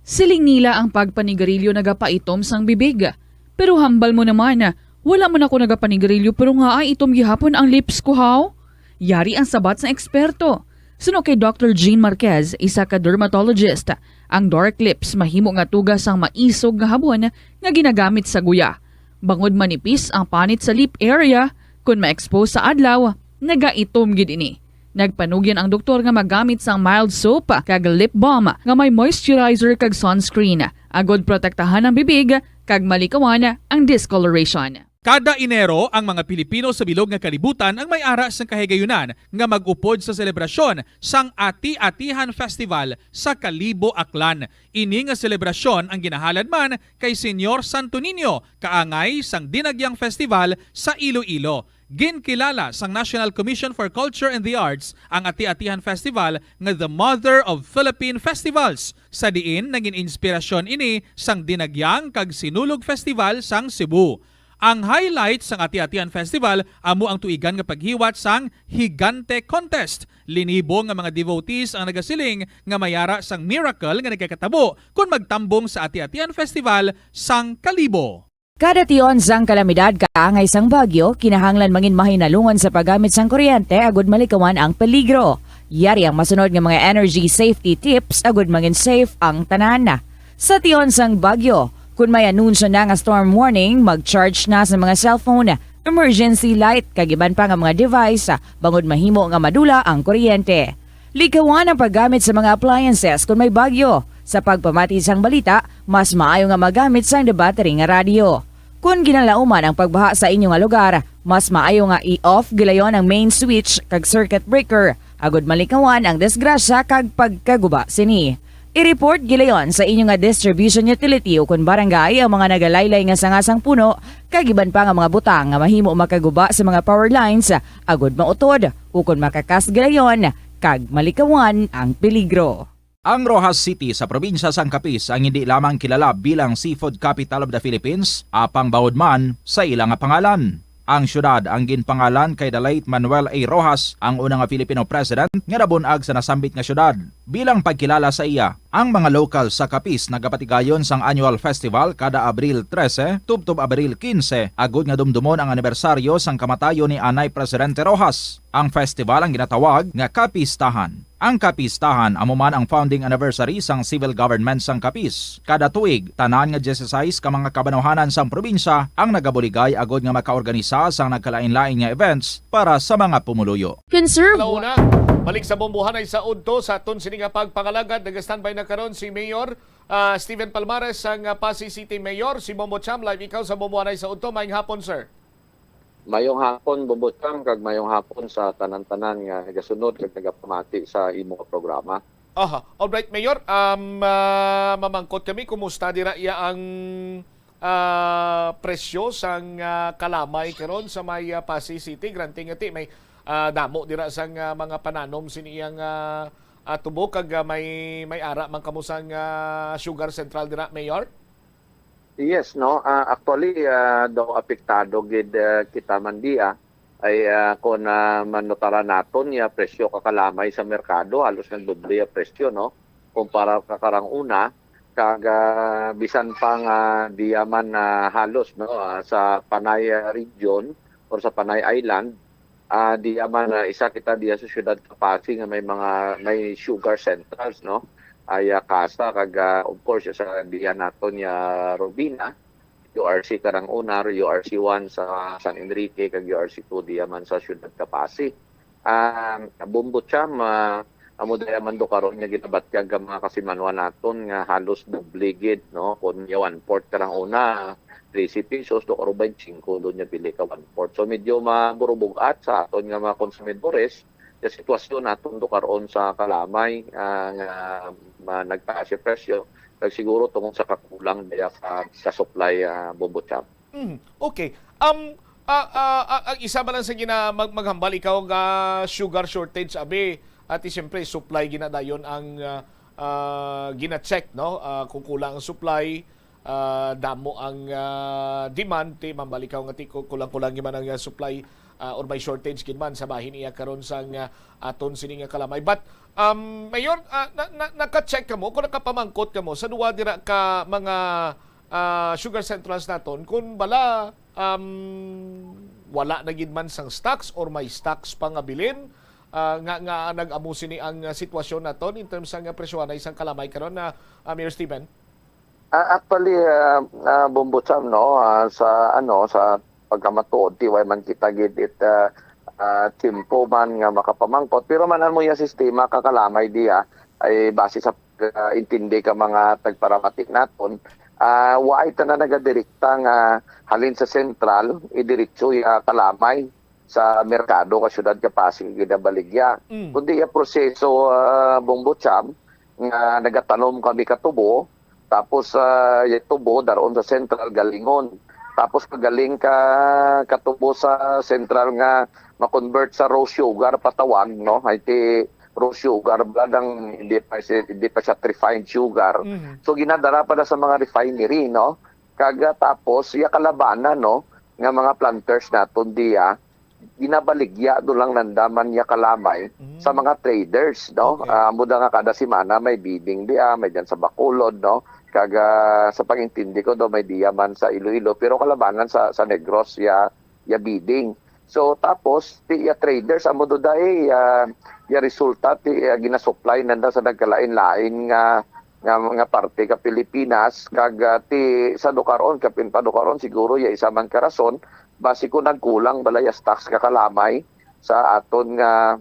Siling nila ang pagpanigarilyo nagapaitom sang bibig. Pero hambal mo naman, wala mo na ako nagapanigarilyo pero nga ay itom gihapon ang lips ko haw. Yari ang sabat sa eksperto. Suno kay Dr. Jean Marquez, isa ka dermatologist, ang dark lips mahimo nga tugas ang maisog nga habon nga ginagamit sa guya. Bangod manipis ang panit sa lip area, kung ma-expose sa adlaw, nagaitom gid ini. Nagpanugyan ang doktor nga magamit sang mild soap kag lip balm nga may moisturizer kag sunscreen, agod protektahan ang bibig kag malikawan ang discoloration. Kada Enero, ang mga Pilipino sa bilog nga kalibutan ang may ara sang kahigayunan nga mag-upod sa selebrasyon sang Ati-Atihan Festival sa Kalibo, Aklan. Ini nga selebrasyon ang ginahalad man kay Senyor Santo Niño, kaangay sang Dinagyang Festival sa Iloilo. Ginkilala sang National Commission for Culture and the Arts ang Ati-Atihan Festival nga the Mother of Philippine Festivals. Sa diin naging inspirasyon ini sang Dinagyang kag Sinulog Festival sang Cebu. Ang highlight sang Ati-Atihan Festival amo ang tuigan nga paghiwat sang Higante Contest. Linibo nga mga devotees ang nagasiling nga mayara sang miracle nga nagkakatabo kung magtambong sa Ati-Atihan Festival sang Kalibo. Kada tion sang kalamidad kaangay sang bagyo, kinahanglan mangin mahinalungon sa paggamit sang kuryente agud malikawan ang peligro. Yari ang masunod nga mga energy safety tips agud mangin safe ang tanan. Sa tion sang bagyo, kung may anunsyo na nga storm warning, mag-charge na sa mga cellphone, emergency light, kagiban pa nga mga device, bangod mahimo nga madula ang kuryente. Likawan ang paggamit sa mga appliances kung may bagyo. Sa pagpamati sang balita, mas maayo nga magamit sang battery nga radio. Kung ginalauman ang pagbaha sa inyong lugar, mas maayo nga i-off gilayon ang main switch kag circuit breaker, agud malikawan ang disgrasya kag pagkaguba sini. I-report gilayon sa inyong nga distribution utility o kung barangay ang mga nagalaylay nga sangasang puno, kagiban pa nga mga butang nga mahimo makaguba sa mga power lines, agud mautod o kung makakas gilayon, kag malikawan ang peligro. Ang Rojas City sa probinsya sang Capiz ang hindi lamang kilala bilang seafood capital of the Philippines, apang bawod man sa ilang nga pangalan. Ang syudad ang ginpangalan kay the late Manuel A. Rojas, ang unang nga Filipino president nga nabunag sa nasambit nga syudad. Bilang pagkilala sa iya, ang mga local sa Capiz nagapatigayon sang annual festival kada Abril 13 tubtob Abril 15 agud nga dumdumon ang anibersaryo sang kamatayon ni Anay Presidente Rojas. Ang festival ang ginatawag nga Capistahan. Ang Capistahan amo man ang founding anniversary sang civil government sang Capiz. Kada tuig, tanan nga 16 ka mga kabanawhanan sang probinsya ang nagabuligay agud nga makaorganisa sang nagkalain-lain nga events para sa mga pumuluyo. Launa, balik sa Bombohanay sa Udto sa aton sini nga pagpangalagad, nag-standby na karon si Mayor Steven Palmares ang Pasig City Mayor. Si Bombo Cham, live ikaw sa Bombohanay sa Udto. Maayong hapon, sir. Mayong hapon, Bobotang, kag mayong hapon sa tanan-tanan nga nagasunod kag nagapamati sa imo programa. Aha, alright, Mayor. Mamangkot kami, kumusta dira iya ang presyo sang kalamay karon sa may Pasig City? Granting ati may damo dira sang mga pananom siniyang tubo kag may ara man kamusang Sugar Central dira, Mayor? Yes, no. Actually, daw apektado gid kita man diya ay kung manotara naton ya presyo kakalamay sa merkado halos nagdoble ya presyo, no. Kumpara kakarang una kag bisan pang diya man halos, no, sa Panay region or sa Panay Island, diya man isa kita diya sa syudad Pasig nga may sugar centrals, no. Ay kasa kag of course sa diya naton ya Robina, URC karang una, URC 1 sa San Enrique kag URC 2 diya man sa syudad Pasig. Bombo Cham, amo daya man do karon nga ginabat kag mga kasimanwa naton nga halos dubligid, no, kun ya 1/4 karang una 13 pesos do karon 25 do nya pili ka 1/4. So medyo maburubugat sa aton nga mga konsumidores sa sitwasyon naton do karon sa kalamay nga nagtaas yung presyo kag siguro tungod sa kakulang daya sa supply, Bombo Cham. Okay. Ang isa ba lang sa maghambal ikaw nga sugar shortage abi at siyempre supply ginadayon ang gina-check, no? Kung kulang ang supply, damo ang demand, mambalikaw nga kulang-kulang man ang supply or may shortage kinman sa bahin iya karon sang aton sini nga kalamay. But Mayor, naka-check ka mo, kung nakapamangkot ka mo sa duwa dira ka mga sugar centrals naton, kung bala wala na gid man sang stocks or may stocks pa nga bilin, nga nag-amo sini ang sitwasyon naton in terms sang presyohan na isang kalamay karon na Mayor Steven? Actually, Bombo Cham, no, sa pagkamatuod tiway man kita gid timpo man nga makapamangkot, pero manan mo yung sistema kakalamay diya ay base sa intindi ka mga tagparamatik naton, wa ita na nagadirekta nga halin sa sentral idiretso ya kalamay sa merkado ka syudad ka Pasig gidabaligya, kundi ya proseso, Bombo Cham, nga nagatanom kami katubo, tapos yung tubo daron sa central galingon. Tapos pagaling ka katubo sa central nga ma-convert sa raw sugar patawag, no? Ay ti raw sugar bladang hindi pa siya refined sugar. So ginadara pa na sa mga refinery, no? Kaga tapos iya kalabanan, no, nga mga planters naton diya ginabaligya do lang nandaman ya kalamay sa mga traders, no? Muda nga kada semana may bidding diya, may diyan sa Bacolod, no? Kaga sa pangintindi ko do may diyaman sa Iloilo, pero kalabanan sa Negros ya bidding. So tapos ti ya traders amo do dai ya resulta ti ginasupply nanda sa nagkalain-lain nga parte ka Pilipinas, kaga ti sa dukaron kapin pa dukaron siguro ya isa man ka rason base ko nagkulang balay stocks kakalamay sa aton nga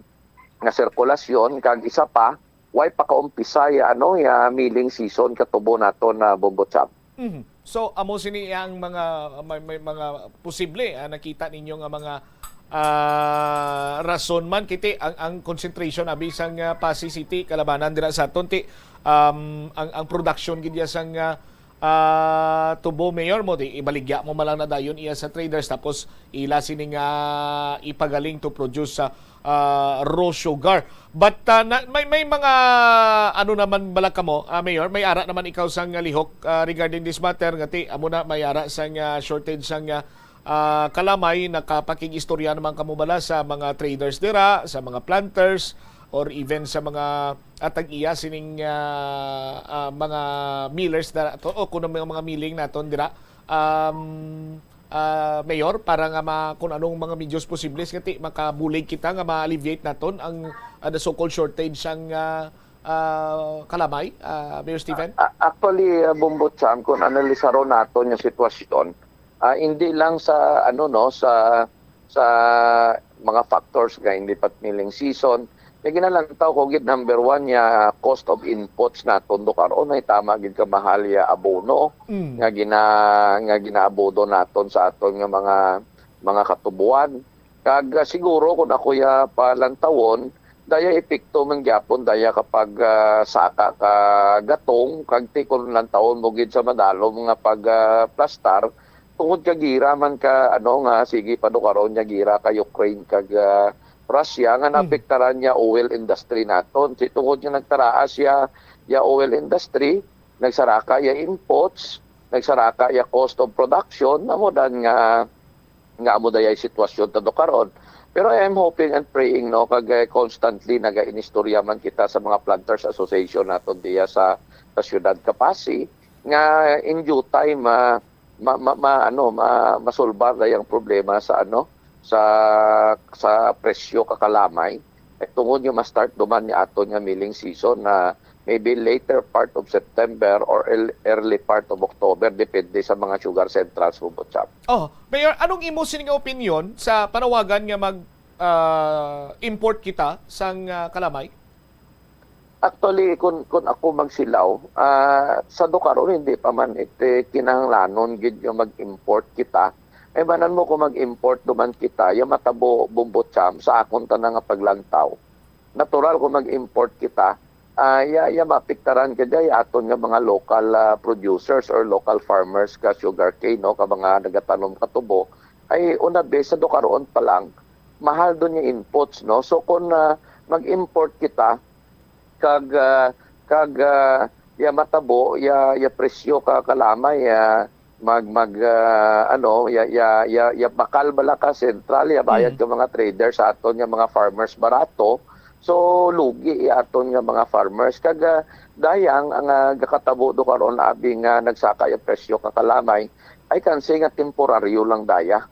sirkulasyon, kag isa pa way pa kaumpisa ya milling season katubo naton na Bombo Cham. So amo sini ang mga may mga posible nakita ninyo nga mga rason man kiti ang concentration abi sang Pasig City kalabanan dira sa aton ti ang production gid ya sang tubo, Mayor mo di ibaligya mo malang na dayon iya sa traders tapos ila sini nga ipagaling to produce sa raw sugar. But may mga ano naman balaka mo, Mayor, may ara naman ikaw sang lihok regarding this matter ngati amo na may ara sang shortage sang kalamay nakapakigistorya naman kamo bala sa mga traders dira, sa mga planters or even sa mga atag-iya sining mga millers dira o kuno mga milling naton dira. Mayor, para nga kung anong mga medios posibles kati makabulig kita nga ma-alleviate naton ang the so-called shortage ang kalamay, Mayor Stephen? Actually, Bumbot Sam, kung analisaro naton yung sitwasyon, hindi lang sa sa mga factors nga hindi pat milling season, may ginalantaw ko gid number 1 ya cost of inputs naton do karon ay tama gid ka mahal ya abono nga ginaabono naton sa aton nga mga katubuan. Kag siguro kung ako ya palantawon daya epekto man gyapon daya kapag saka ka gatong kag ti kun lantawon mo gid sa madalom nga pag plastar tungod ka gira man ka nga sige pa do karon nya gira ka Ukraine kag Russia nga naapektaran niya oil industry naton. Si tungod nga nagtaraas ya oil industry, nagsaraka ya imports, nagsaraka ya cost of production, namo dan nga amo dayay sitwasyon tado karon. Pero I am hoping and praying kag constantly naga-inistorya man kita sa mga planters association naton diya sa siyudad Kapasi nga in due time masolbar dayang problema sa sa presyo kakalamay tungod yung ma-start duman niya aton nga milling season na maybe later part of September or early part of October depende sa mga sugar centrals mo Butchap. Mayor, anong imo sining opinion sa panawagan nga mag import kita sang kalamay? Actually, kung ako magsilaw, sa Dukaron hindi pa man kinahanglanon gid yung mag-import kita. Banan mo kung mag-import duman kita, yung matabo Bumbotcham sa akong tanang nga paglantaw. Natural kung mag-import kita, mapiktaran ka dyan aton nga mga local producers or local farmers ka sugarcane, ka mga nagatanom katubo, ay una base sa Dukaroon pa lang, mahal doon yung inputs. So kung mag-import kita, kag matabo, presyo ka kalamay, bakal bala ka sentral bayad ka mga traders sa aton nga mga farmers barato, so lugi aton nga mga farmers kag dayang ang gakatabo do karon abi nga nagsaka ya presyo kakalamay I can say nga temporaryo lang daya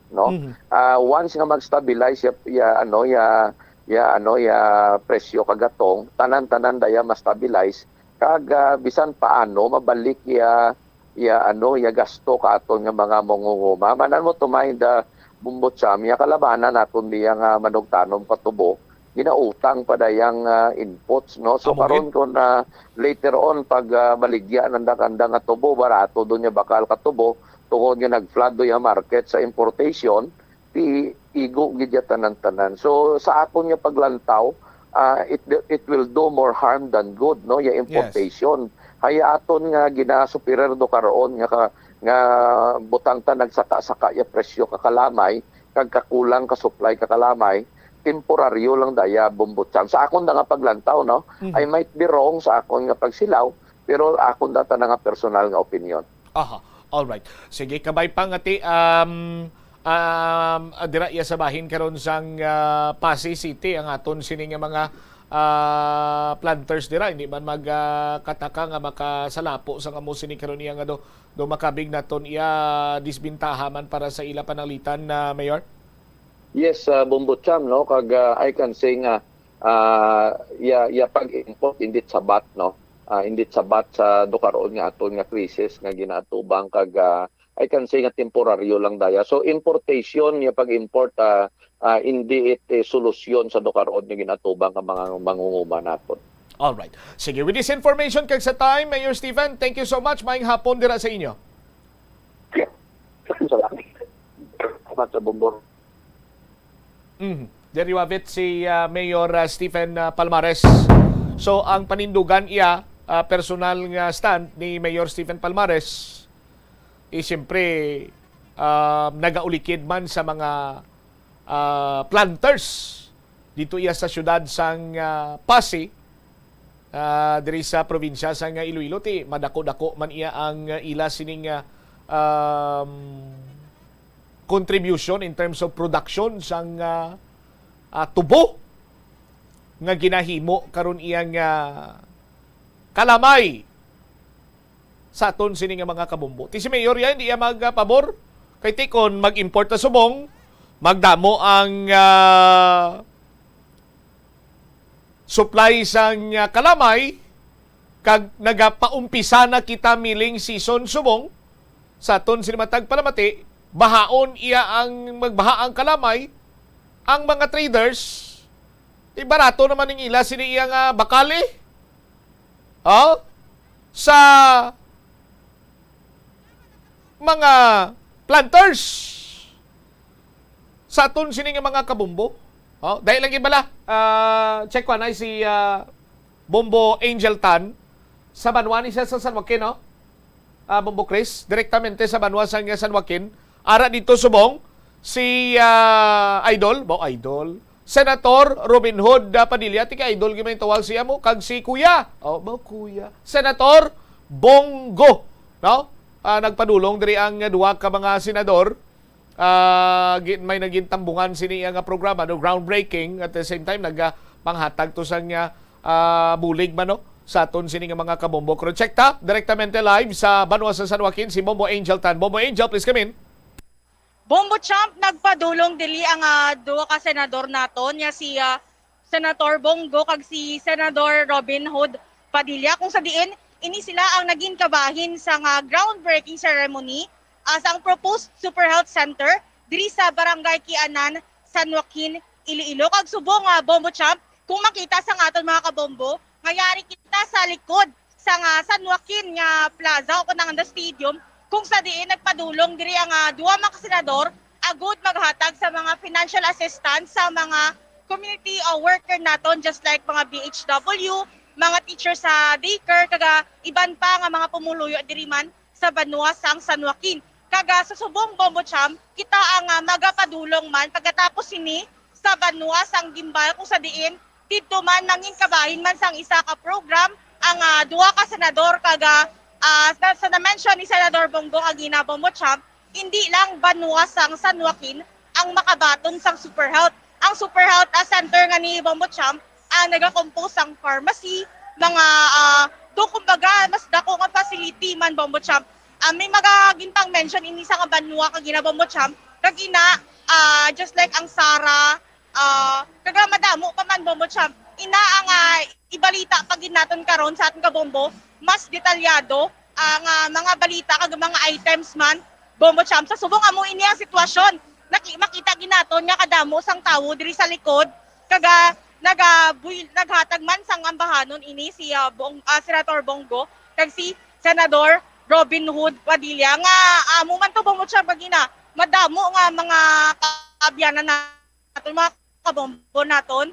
once nga mag-stabilize presyo kagatong tanan-tanan daya ma-stabilize kag bisan paano mabalik ya gasto ka aton nga mga mangunguma. Manan mo tumahin da Bumbotcham, ya kalabanan naton diya nga manugtanom katubo, ginautang pa dayang inputs, So karon ko na later on pag baligya ng dakanda nga tubo, barato doon niya bakal katubo, tungod nga nag-flood do yung market sa importation, igo gidya tanan-tanan. So sa aton nga paglantaw, it will do more harm than good, ya importation. Yes. Haya aton nga ginasupirer do karon nga butang ta nagsaka-saka ya presyo kakalamay kag kakulang ka supply kakalamay temporaryo lang daya Bumbotcham sa akon nga paglantaw I might be wrong sa akon nga pagsilaw pero akon data nga personal nga opinion. All right, sige kabay pa ngati dira iya sa bahin karon sang Pasay City ang aton sini nga mga planters dira hindi man magkataka nga makasalapo sa amo sini karon iya nga do makabig naton iya disbintaha man para sa ila panalitan na Mayor. Yes, Bumbotcham kag I can say nga pag-import hindi sabat hindi sabat sa dukaroon nga aton nga krisis nga ginatubang kag I can say nga temporaryo lang daya. So importation ya pag-import hindi solusyon sa dukaroon nga ginatubang nga mga mangunguma naton. All right. Sige, with this information kag sa time, Mayor Stephen, thank you so much. Maayong hapon dira sa inyo. Salamat sa Bumbor. There you have it, si Mayor Stephen Palmares. So ang panindugan iya personal nga stand ni Mayor Stephen Palmares siyempre nagaulikid man sa mga planters dito iya sa syudad sang Pasay diri sa probinsya sang Iloilo ti madako-dako man iya ang ila sining contribution in terms of production sang tubo nga ginahimo karon iyang kalamay sa aton sini nga mga kabombo. Ti si Mayor yan, di magpabor kay tikon mag-import na subong, magdamo ang supply sang kalamay, kag nagapaumpisa na kita miling season subong, sa aton sini matag palamati, bahaon iya ang magbaha ang kalamay, ang mga traders, barato naman ng ila sini iya nga bakali. Sa mga planters sa aton sini nga mga kabombo. Dahil lagi bala, check ko na si Bombo Angel Tan sa Banwa ni siya sa San Joaquin, Bombo Chris, direktamente sa Banwa sa San Joaquin. Ara dito subong si Idol, Senator Robin Hood Padilla, tika idol gimay tawag siya mo, kag si Kuya, Kuya, Senator Bongo, no? Nagpadulong diri ang duwa ka mga senador, may naging tambungan sini nga programa, no, groundbreaking, at the same time nagpanghatag to sang bulig man, no, sa aton sini nga mga kabombo. Kung check ta, direktamente live sa Banwa sa San Joaquin, si Bombo Angel Tan. Bombo Angel, please come in. Bombo Champ, nagpadulong dili ang duwa ka senador naton, nya si Senator Bongo kag si Senador Robin Hood Padilla, kung sa diin ini sila ang naging kabahin sa groundbreaking ceremony sa ang proposed Super Health Center diri sa Barangay Kianan, San Joaquin, Iloilo. Kag subong Bombo Champ, kung makita sa aton mga kabombo, ngayari kita sa likod sa San Joaquin nga plaza o kanang the stadium, kung sa diin nagpadulong diri ang duwa mga senador agud maghatag sa mga financial assistance sa mga community worker naton, just like mga BHW, mga teacher sa daycare, kaga iban pa nga mga pumuluyo diri man sa Banwa sang San Joaquin. Kaga sa subong Bombo Champ, kita ang magapadulong man pagkatapos ini sa Banwa sang Gimbal, kung sa diin dito man nangin kabahin man sang isa ka program ang duwa ka senador, kaga sa na-mention ni Senador Bongo agina Bombo Champ, hindi lang Banwa sang San Joaquin ang makabaton sang Super Health. Ang Super Health Center nga ni Bombo Champ nagakompose ang pharmacy, mga kumbaga mas dako nga facility man Bombo Champ. May magagintang mention ini sa Banwa kag gina Bombo Champ, kag ina just like ang Sara, kag madamo pa man Bombo Champ. Ina ang ibalita pag naton karon sa aton kabombo, mas detalyado ang mga balita kag mga items man Bombo Champ. Sa subong amo ini ang sitwasyon, makita ginaton nga kadamo sang tawo diri sa likod, kaga naghatag man sang ambahanon ini si Senator Bongo kag si Senador Robin Hood Padilla nga amo man to Bombo Champ pagina madamo nga mga kaabyanan naton, mga kabombo naton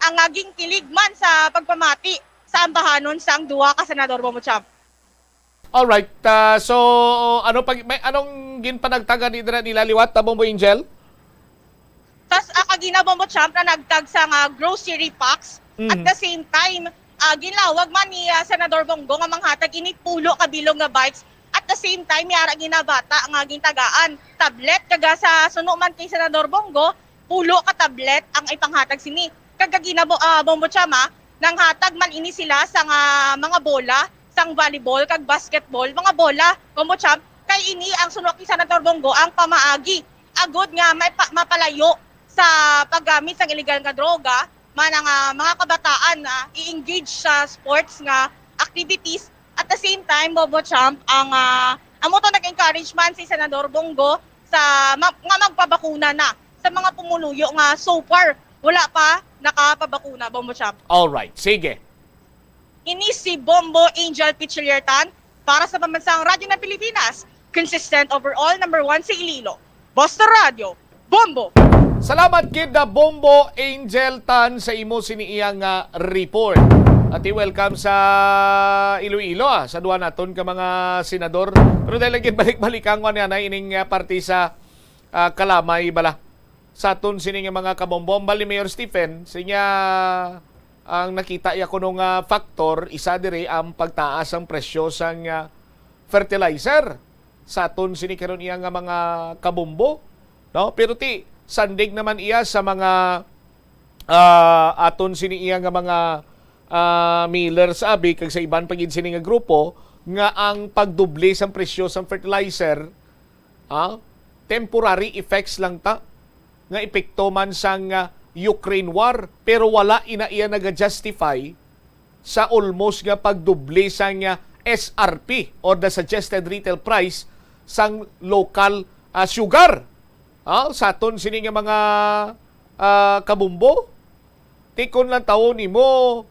ang naging kilig man sa pagpamati sa ambahanon sang duwa ka Senador Bombo Champ. All right, so anong ginpanagtagan nila liwat Bombo Angel? Tas kagina Bombo Champ na nagtag sa grocery packs. At the same time, ginlawag man ni Senador Bongo nga manghatag ini pulo ka bilog nga bikes. At the same time, yara ginabata nga gintagaan tablet, kaga sa suno man kay Senador Bongo, pulo ka tablet ang ipanghatag sini. Kagagina Bombo Champ, nang hatag man ini sila sa mga bola, sang volleyball kag basketball, mga bola Bombo Champ, kay ini ang suno kay Senador Bongo ang pamaagi agud nga mapalayo sa paggamit ng illegal nga droga, manang mga kabataan na i-engage sa sports nga activities. At the same time, Bombo Champ, ang amo to nag-encourage man si Senador Bongo sa nga magpabakuna na sa mga pumuluyo nga so far wala pa nakapabakuna, Bombo Champ. All right, sige. Ini si Bombo Angel Pichiliertan para sa Pambansang Radyo ng Pilipinas, consistent overall, number 1 sa Iloilo. Boston Radio, Bombo! Salamat kid Bombo Angel Tan sa imo siniiyang report. At i-welcome sa Iloilo sa duwa naton ka mga senador. Pero dahil lagi balik-balikan ko na ining party sa Kalamay bala. Sa aton sining mga kabombom bali Mayor Stephen, sinya ang nakita ya ko nung factor, isa dire ang pagtaas ang presyo sang fertilizer. sa aton sini karon iya nga mga kabumbo, no? Pero ti sandig naman iya sa mga aton sini iya nga mga millers abi kag sa iban pagid sini nga grupo nga ang pagdoble sa presyo sa fertilizer temporary effects lang ta nga epekto man sang Ukraine war, pero wala ina iya naga-justify sa almost nga pagdoble sang SRP or the suggested retail price sang local sugar. Sa aton sini nga mga kabumbo, tikon lang taon nimo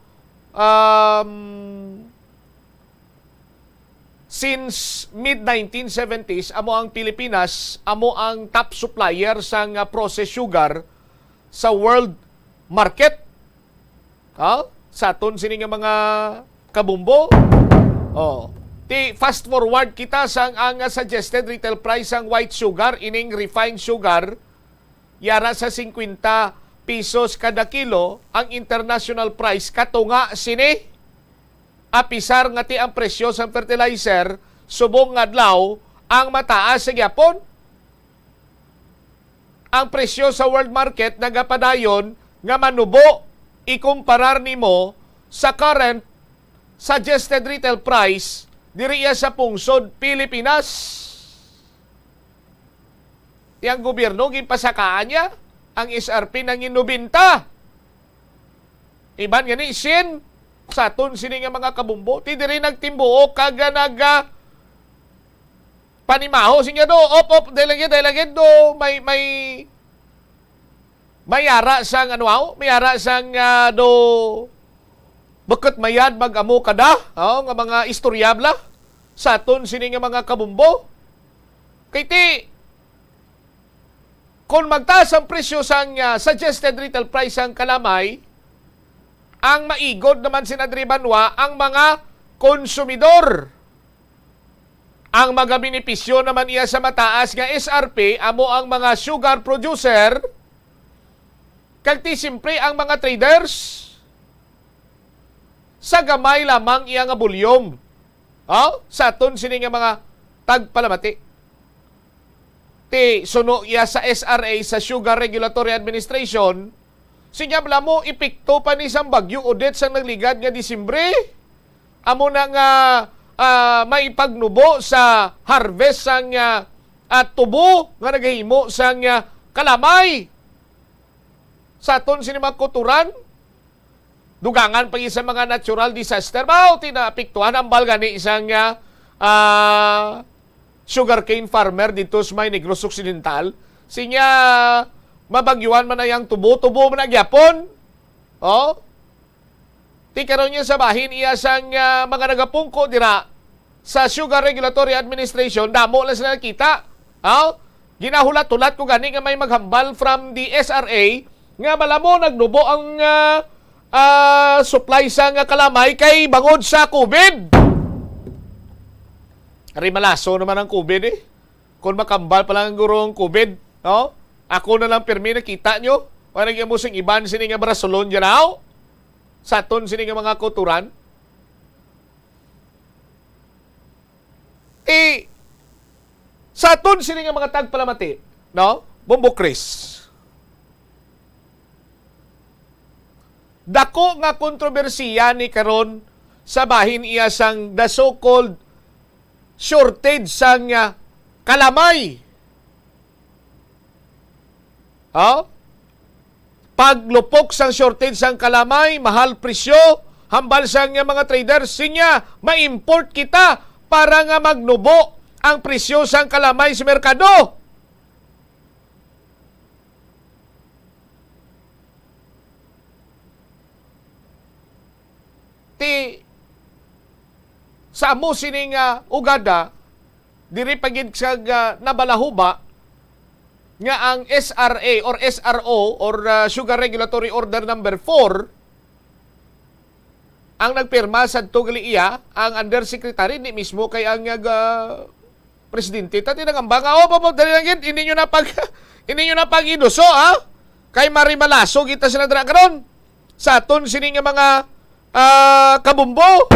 since mid-1970s, amo ang Pilipinas, amo ang top supplier sang processed sugar sa world market. Sa aton sini nga mga kabumbo. Fast forward kita sang ang suggested retail price sang white sugar, ining refined sugar, yara sa 50 pesos kada kilo, ang international price katunga sini. Apisar nga ti ang presyo sa fertilizer, subong adlaw ang mataas sa gyapon. Ang presyo sa world market nagapadayon nga manubo ikumparar nimo sa current suggested retail price diriya sa pungsod Pilipinas. Yang gobyerno ginpasakaan niya ang SRP nang 90. Iban nga ni sin sa aton sini nga mga kabumbo, ti diri nagtimbuo kaga naga panimaho sinya do op delegate do may yara sang mayara sang do bakit mayad mag-amo kada nga mga istoryabla sa aton sini nga mga kabumbo. Kay ti kung magtaas ang presyo sang suggested retail price ang kalamay, ang maigod naman sinadribanwa ang mga konsumidor. Ang mga benepisyo naman iya sa mataas nga SRP amo ang mga sugar producer kag ti simpre ang mga traders sa gamay lamang iya nga volume. Sa aton sini nga mga tagpalamati. Ti suno iya sa SRA, sa Sugar Regulatory Administration, sinyabla mo, ipikto pa ni isang bagyo udet sang nagligad nga Disimbre. Amo na nga may pagnubo sa harvest sang tubo nga naghimo sang kalamay. Sa aton sinimang kuturan, dugangan pa sa mga natural disaster. Tinapiktuhan ang balgani isang sugarcane farmer dito sa may Negros Occidental. Sinya mabagyuan man na yung tubo-tubo man na gyapon. Ti karon niya sa bahin iya sang mga nagapungko dira sa Sugar Regulatory Administration, damo lang sila nakita. Ginahulat-hulat ko gani nga may maghambal from the SRA nga malamo nagnubo ang supply sa kalamay kay bangod sa COVID. Ari malaso naman ang COVID Kung makambal pa lang ang gurong COVID, ako na lang pirmi nakita nyo. Parang yung musing iban sini nga brasolon dyan sa aton sini nga mga kuturan. Sa aton sini nga mga tagpalamati, Bombo Chris. Dako nga kontrobersiya ni karon sa bahin iya sang the so-called shortage sang kalamay. Paglupok sang shortage sang kalamay, mahal presyo, hambal sang mga traders, sinya, ma-import kita para nga magnubo ang presyo sang kalamay sa merkado. Sa amo sining ugada, diri pagid sa nabalahuba nga ang SRA or SRO or Sugar Regulatory Order number 4 ang nagpirma sa tugali iya ang undersecretary ni mismo kay ang presidente ta tinangamba nga dali lang gid ini nyo na pag inuso kay marimalaso kita sila dira karon sa aton sini nga mga kabumbo.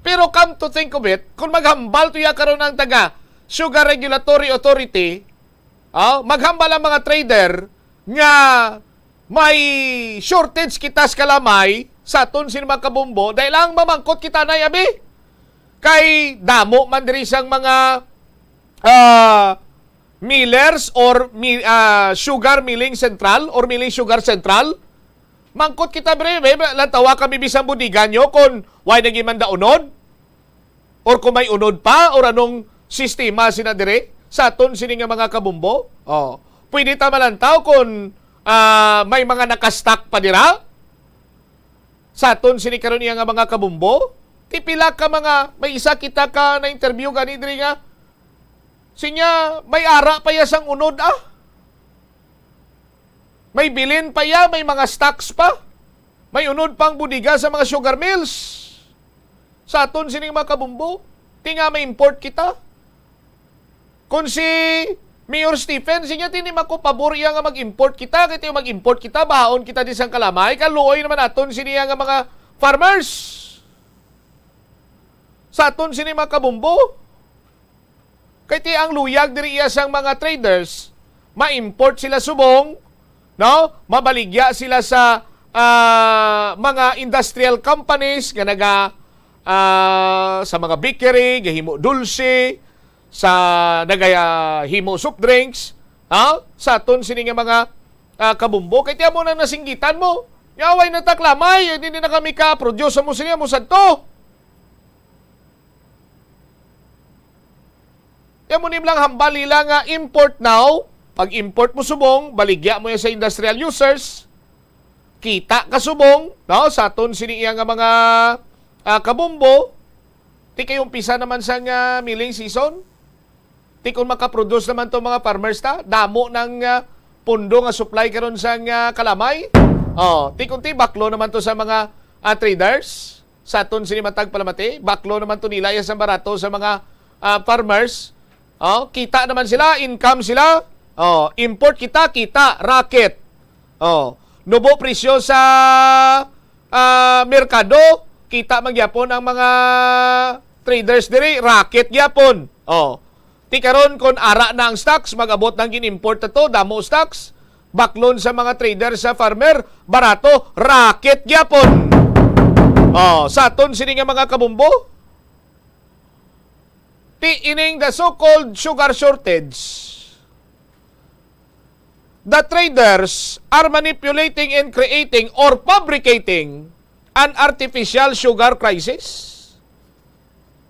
Pero come to think of it, kung maghambal tuya karon ang taga Sugar Regulatory Authority, maghambal ang mga trader nga may shortage kita sa kalamay sa aton sinimang kabumbo dahil lang mamangkot kita na yabi. Kay damo man diri sang mga millers or sugar milling central or milling sugar central. Mangkot kita bre, lantawa kami bisang budigan nyo kung why naging manda unod or kung may unod pa or anong sistema sinadire sa aton sini nga mga kabumbo. Pwede ta malantaw kung may mga nakastock pa dira sa aton sini karon nga mga kabumbo. Tipila ka mga may isa kita ka na interview gani diri nga sinya may ara pa ya sang unod may bilin pa ya, may mga stocks pa. May unod pang budiga sa mga sugar mills. Sa aton sining mga kabumbo, tinga may import kita. Kung si Mayor Stephen, sinya tini makupabor iya nga mag-import kita, kaya mag-import kita, bahaon kita di sang kalamay, kaluoy naman aton siniya nga mga farmers. Sa aton sining mga kabumbo, kaya ang luyag diri iya sang mga traders, ma-import sila subong, no? Mabaligya sila sa mga industrial companies nga sa mga bakery, gahimo dulce, sa himo soft drinks, sa aton sini nga mga kabumbo. Kaya tiyan mo na nasinggitan mo. Yaway na taklamay, hindi na kami ka-produce mo siya mo santo. Tiyan mo lang hambal nila nga import now. Pag import mo subong, baligya mo yan sa industrial users, kita ka subong, no? Sa aton siniya nga mga kabumbo, ti kayong pisa naman sa milling season, ti kung makaproduce naman to mga farmers ta, damo ng pundo nga supply karon sa kalamay, ti kung ti baklo naman to sa mga traders, sa aton sinimatag palamati, baklo naman to nila yan sa barato sa mga farmers, kita naman sila, income sila, import kita, racket. Nubo presyo sa merkado, kita magyapon ang mga traders diri, racket gyapon. Ti karon kon ara na ang stocks, mag-abot ng gin-import na to, damo stocks, baklon sa mga trader sa farmer, barato, racket gyapon. Sa aton sini nga mga kabumbo, ti ining the so-called sugar shortage, the traders are manipulating and creating or fabricating an artificial sugar crisis.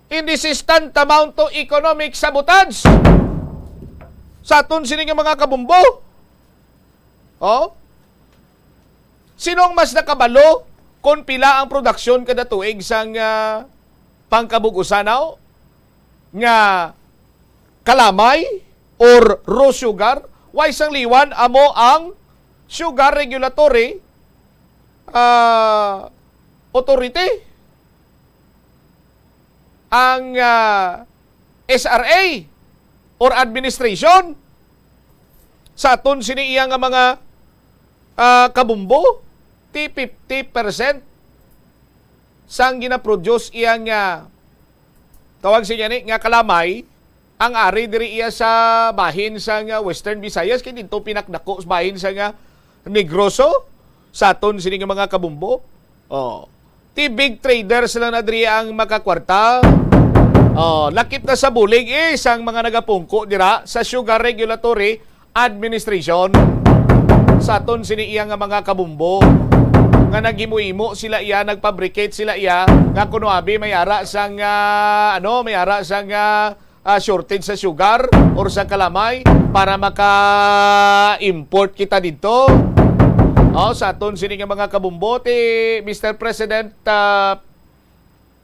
And this is tantamount to economic sabotage. Sa aton sini nga mga kabumbo. Sinong mas nakabalo kung pila ang produksyon kada tuig sang pangkabug-usanaw nga kalamay or raw sugar? Why sang liwan amo ang Sugar Regulatory Authority, ang SRA or administration sa aton siniiya nga mga kabumbo, ti 50% sang ginaproduce iyang tawag siya ni nga kalamay, ang ari diri iya sa bahin sa Western Visayas, kaya dito pinakdako sa bahin sa Negroso, sa aton sini nga mga kabumbo. Ti big traders lang na diri ang makakwarta. Lakip na sa bulig sang mga nagapungko dira sa Sugar Regulatory Administration. Sa aton sini iya nga mga kabumbo, nga nagimo-imo sila iya, nagfabricate sila iya, nga kuno abi may ara sang may ara sang shortage sa sugar or sa kalamay para maka-import kita dito. Sa aton sini nga mga kabumbo, ti Mr. President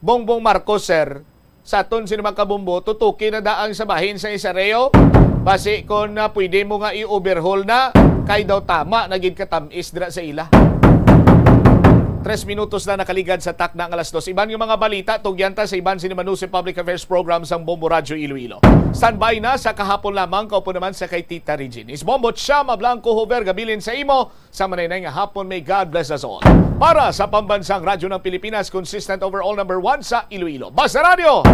Bongbong Marcos, sir, sa aton sini mga kabumbo, tutuki na daang sa bahin sa Isareo, basi kung pwede mo nga i-overhaul na, kay daw tama, naging katamis dira sa ila. 3 minutos na nakaligad sa takna ng alas 2. Iban yung mga balita, tugyanta sa Iban Sinimanusi Public Affairs Program sa Bombo Radyo Iloilo. Standby na sa kahapon lamang, kaupo naman sa kay Tita Regine. Isbombo Chama Blanco Hover, gabilin sa imo, sa manay nga hapon, may God bless us all. Para sa pambansang radyo ng Pilipinas, consistent overall number 1 sa Iloilo. Basta Radio,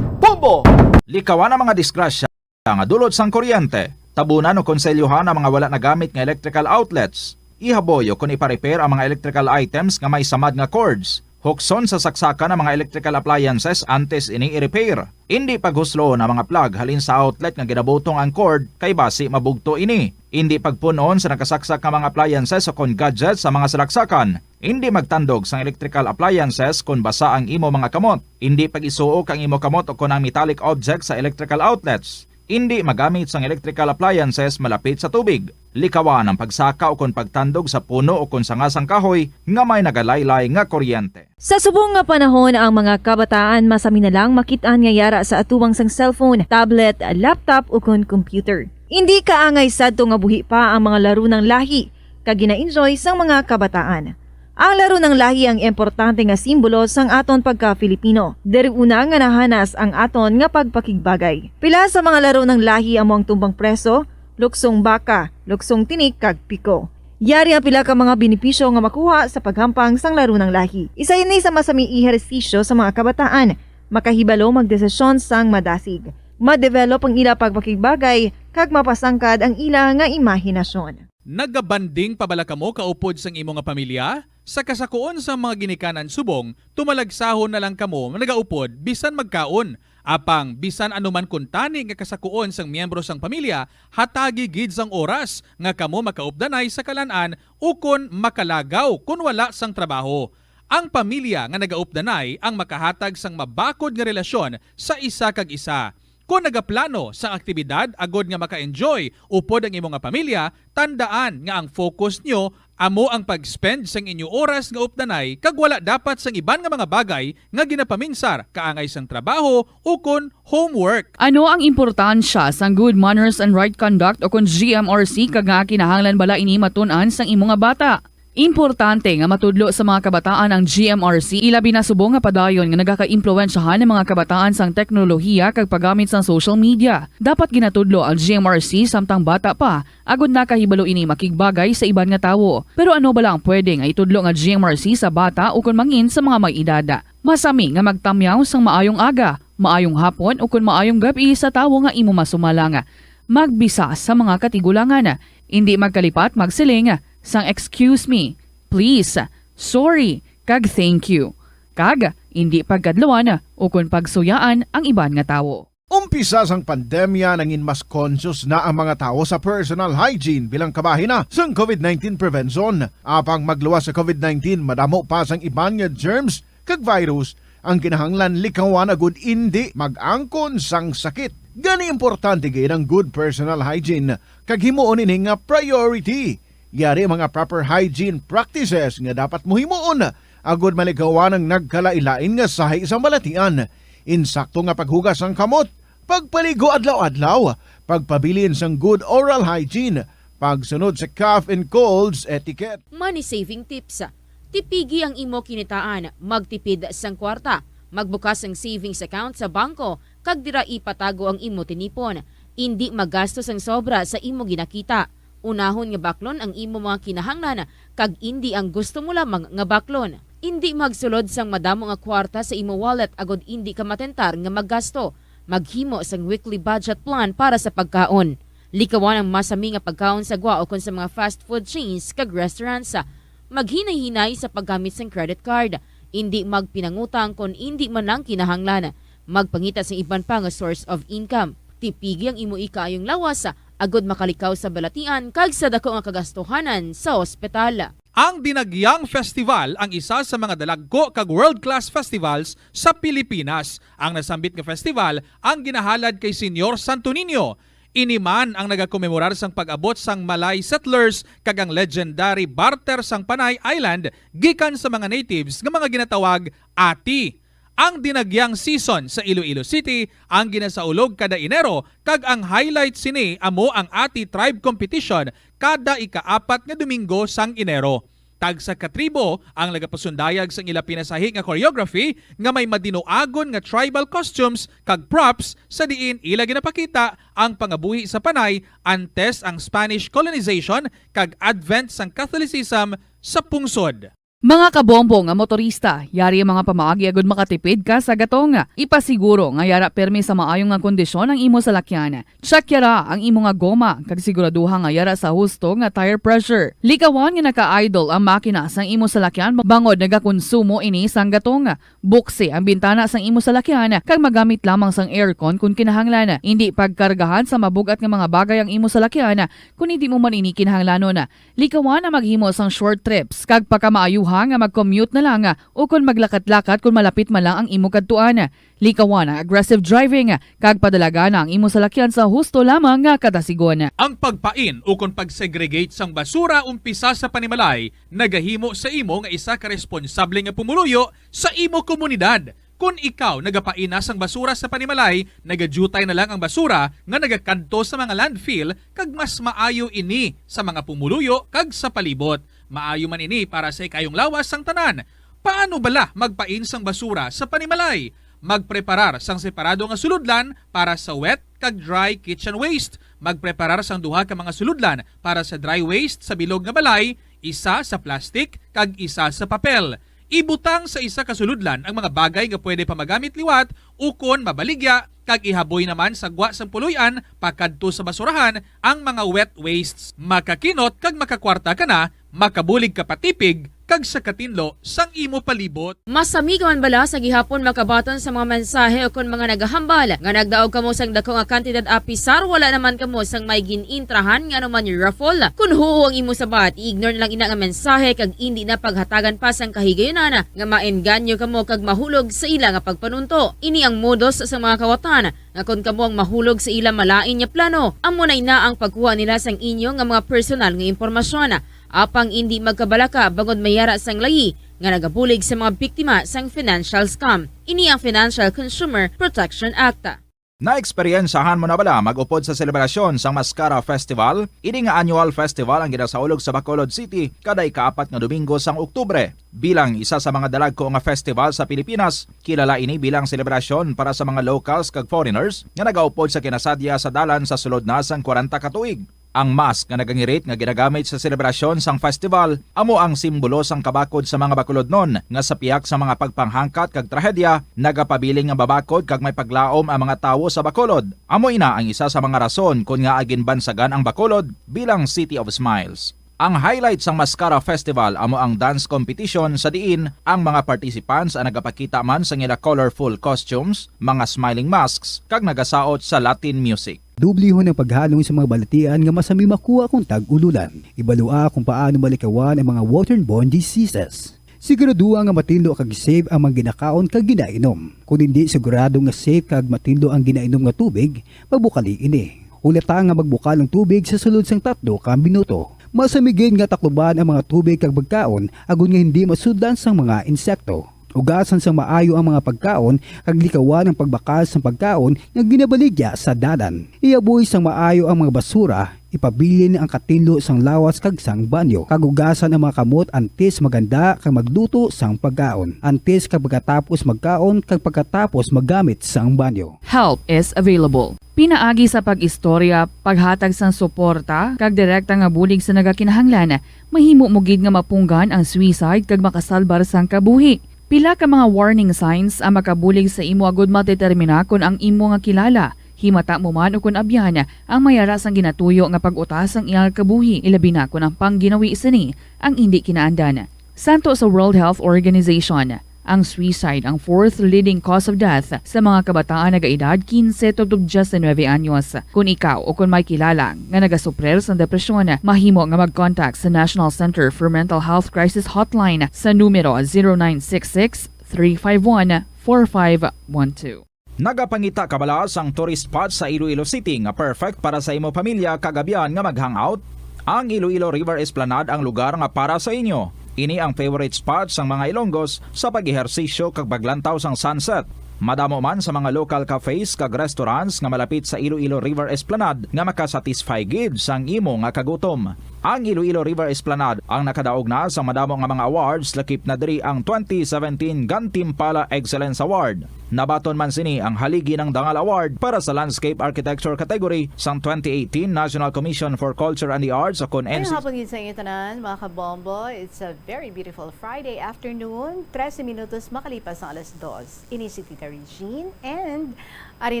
Bombo! Likawan ang mga disgrasya nga dulot sang kuryente. Tabunan o konselyuhan ang mga wala nagamit nga electrical outlets. Ihaboy o kung ipa-repair ang mga electrical items nga may samad nga cords. Hukson sa saksakan ng mga electrical appliances antes ini i-repair. Hindi paghuslo na mga plug halin sa outlet nga ginabutong ang cord kay basi mabugto ini. Hindi pagpunon sa nakasaksak nga mga appliances o kon gadgets sa mga salaksakan. Hindi magtandog sa electrical appliances kung basa ang imo mga kamot. Hindi pag-isuok ang imo kamot o kung ang metallic objects sa electrical outlets. Hindi magamit sang electrical appliances malapit sa tubig. Likawan ang pagsaka o kung pagtandog sa puno o kung sangasang kahoy nga may nagalaylay nga kuryente. Sa subong nga panahon, ang mga kabataan masami na lang makitaan nga yara sa atuwang sang cellphone, tablet, laptop o kung computer. Hindi kaangay sadto nga buhi pa ang mga laro ng lahi kag gina-enjoy sang mga kabataan. Ang laro ng lahi ang importante nga simbolo sang aton pagka-Filipino. Diri una nga nahanas ang aton nga pagpakigbagay. Pila sa mga laro ng lahi amo ang tumbang preso, luksong baka, luksong tinik kag piko. Yari ang pila ka mga benepisyo nga makuha sa paghampang sang laro ng lahi. Isa ini sa masami ehersisyo sa mga kabataan, makahibalo magdesisyon sang madasig. Ma-develop ang ila pagpakigbagay kag mapasangkad ang ila nga imahinasyon. Nagabanding pabalaka mo kaupod sang imo nga pamilya? Sa kasakuon sa mga ginikanan subong, tumalagsahon na lang kamo nagaupod bisan magkaon. Apang bisan anuman kuntani nga kasakuon sang miyembro sang pamilya, hatagi gid sang oras nga kamo makaupdanay sa kalan-an ukon makalagaw kun wala sang trabaho. Ang pamilya nga nagaupdanay ang makahatag sang mabakod nga relasyon sa isa kag isa. Kung nagaplano sa aktibidad agod nga maka-enjoy upod ang imong nga pamilya, tandaan nga ang focus nyo amo ang pag-spend sang inyo oras nga updanay kag wala dapat sang iban nga mga bagay nga ginapaminsar kaangay sang trabaho o kon homework. Ano ang importansya sang good manners and right conduct o kon GMRC kag nga kinahanglan bala ini matun-an sang imo nga bata? Importante nga matudlo sa mga kabataan ang GMRC ilabi na subong nga padayon nga nagaka-impluwensyahan ng mga kabataan sang teknolohiya kag paggamit sang social media. Dapat ginatudlo ang GMRC samtang bata pa agud nakahibalo ini makigbagay sa iban nga tawo. Pero ano ba lang pwede nga itudlo nga GMRC sa bata o kun mangin sa mga may edada? Masami nga magtamyaw sang maayong aga, maayong hapon o kun maayong gabi sa tawo nga imo masumalanga. Magbisa sa mga katigulangan, hindi magkalipat magsiling sang excuse me, please, sorry, kag thank you. Kag hindi pagkadlawan o kung pagsuyaan ang iban nga tawo. Umpisa sang pandemya nangin mas conscious na ang mga tao sa personal hygiene bilang kabahina sang COVID-19 prevention. Apang magluwas sa COVID-19, madamo pa sang iban nga germs kag virus ang kinahanglan likawan agud hindi mag-angkon sang sakit. Gani importante gayud ang good personal hygiene kag himuon ini nga priority. Yari mga proper hygiene practices nga dapat muhimuon agud maligawan ang nagkalailain nga sahi sa balatian. Insakto nga paghugas ang kamot, pagpaligo adlaw-adlaw, pagpabilin sang good oral hygiene, pagsunod sa cough and colds etiquette. Money saving tips. Tipigi ang imo kinitaan, magtipid sang kwarta, magbukas ang savings account sa bangko, kag dira ipatago ang imo tinipon. Hindi magastos ang sobra sa imo ginakita. Unahon nga baklon ang imo mga kinahanglan kag hindi ang gusto mo lamang nga baklon. Hindi magsulod sang madamo nga kwarta sa imo wallet agod hindi ka matentar nga maggasto. Maghimo sang weekly budget plan para sa pagkaon. Likawan ang masami nga pagkaon sa gwa o kon sa mga fast food chains kag restaurants. Maghinay-hinay sa paggamit sang credit card. Hindi magpinangutang kon hindi man ang kinahanglan. Magpangita sa iban pa nga source of income. Tipigi ang imo ikaayong lawas agod makalikaw sa balatian kag sa dako nga kagastuhanan sa ospital. Ang Dinagyang Festival ang isa sa mga dalagko kag world-class festivals sa Pilipinas. Ang nasambit nga festival ang ginahalad kay Senyor Santo Niño. Iniman ang nagakomemorar sang pag-abot sang Malay settlers kag ang legendary barter sang Panay Island gikan sa mga natives nga mga ginatawag ati. Ang Dinagyang season sa Iloilo City ang ginasaulog kada Enero kag ang highlight sini amo ang Ati Tribe Competition kada ika-4 nga Domingo sang Enero. Tag sa katribo ang nagapasundayag sang ila pinasahi nga choreography nga may madinuagon nga tribal costumes kag props sa diin ila ginapakita ang pangabuhi sa Panay antes ang Spanish colonization kag advent sang Catholicism sa pungsod. Mga kabombo nga motorista, yari ang mga pamaagi agud makatipid ka sa gatong. Ipasiguro nga yara permi sa maayong nga kondisyon ang imo salakyan. Check yara ang imo nga goma kag siguraduha nga yara sa husto nga tire pressure. Likawan nga naka-idle ang makina sang imo salakyan bangod nagakonsumo ini sang gatong. Buksi ang bintana sang imo salakyan kag magamit lamang sang aircon kung kinahanglan. Hindi pagkargahan sa mabugat nga mga bagay ang imo salakyan kung hindi mo man ini kinahanglanon. Likawan na maghimo sang short trips kag pagkamaayo nga mag-commute na lang o kung maglakat-lakat kung malapit man lang ang imo kadtuan. Likawan ang aggressive driving kag padalaga na ang imo salakyan sa husto lamang nga katasigon. Ang pagpain o kung pagsegregate sang basura umpisa sa panimalay, nagahimo sa imo nga isa ka responsable nga pumuluyo sa imo komunidad. Kung ikaw nagapaina sang basura sa panimalay, nagadutay na lang ang basura nga nagakanto sa mga landfill kag mas maayo ini sa mga pumuluyo kag sa palibot. Maayo man ini para sa ikayong lawas sang tanan. Paano bala magpain sang basura sa panimalay? Magpreparar sang separado nga suludlan para sa wet kag dry kitchen waste. Magpreparar sang duha ka mga suludlan para sa dry waste sa bilog nga balay, isa sa plastic kag isa sa papel. Ibutang sa isa ka suludlan ang mga bagay nga pwede pa magamit liwat ukon mabaligya kag ihaboy naman sa gwa sang puluyan pakadto sa basurahan ang mga wet wastes. Makakinot kag makakwarta ka na, makabulig ka patipig kag sa katinlo sang imo palibot. Masami ka man bala sa gihapon makabaton sa mga mensahe o kung mga nagahambal nga nagdaog kamo sang dako nga kantidad apisar wala naman kamo sang may ginintrahan nga naman yung raffle. Kung huo ang imo sabat, ignore na lang ina nga mensahe kag hindi na paghatagan pa sang kahigayonan nga maengganyo kamo kag mahulog sa ila nga pagpanunto. Ini ang modos sa mga kawatan nga kung kamo ang mahulog sa ila malain nga plano, amo na ang pagkuha nila sang inyo nga mga personal nga impormasyon. Apang hindi magkabalaka bangod mayara sang layi nga nagabulig sa mga biktima sang financial scam. Ini ang Financial Consumer Protection Act. Na-eksperyensahan mo na bala mag-upod sa selebrasyon sang Mascara Festival? Ini nga annual festival ang ginasaulog sa Bacolod City kada ika-4 nga Domingo sang Oktubre. Bilang isa sa mga dalagko nga festival sa Pilipinas, kilala ini bilang selebrasyon para sa mga locals kag foreigners nga nagaupod sa kinasadya sa dalan sa sulod na sang 40 ka tuig. Ang mask nga nagangirit nga ginagamit sa selebrasyon sang festival amo ang simbolo sang kabakod sa mga Bacolodnon nga sa piyak sa mga pagpanghangkat kag trahedya nagapabiling nga babakod kag may paglaom ang mga tawo sa Bacolod. Amo ina ang isa sa mga rason kung nga agin bansagan ang Bacolod bilang City of Smiles. Ang highlight sang Mascara Festival amo ang dance competition sa diin ang mga participants ang nagapakita man sa ila colorful costumes, mga smiling masks kag nagasaot sa Latin music. Dublihon ang paghalong sa mga balatian nga masami makuha kung tag-ululan. Ibalua kung paano malikawan ang mga waterborne diseases. Siguraduha nga matindo kag safe ang mga ginakaon kag ginainom. Kung hindi sigurado nga safe kag matindo ang ginainom nga tubig, magbukali ini. Ulata nga magbukal ang tubig sa sulod sang 3 ka minuto. Masamigin nga takluban ang mga tubig kag pagkaon agon nga hindi masudan sang mga insekto. Ugasan sa maayo ang mga pagkaon kag likawan ang pagbakal sa pagkaon nga ginabaligya sa dalan. Iaboy sang maayo ang mga basura, ipabilin ang katinlo sang lawas kag sang banyo. Kagugasan ang mga kamot antes maganda kag magluto sang pagkaon. Antes kag pagkatapos magkaon kag pagkatapos magamit sang banyo. Help is available. Pinaagi sa pag-istorya, paghatag sang suporta, kag direkta nga bulig sa nagakinahanglan, mahimo mo gid nga mapunggan ang suicide kag makasalbar sang kabuhi. Pila ka mga warning signs ang makabulig sa imo agud matetermina kung ang imo nga kilala. Himata mo man o kung abyan ang mayara sang ginatuyo nga pag-utas ang iyang kabuhi, ilabi na kung ang pangginawi sini ang hindi kinaandan. Santo sa World Health Organization, ang suicide ang 4th leading cause of death sa mga kabataan nagaedad 15 to 19 anyos. Kung ikaw o kung may kilala nga nagasuprer sa depresyon, mahimo nga mag-contact sa National Center for Mental Health Crisis Hotline sa numero 0966-351-4512. Nagapangita kabala sang tourist spot sa Iloilo City nga perfect para sa imo pamilya kagabihan nga mag-hangout? Ang Iloilo River Esplanade ang lugar nga para sa inyo. Ini ang favorite spot sang mga Ilonggos sa pag-ehersisyo kag paglantaw sang sunset. Madamo man sa mga local cafes kag restaurants nga malapit sa Iloilo River Esplanade nga makasatisfy gid sang imo nga kagutom. Ang Iloilo River Esplanade ang nakadaog na sa madamo nga mga awards, lakip na diri ang 2017 Gantimpala Excellence Award. Nabaton man sini ang haligi ng Dangal Award para sa Landscape Architecture category sang 2018 National Commission for Culture and the Arts o Ayun NC. hapon yun sa inyo tanan, mga kabombo. It's a very beautiful Friday afternoon. 13 minutos makalipas ang alas 2. Ini si Tita Regine and ari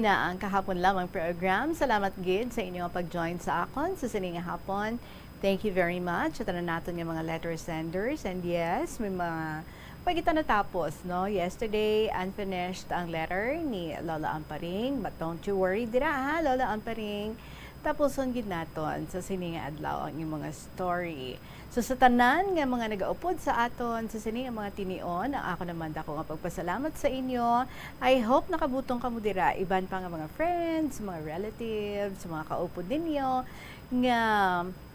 na ang kahapon lamang program. Salamat gid sa inyong pag-join sa akon sa sining hapon. Thank you very much. At natin yung mga letter senders. And yes, may mga pag kita natapos, no? Yesterday, unfinished ang letter ni Lola Amparing. But don't you worry, dira ha, Lola Amparing. Tapos gid naton sa sininga adlaw ang imong mga story. So sa tanan nga mga nagaupod sa aton sa sininga mga tinion, ang ako naman dako nga pagpasalamat sa inyo. I hope nakabutong kamo dira iban pa nga mga friends, mga relatives, mga kaupod ninyo nga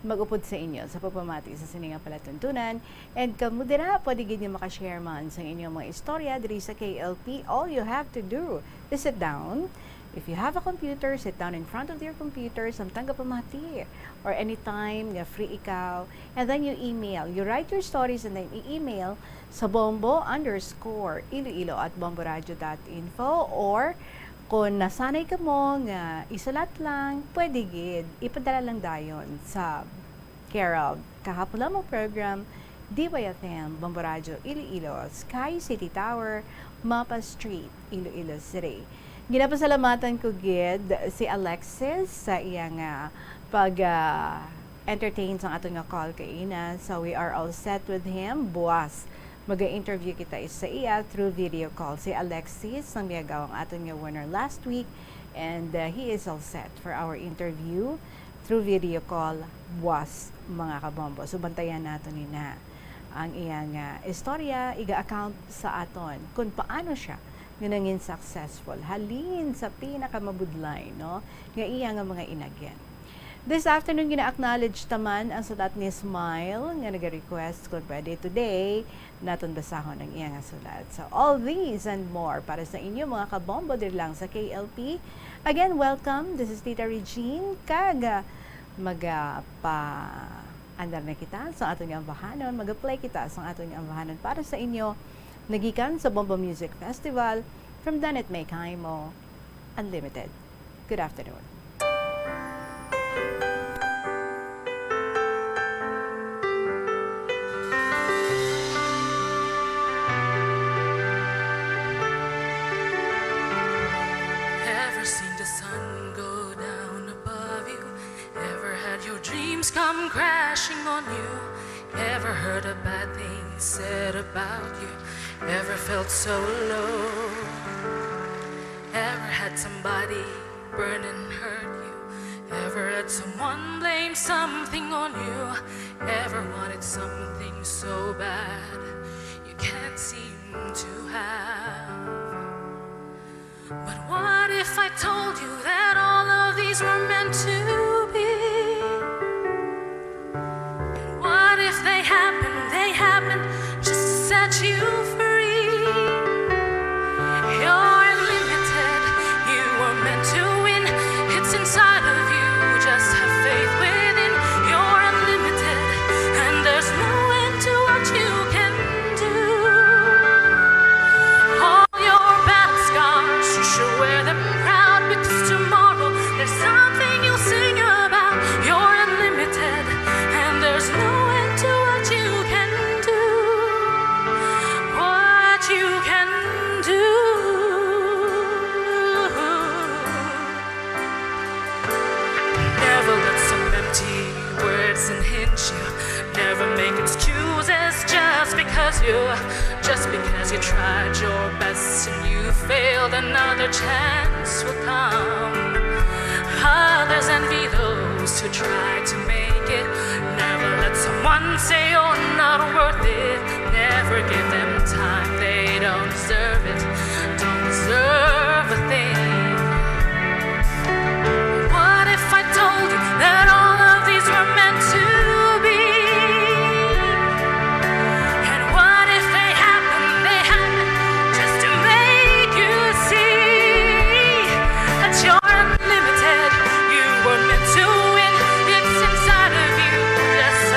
mag-upod sa inyo sa pagpamati sa sininga palatuntunan. And kamo dira pwede gid niyo maka-share man sa inyong mga istorya diri sa KLP. All you have to do is sit down. If you have a computer, sit down in front of your computer, samtang ka pamati, or anytime nga free ikaw, and then you email. You write your stories and then i-email sa bombo_iloilo@bomboradio.info, or kung nasanay ka mo nga isulat lang, pwede gid ipadala lang dayon sa care of kahapon lamang program DYFM Bombo Radio Iloilo, Sky City Tower, Mapa Street, Iloilo City. Ginapasalamatan ko gid si Alexis sa iyang pag-entertain sa aton nga call kay ina. So we are all set with him. Buwas maga-interview kita sa iya through video call. Si Alexis ang miyagaw ang aton nga winner last week, and he is all set for our interview through video call buwas, mga kabombo. So bantayan naton nina ang iyang istorya, iga-account sa aton kung paano siya nangin successful. Halin sa pinakamabudlay, no? Nga iya nga mga inagyan. This afternoon, gina-acknowledge taman ang sulat ni Smile nga nag-request kung pwede today naton basahon ang iya nga sulat. So, all these and more para sa inyo mga kabombo dir lang sa KLP. Again, welcome. This is Tita Regine. Andar na kita sa aton nga ambahanon. Mag-play kita sa aton nga ambahanon para sa inyo. Nagikan sa Bombo Music Festival from Danet May Kaimo Unlimited. Good afternoon. Ever seen the sun go down above you? Ever had your dreams come crashing on you? Ever heard a bad thing said about you? Ever felt so low? Ever had somebody burn and hurt you? Ever had someone blame something on you? Ever wanted something so bad you can't seem to have? But what if I told you that all of these were meant to be? And what if they happened just to set you free? You're unlimited, you were meant to win. It's inside of you, just have faith within. You're unlimited, and there's no end to what you can do. All your battle scars, you should wear them proud, because tomorrow there's something you'll sing about. You're unlimited, and there's no end to what you can do. What you can do. Never let some empty words unhinge you. Never make excuses just because you tried your best and you failed. Another chance will come. Others envy those who try to make it. Never let someone say you're not worth it. Never give them time, they don't deserve it. Don't deserve a thing. What if I told you that all of these were meant to be? And what if they happened just to make you see that you're unlimited, you were meant to win. It's inside of you, just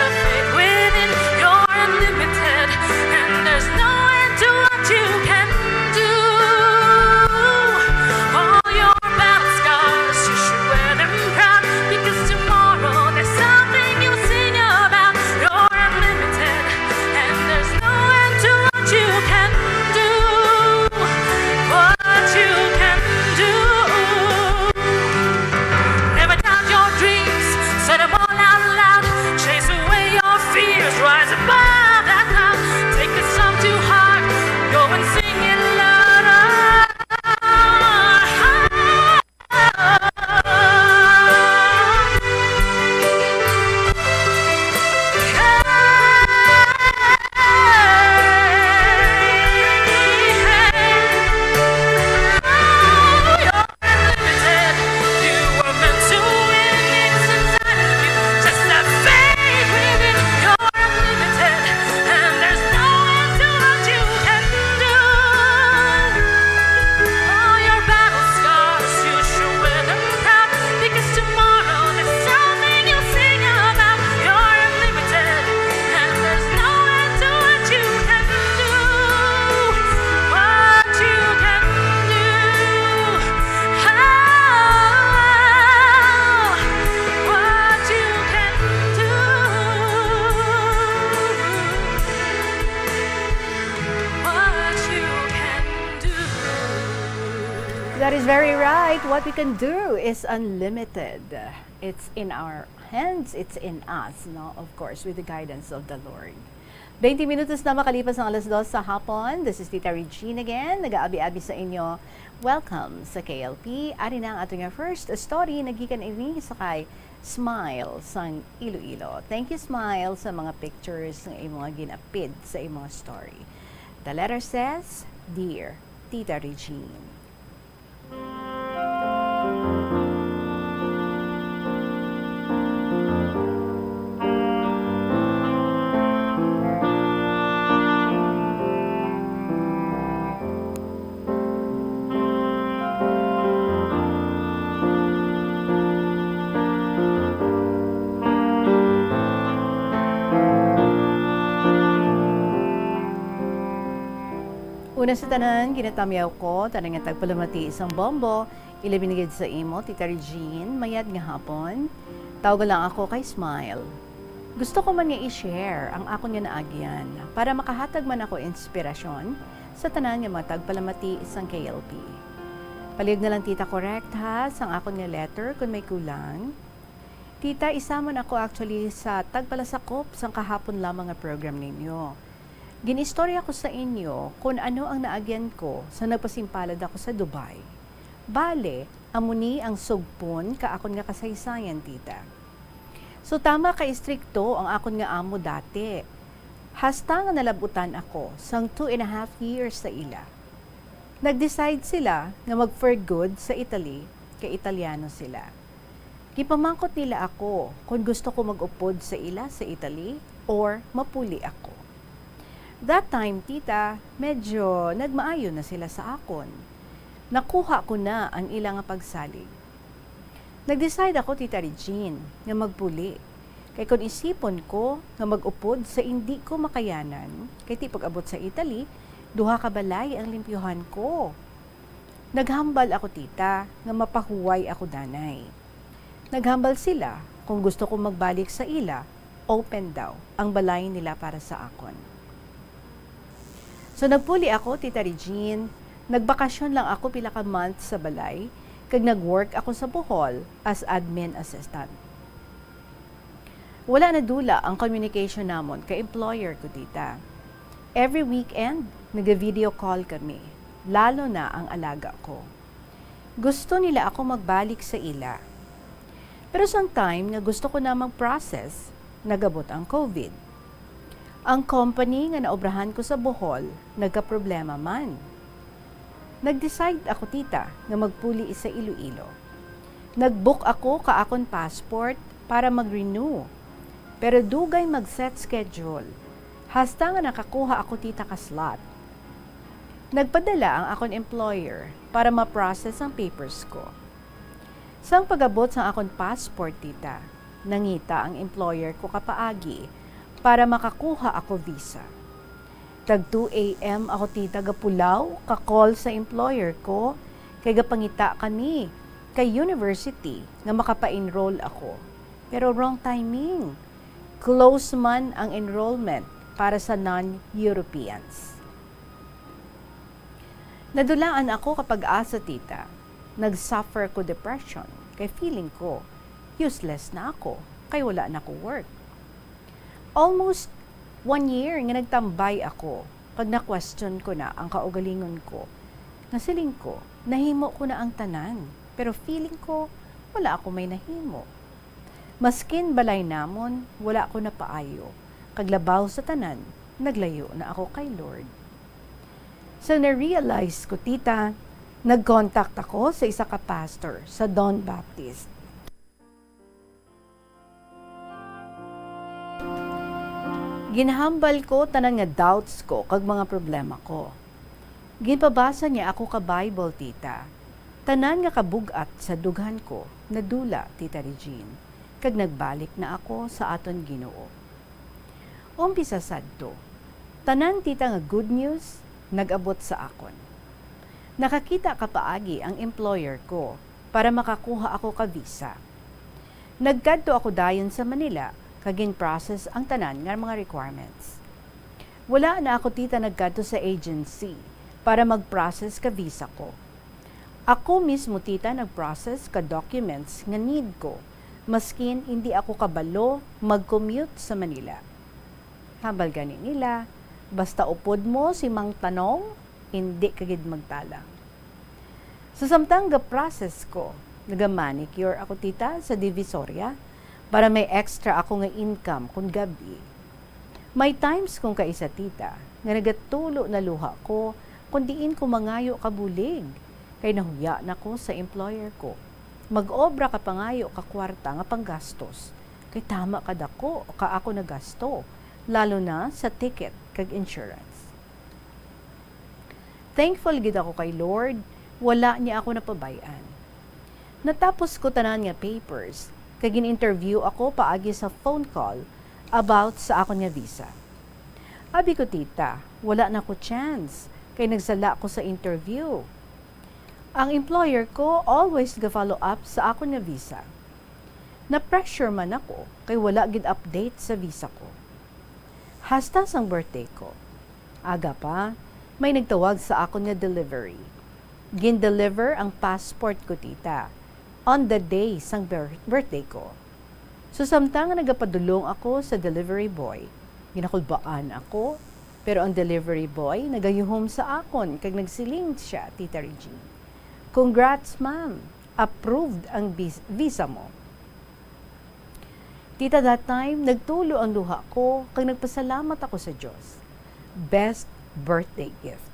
That is very right. What we can do is unlimited. It's in our hands, it's in us, no? Of course, with the guidance of the Lord. 20 minutos na makalipas ng 2:00 sa hapon. This is Tita Regine again. Nag-aabi-abi sa inyo. Welcome sa KLP. Ari na ang ating first story. Nagikan ini sa kay Smile sang Iloilo. Thank you, Smile, sa mga pictures ng mga ginapid sa mga story. The letter says, Dear Tita Regine. Una sa tanan, ginatamyaw ko, tanang nga tagpalamati isang bombo, ilabinigid sa imo, Tita Regine, mayad nga hapon. Tawag lang ako kay Smile. Gusto ko man nga i-share ang ako nga naagyan para makahatag man ako inspirasyon sa tanan nga mga tagpalamati isang KLP. Palihog na lang, Tita, correct ha, sang ako nga letter kung may kulang. Tita, isa man ako actually sa tagpalasakop sang kahapon lamang nga program ninyo. Ginistorya ko sa inyo kung ano ang naagyan ko sa nagpasimpalad ako sa Dubai. Bale, amuni ang sugpon kaakon nga kasaysayan, Tita. So tama ka istrikto ang akon nga amo dati. Hasta nga nalabutan ako sang 2.5 years sa ila. Nag-decide sila nga mag-for good sa Italy, kay Italiano sila. Gipamangkot nila ako kung gusto ko mag-upod sa ila sa Italy or mapuli ako. That time, Tita, medyo nagmaayo na sila sa akon. Nakuha ko na ang ilang pagsalig. Nag-decide ako, Tita Regine, nga magpuli. Kay kung isipon ko nga mag-upod sa hindi ko makayanan, kay ti pag-abot sa Italy, duha ka balay ang limpyuhan ko. Naghambal ako, Tita, nga mapahuway ako danay. Naghambal sila kung gusto ko magbalik sa ila, open daw ang balay nila para sa akon. So nagpuli ako, Tita Regine, nagbakasyon lang ako pila ka month sa balay, kag nag-work ako sa Bohol as admin assistant. Wala na dula ang communication namon kay employer ko, Tita. Every weekend, nag-video call kami, lalo na ang alaga ko. Gusto nila ako magbalik sa ila. Pero sometime nga gusto ko na mag-process, nagabot ang COVID. Ang company nga naobrahan ko sa Bohol, nagka-problema man. Nag-decide ako, Tita, nga magpuli sa Iloilo. Nag-book ako kaakon passport para mag-renew. Pero dugay mag-set schedule. Hasta nga nakakuha ako, Tita, ka slot. Nagpadala ang akon employer para ma-process ang papers ko. Sang pag-abot sa akon passport, Tita, nangita ang employer ko kapaagi para makakuha ako visa. Tag 2 a.m. ako, Tita, gapulaw, ka-call sa employer ko, kay gapangita kami, kay university, nga makapa-enroll ako. Pero wrong timing. Close man ang enrollment para sa non-Europeans. Nadulaan ako kapag asa, Tita. Nag-suffer ko depression, kay feeling ko, useless na ako, kay wala na ko work. Almost 1 year nga nagtambay ako pag na-question ko na ang kaugalingon ko. Nasiling ko, nahimo ko na ang tanan, pero feeling ko, wala ako may nahimo. Maskin balay namon, wala ako na paayo. Kaglabaw sa tanan, naglayo na ako kay Lord. So na-realize ko, Tita, nag-contact ako sa isa ka pastor sa Don Baptist. Ginahambal ko tanan nga doubts ko kag mga problema ko. Ginpabasa niya ako ka Bible, Tita. Tanan nga kabugat sa dughan ko, nadula, Tita Regine, kag nagbalik na ako sa aton Ginoo. Umpisa sadto, tanan, Tita, nga good news, nag-abot sa akon. Nakakita ka paagi ang employer ko para makakuha ako ka visa. Nagkadto ako dayon sa Manila, kagin process ang tanan nga mga requirements. Wala na ako, Tita, nagkadto sa agency para mag-process ka visa ko. Ako mismo tita nag-process ka documents nga need ko, maskin hindi ako kabalo mag-commute sa Manila. Hambal gani nila, basta upod mo si mang tanong, hindi kagid magtalang. So samtang ga-process ko, naga-manicure ako tita sa Divisoria para may extra ako nga income kung gabi. May times kung kaisa tita, nga nagatulo na luha ko, kung diin ko mangayo kabulig, kay nahuya na ko sa employer ko. Mag-obra ka pangayo ka kwarta nga panggastos, kay tama kadako ka ako nagasto, lalo na sa ticket kag insurance. Thankful gid ako kay Lord, wala niya ako napabayan. Natapos ko tanan nga papers, kag in-interview ako paagi sa phone call about sa akon nga visa. Abi ko tita, wala na ko chance, kay nagsala ko sa interview. Ang employer ko always ga-follow up sa akon nga visa. Na-pressure man ako, kay wala gid update sa visa ko. Hasta sang birthday ko. Aga pa, may nagtawag sa akon nga delivery. Gin-deliver ang passport ko tita on the day sang birthday ko. So samtang nagapadulong ako sa delivery boy, ginakulbaan ako, pero ang delivery boy nagayuhom sa akon kag nagsiling siya, Tita Regine. Congrats ma'am, approved ang visa mo. Tita, that time, nagtulo ang luha ko kag nagpasalamat ako sa Diyos. Best birthday gift.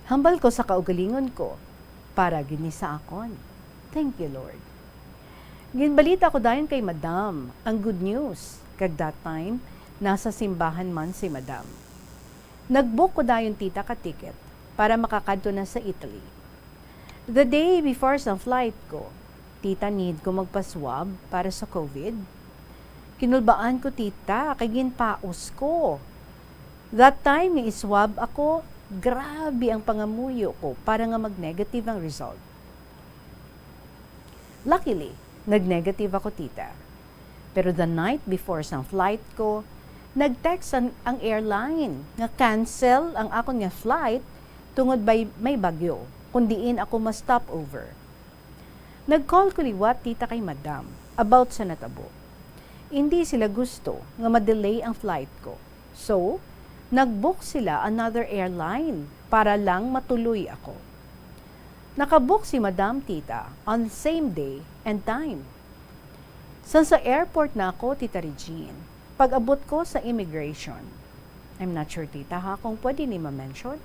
Hambal ko sa kaugalingon ko para gini sa akon. Thank you, Lord. Ginbalita ko dayon kay Madam ang good news. Kag that time, nasa simbahan man si Madam. Nagbook ko dayon tita ka ticket para makakadto na sa Italy. The day before sa flight ko, tita need ko magpa-swab para sa COVID. Kinulbaan ko tita, kay ginpaos ko. That time ni iswab ako, grabe ang pangamuyo ko para nga mag-negative ang result. Luckily, nag-negative ako tita. Pero the night before sa flight ko, nag-text ang airline nga cancel ang akong nga flight tungod may bagyo, kundiin ako ma-stop over. Nag-call ko liwat tita kay Madam about sa natabo. Hindi sila gusto nga ma-delay ang flight ko. So, nag-book sila another airline para lang matuloy ako. Nakabook si Madam tita on same day and time. Sa airport na ako, Tita Regine, pag-abot ko sa immigration, I'm not sure tita ha kung pwede ni ma-mention.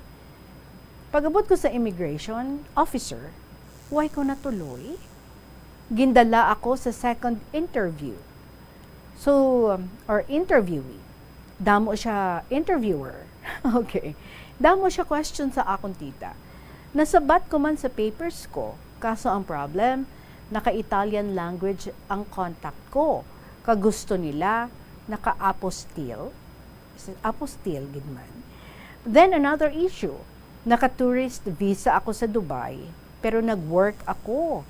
Pag-abot ko sa immigration officer, why ko natuloy? Gindala ako sa second interview. So, or interviewee. Damo siya interviewer. Okay. Damo siya question sa akong tita. Nasabat ko man sa papers ko, kaso ang problem, naka-Italian language ang contact ko. Kagusto nila, naka-apostille. Apostille, gidman. Then another issue, naka-tourist visa ako sa Dubai, pero nag-work ako.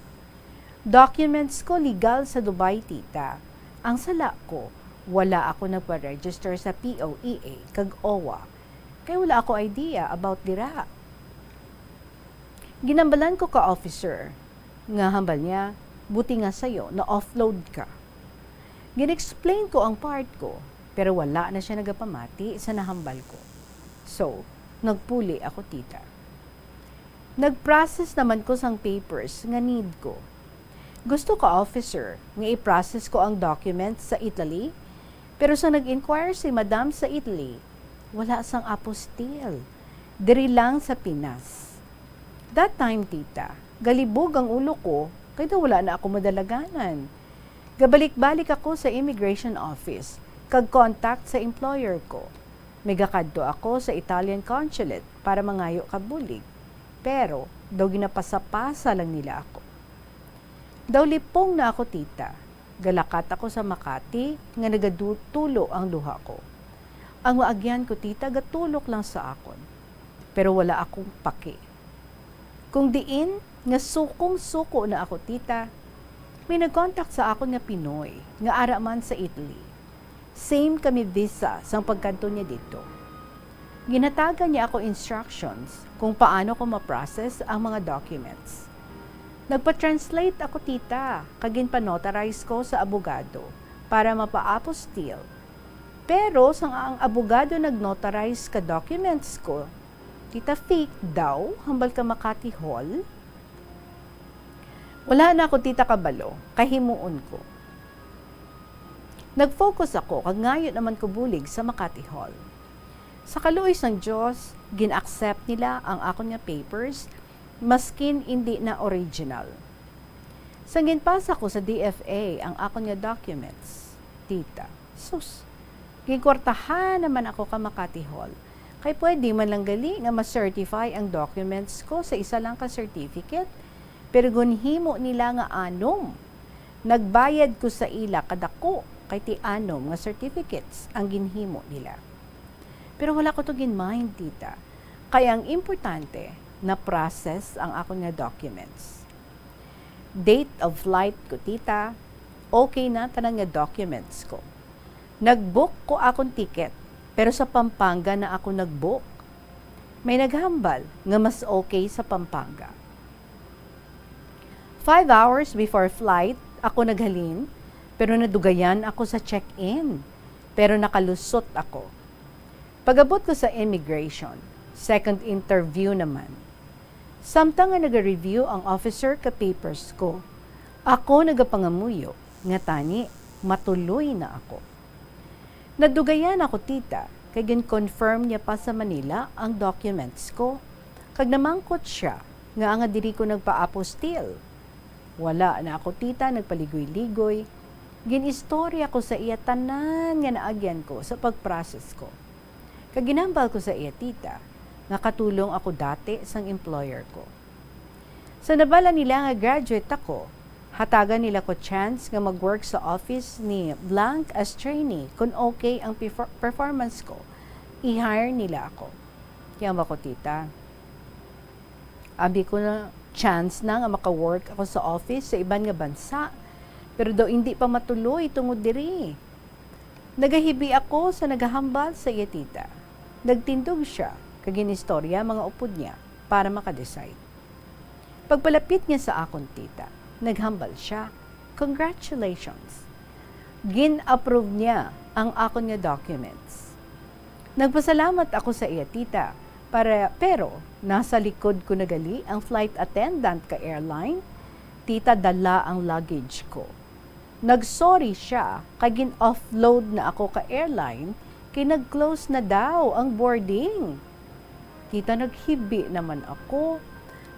Documents ko legal sa Dubai, tita. Ang sala ko, wala ako nagpa-register sa POEA, kag OWA. Kaya wala ako idea about dira. Ginambalan ko ka officer, nga hambal niya, buti nga sa'yo, na offload ka. Gin-explain ko ang part ko, pero wala na siya nagapamati sa nahambal ko. So, nagpuli ako tita. Nag-process naman ko sang papers nga need ko. Gusto ko officer nga i-process ko ang documents sa Italy, pero sa nag-inquire si Madam sa Italy, wala sang apostille. Diri lang sa Pinas. That time, tita, galibog ang ulo ko, kaya wala na ako madalaganan. Gabalik-balik ako sa immigration office, kag-contact sa employer ko. Megakadto ako sa Italian consulate para mangayo kabulig. Pero, daw ginapasa-pasa lang nila ako. Daw lipong na ako tita. Galakat ako sa Makati nga nagatulo ang duha ko. Ang waagyan ko tita gatulok lang sa akon. Pero wala akong paki. Kung diin nga sukong-suko na ako tita, may nag-contact sa akon nga Pinoy nga ara man sa Italy. Same kami visa sang pagkanto niya dito. Ginatagan niya ako instructions kung paano ko ma-process ang mga documents. Nagpa-translate ako tita, kagin pa-notarize ko sa abogado para mapa-apostille. Pero sang ang abogado nag-notarize ka documents ko, tita fake daw, hambal ka Makati Hall. Wala na ako tita kabalo, kahimuon ko. Nag-focus ako, kag ngayon naman ko bulig sa Makati Hall. Sa kaluoy ng Diyos, gin-accept nila ang akon nga papers, maskin hindi na original. Sang ginpasa ko sa DFA ang akon nga documents, tita, sus, gikwartahan naman ako ka Makati Hall. Kay pwede man lang gali nga ma-certify ang documents ko sa isa lang ka certificate, pero gunhimo nila nga anom. Nagbayad ko sa ila kadako kay ti anom nga certificates ang ginhimo nila. Pero wala ko to gin-mind, tita. Kaya ang importante, na-process ang akong nga documents. Date of flight ko, tita. Okay na tanang nga documents ko. Nag-book ko akong ticket, pero sa Pampanga na ako nag-book. May naghambal nga mas okay sa Pampanga. 5 hours before flight, ako naghalin, pero nadugayan ako sa check-in. Pero nakalusot ako. Pag-abot ko sa immigration, second interview naman. Samtang nga nag-review ang officer ka papers ko, ako nagapangamuyo, nga tani, matuloy na ako. Nadugayan ako tita, kay confirm niya pa sa Manila ang documents ko. Kag namangkot siya, nga diri ko nagpa-apostille. Wala na ako tita, nagpaligoy-ligoy. Ginistorya ko sa iya tanan nga naagyan ko sa pag-process ko. Kaginambal ko sa iya tita, nakatulong ako dati sang employer ko. Sa nabala nila nga graduate ako, hatagan nila ko chance nga mag-work sa office ni Blank as trainee kung okay ang performance ko. I-hire nila ako. Kaya ba ko tita? Abi ko na chance na nga maka-work ako sa office sa iban nga bansa, pero daw hindi pa matuloy tungod diri. Nagahibi ako sa nagahambal sa iya tita. Nagtindog siya, kaginistorya mga upod niya para makadecide. Pagpalapit niya sa akon tita, naghambal siya. Congratulations! Gin-approve niya ang akon nga documents. Nagpasalamat ako sa iya tita, pero nasa likod ko nagali ang flight attendant ka airline, tita dala ang luggage ko. Nagsorry siya, kay gin-offload na ako ka airline, kay nag-close na daw ang boarding. Tita, naghibi naman ako.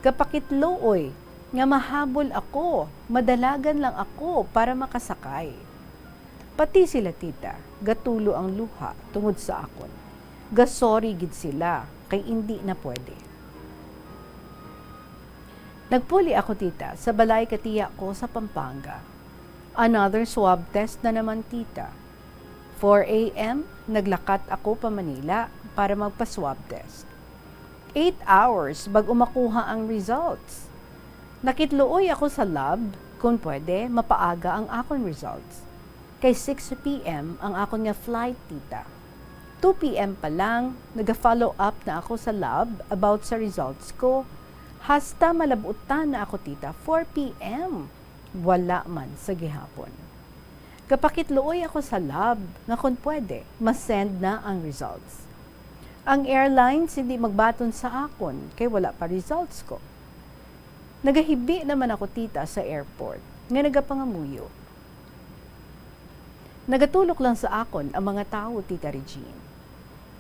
Kapakitlooy, nga mahabol ako, madalagan lang ako para makasakay. Pati sila tita, gatulo ang luha tungod sa akon. Gasorry gid sila, kay hindi na pwede. Nagpuli ako tita sa balay katiya ko sa Pampanga. Another swab test na naman tita. 4 a.m., naglakat ako pa Manila para magpa-swab test. 8 hours bago makuha ang results. Nakitluoy ako sa lab, kung pwede, mapaaga ang akong results. Kay 6 p.m. ang akong nga flight, tita. 2 p.m. pa lang, nag-follow up na ako sa lab about sa results ko. Hasta malabutan na ako, tita, 4 p.m. Wala man sa gihapon. Kapakitluoy ako sa lab nga kung pwede, mas-send na ang results. Ang airlines hindi magbaton sa akon kay wala pa results ko. Nagahibi naman ako tita sa airport nga nagapangamuyo. Nagatulok lang sa akon ang mga tao, tita Regine.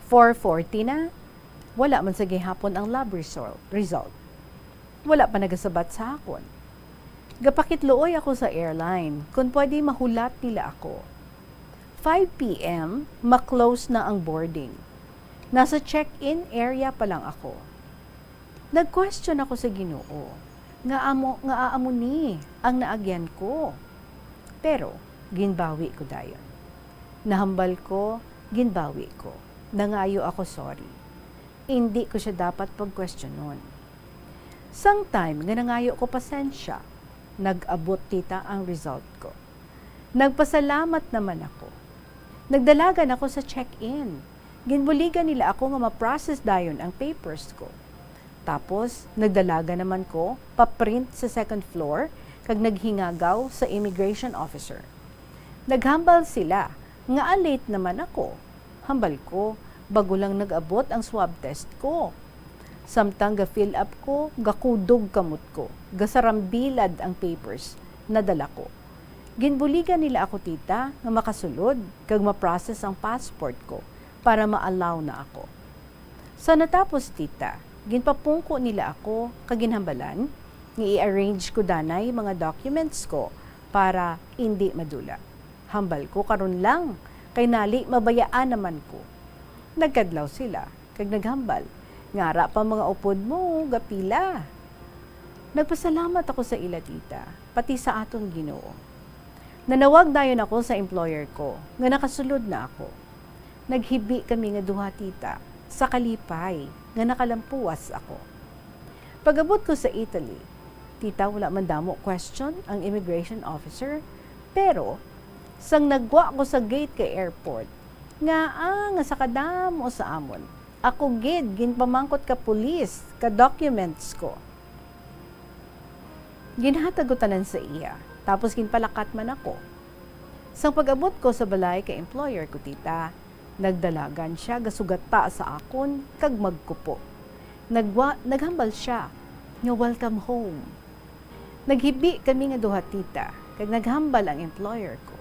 4:40 na, wala man sa gihapon ang lab result. Wala pa nagasabat sa akon. Gapakitluoy ako sa airline kung pwede mahulat nila ako. 5 p.m., ma-close na ang boarding. Nasa check-in area pa lang ako. Nag-question ako sa Ginoo, nga aamo ni ang naagyan ko. Pero, ginbawi ko dayon. Nahambal ko, ginbawi ko. Nangayo ako sorry. Hindi ko siya dapat pag-questionon. Sometime nga nangayo ko pasensya, nag-abot tita ang result ko. Nagpasalamat naman ako. Nagdalagan ako sa check-in. Ginbuligan nila ako nga ma-process dayon ang papers ko. Tapos, nagdalaga naman ko, pa-print sa second floor, kag naghingagaw sa immigration officer. Naghambal sila, nga late naman ako. Hambal ko, bago lang nag-abot ang swab test ko. Samtang ga-fill up ko, gakudog kamot ko, gasarambilad ang papers, nadala ko. Ginbuligan nila ako tita, nga makasulod, kag ma-process ang passport ko, para ma-allow na ako. Sa natapos tita, ginpapungko nila ako kaginhambalan, nga i-arrange ko danay mga documents ko para hindi madula. Hambal ko karon lang, kay nali mabayaan naman ko. Nagkadlaw sila, kag naghambal, ngara pa mga upod mo, gapila. Nagpasalamat ako sa ila tita, pati sa aton Ginoo. Nanawag dayon ako sa employer ko, nga nakasulod na ako. Naghibi kami nga duha tita, sa kalipay, nga nakalampuas ako. Pag-abot ko sa Italy, tita wala man damo question ang immigration officer, pero sang nagwa ko sa gate kay airport, nga sa kadamo sa amon, ako gid ginpamangkot ka pulis, ka documents ko. Ginhatag ko tanan sa iya, tapos ginpalakat man ako. Sang pag-abot ko sa balay kay employer ko tita, nagdalagan siya gasugata sa akon kag magkupo. Naghambal siya nga welcome home. Naghibi kami nga duha tita kag naghambal ang employer ko.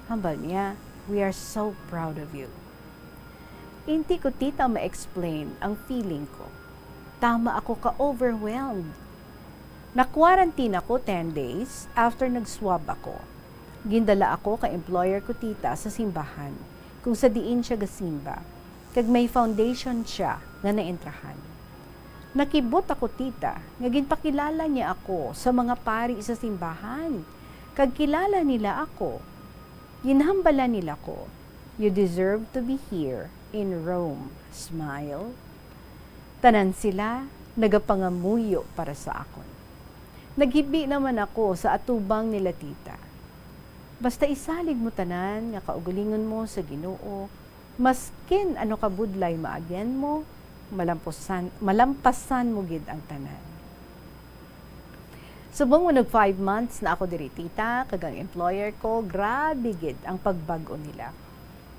Hambal niya, we are so proud of you. Hindi ko tita ma-explain ang feeling ko. Tama ako ka-overwhelmed. Na-quarantine ako 10 days after nag-swab ako. Gindala ako ka employer ko tita sa simbahan kung sa diin siya gasimba, kag may foundation siya nga naentrahan. Nakibot ako tita, nga ginpakilala niya ako sa mga pari sa simbahan, kag kilala nila ako. Ginhambala nila ko, you deserve to be here in Rome, smile. Tanan sila, nagapangamuyo para sa akon. Naghibi naman ako sa atubang nila tita. Basta isalig mo tanan nga kaugalingon mo sa Ginoo, maskin ano ka budlay maagyan mo, malampasan mo gid ang tanan. Subong mo nag 5 months na ako diri tita, kag ang employer ko, grabe gid ang pagbag-o nila.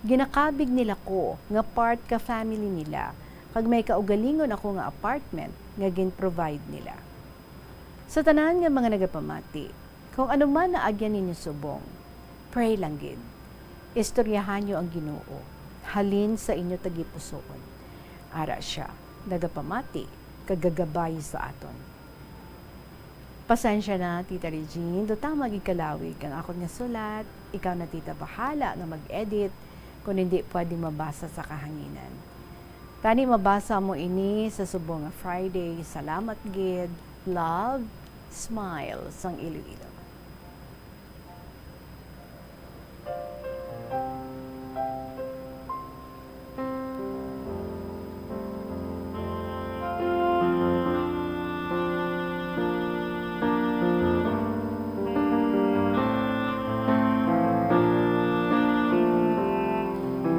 Ginakabig nila ko nga part ka family nila, kag may kaugalingon ako nga apartment nga gin-provide nila. Sa tanan nga mga nagapamati, kung ano man na agyan ninyo subong, pray lang gid. Istoryahan nyo ang Ginoo. Halin sa inyo tagipusoon. Ara siya, nagapamati, kagagabay sa aton. Pasensya na, Tita Regine, do tama gikalawig ang akon nga sulat. Ikaw na tita bahala nga mag-edit kung hindi pwede mabasa sa kahanginan. Tani mabasa mo ini sa subong nga Friday. Salamat gid. Love, smile sang Iloilo.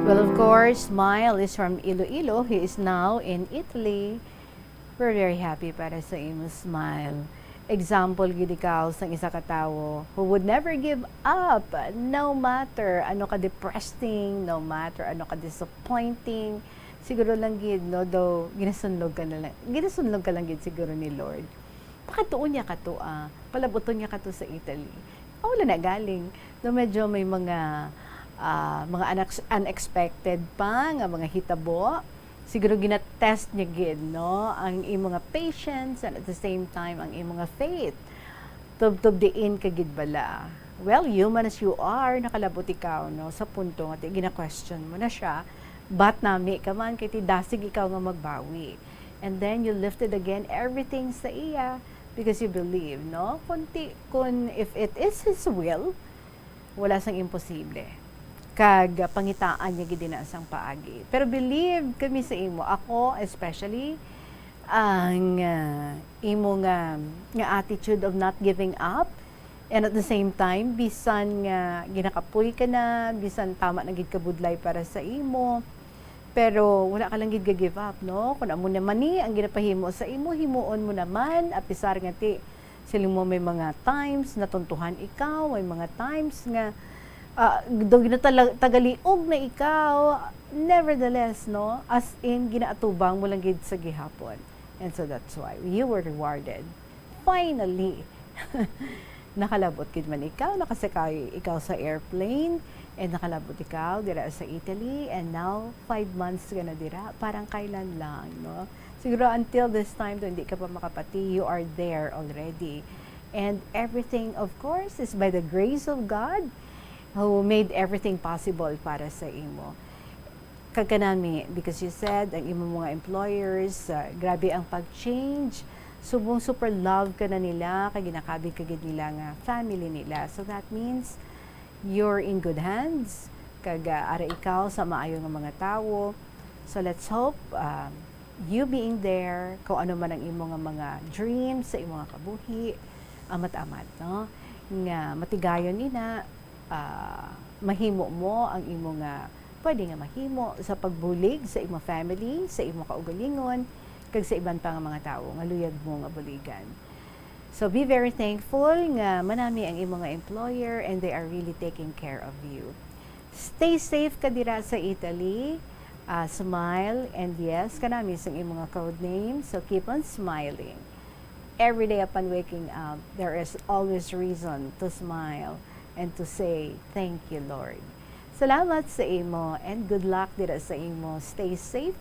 Well, of course, Smile is from Iloilo. He is now in Italy. We're very happy para sa imo, Smile. Example gid ikaw sang isa ka tawo who would never give up no matter ano ka depressing, no matter ano ka disappointing. Siguro lang gid no, though ginasunlog ka lang gid siguro ni Lord. Pakatuon niya kato palabuton niya kato sa Italy. Wala na galing. No, medyo may mga unexpected pa nga mga hitabo. Siguro ginatest niya gid no ang imong mga patience and at the same time ang imong mga faith. Tub diin ka gid bala. Well, human as you are, nakalabot ikaw no sa punto nga gina-question mo na siya, but nami ka man kay ti dasig ikaw nga magbawi. And then you lifted again everything sa iya because you believe no kun if it is his will, wala sang imposible. Kag pangitaan niya gid na sang paagi. Pero believe kami sa imo, ako especially ang imo nga attitude of not giving up, and at the same time bisan nga ginakapuy ka na, bisan tama na gid ka budlay para sa imo, Pero wala ka lang gid give up, no? Kung amo naman ni ang ginapahimo sa imo, himuon mo naman, apisar nga ti sila mo may mga times na tuntuhan ikaw, may mga times nga tagaliog na ikaw, nevertheless, no? As in, ginaatubang mo lang gid sa gihapon. And so that's why you were rewarded. Finally, nakalabot gid man ikaw, nakasakay ikaw sa airplane, and nakalabot ikaw dira sa Italy, and now 5 months ka na dira, parang kailan lang, no? Siguro until this time, hindi ka pa makapati, you are there already. And everything, of course, is by the grace of God who made everything possible para sa imo. Kagkanami, because you said, ang imo mga employers, grabe ang pag-change, subong super love ka na nila, kag ginakabig kagid nila nga family nila. So that means, you're in good hands, kag ara ikaw sa maayo nga mga tawo. So let's hope you being there, kung ano man ang imo nga mga dreams sa imo nga kabuhi, amat-amat, no? Nga matigayon nina, mahimo mo ang imo nga pwede nga mahimo sa pagbulig sa imo family, sa imo kaugalingon, kag sa iban pa nga mga tawo nga luyag mo nga buligan. So be very thankful nga manami ang imo nga employer and they are really taking care of you. Stay safe ka dira sa Italy. Smile, and yes, kanami sa imo nga code name. So keep on smiling. Every day upon waking up, there is always reason to smile and to say, thank you, Lord. Salamat sa imo and good luck dira sa imo. Stay safe.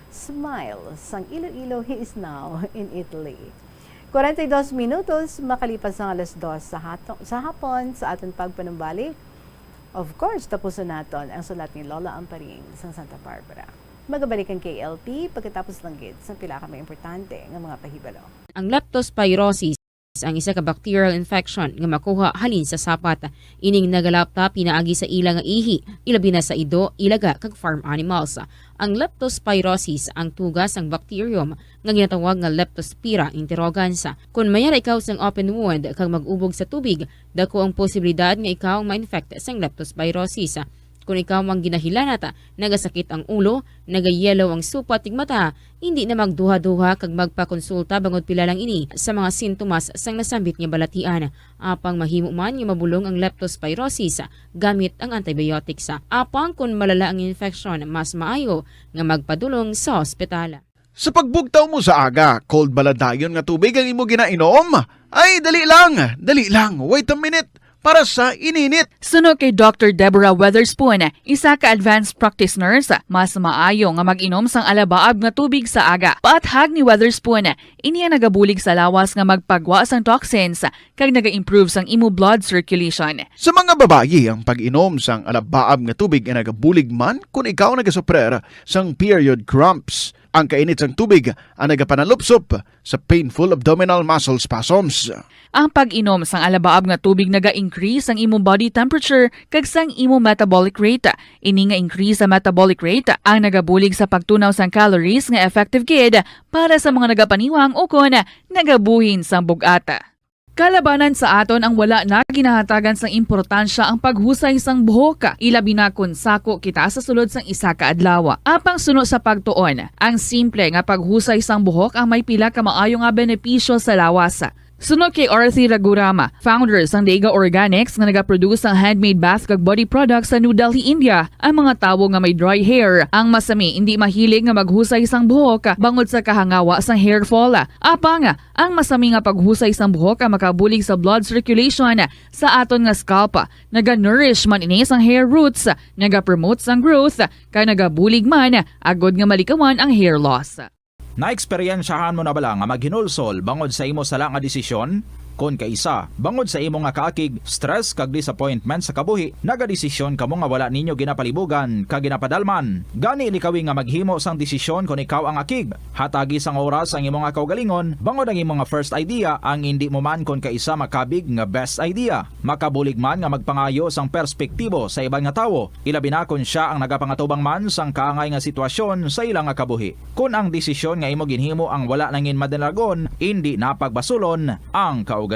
Smile. Sang Iloilo, he is now in Italy. 42 minutos, makalipas ang alas 2 sa hapon sa aton pagpanumbalik. Of course, tapusin natin ang sulat ni Lola Amparing sa Santa Barbara. Magabalik ang KLP pagkatapos lang gid sa pila ka may importante nga mga pahibalo. Ang leptospirosis ang isa ka bacterial infection nga makuha halin sa sapat. Ining nagalapta pinaagi sa ila nga ihi, ilabi na sa ido, ilaga kag farm animals. Ang leptospirosis ang tugas ang bacterium nga ginatawag nga Leptospira interrogans. Kung mayara ikaw sang open wound kag mag-ubog sa tubig, dako ang posibilidad nga ikaw ma-infect sang leptospirosis. Kung ikaw mang ginahilanata, nagasakit ang ulo, nagayelo ang supat tig mata, hindi na magduha-duha kag magpakonsulta bangod pila lang ini sa mga sintomas sang nasambit nga balatian. Apang mahimo man nga mabulong ang leptospirosis gamit ang antibiotics. Apang kung malala ang infection, mas maayo nga magpadulong sa ospital. Sa pagbugtaw mo sa aga, cold baladayon nga tubig ang imo ginainom? Ay, dali lang, wait a minute. Para sa ininit. Suno kay Dr. Deborah Weatherspoon, isa ka advanced practice nurse, mas maayo nga mag-inom sang alabaab nga tubig sa aga. Paathag ni Weatherspoon, iniya nagabulig sa lawas nga magpagwa sang toxins kag naga-improve sang imo blood circulation. Sa mga babayi, ang pag-inom sang alabaab nga tubig ay nagabulig man kung ikaw nagasuprer sang period cramps. Ang kainit sang tubig ang nagapanalupsop sa painful abdominal muscle spasms. Ang pag-inom sang alabaab nga tubig naga-increase ang imong body temperature kag sang imong metabolic rate. Ini nga increase sa metabolic rate ang nagabulig sa pagtunaw sang calories nga effective gid para sa mga nagapaniwang o kon nagabuhin sang bugata. Kalabanan sa aton ang wala na ginahatagan sang importansya ang paghusay sang buhok, ilabi na kun sako kita sa sulod sang isa ka adlaw. Apang suno sa pagtuon, ang simple nga paghusay sang buhok ang may pila ka maayo nga benepisyo sa lawas. Sunod kay Arthi Ragurama, founder sang Dega Organics nga nagaproduce ng handmade bath kag body products sa New Delhi, India. Ang mga tawo nga may dry hair, ang masami hindi mahilig nga maghusay sang buhok bangod sa kahangawa sang hair fall. Apang ang masami nga paghusay sang buhok ang makabulig sa blood circulation sa aton nga scalp. Naga-nourish man ini sang hair roots, naga-promote sang growth, kay nagabulig man agod nga malikawan ang hair loss. Naeksperyensyahan mo na bala nga maghinulsol bangod sa imo sala nga desisyon? Kung kaisa, bangod sa imo nga kaakig, stress kag disappointment sa kabuhi, nagadesisyon kamo nga wala ninyo ginapalibugan kag ginapadalman. Gani ilikawi nga maghimo sang desisyon kung ikaw ang akig. Hatagi sang oras ang imo nga kaugalingon, bangod ang imo nga first idea ang hindi mo man kung kaisa makabig nga best idea. Makabulig man nga magpangayo sang perspektibo sa ibang nga tawo, ilabi na kung siya ang nagapangatubang man sang kaangay nga sitwasyon sa ilang nga kabuhi. Kung ang desisyon nga imo ginhimo ang wala nangin madalagon, hindi napagbasulon ang kaugalingon.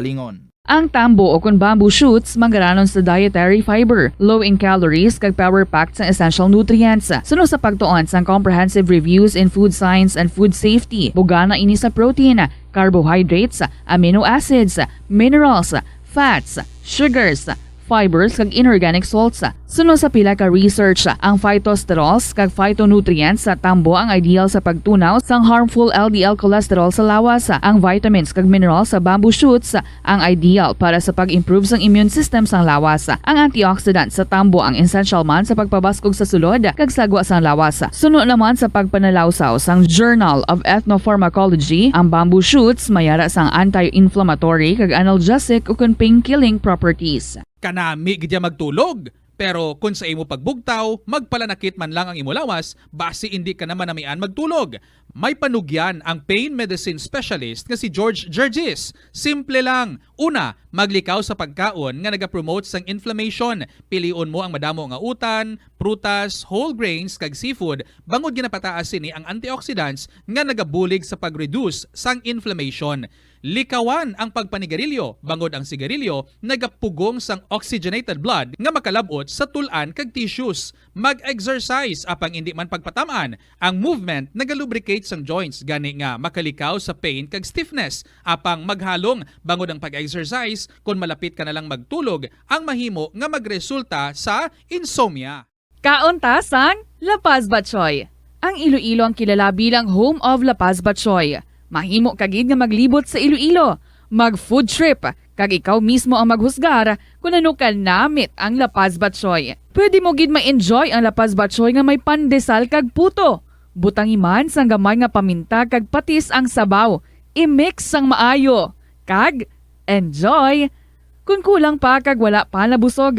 Ang tambo o kung bamboo shoots manggaranon sa dietary fiber, low in calories kag power-packed sa essential nutrients. Suno sa pagtuon sa comprehensive reviews in food science and food safety, bugana ini sa protein, carbohydrates, amino acids, minerals, fats, sugars, fibers kag inorganic salts. Suno sa pila ka research, ang phytosterols kag phytonutrients sa tambo ang ideal sa pagtunaw sang harmful LDL cholesterol sa lawas. Ang vitamins kag minerals sa bamboo shoots ang ideal para sa pag-improve sang immune system sang lawas. Ang antioxidants sa tambo ang essential man sa pagpabaskog sa sulod kag sagwa sang lawas. Suno naman sa pagpanalawsaw sang Journal of Ethnopharmacology, ang bamboo shoots mayara sang anti-inflammatory kag analgesic ug pain-killing properties. Kanami gidya magtulog. Pero kung sa imo pagbugtaw, magpalanakit man lang ang imo lawas, base hindi ka naman namian magtulog. May panugyan ang pain medicine specialist nga si George Gergis. Simple lang. Una, maglikaw sa pagkaon nga nagapromote sang inflammation. Piliun mo ang madamo nga utan, prutas, whole grains kag seafood, bangod ginapataas sini ang antioxidants nga nagabulig sa pag-reduce sang inflammation. Likawan ang pagpanigarilyo, bangod ang sigarilyo nagapugong sang oxygenated blood nga makalabot sa tulan kag tissues. Mag-exercise apang indi man pagpatamaan. Ang movement nagalubricate sang joints gani nga makalikaw sa pain kag stiffness. Apang maghalong bangod ang pag-exercise kung malapit ka na lang magtulog ang mahimo nga magresulta sa insomnia. Kauntasan, La Paz Batchoy. Ang Iloilo ang kilala bilang home of La Paz Batchoy. Mahimo kagid nga maglibot sa Iloilo, mag-food trip, kag ikaw mismo ang maghusgar kung ano ka namit ang La Paz Batchoy. Pwede mo gid ma-enjoy ang La Paz Batchoy nga may pandesal kag puto. Butangi man sang gamay nga paminta kag patis ang sabaw. I-mix sang maayo. Kag enjoy. Kung kulang pa kag wala pa nabusog,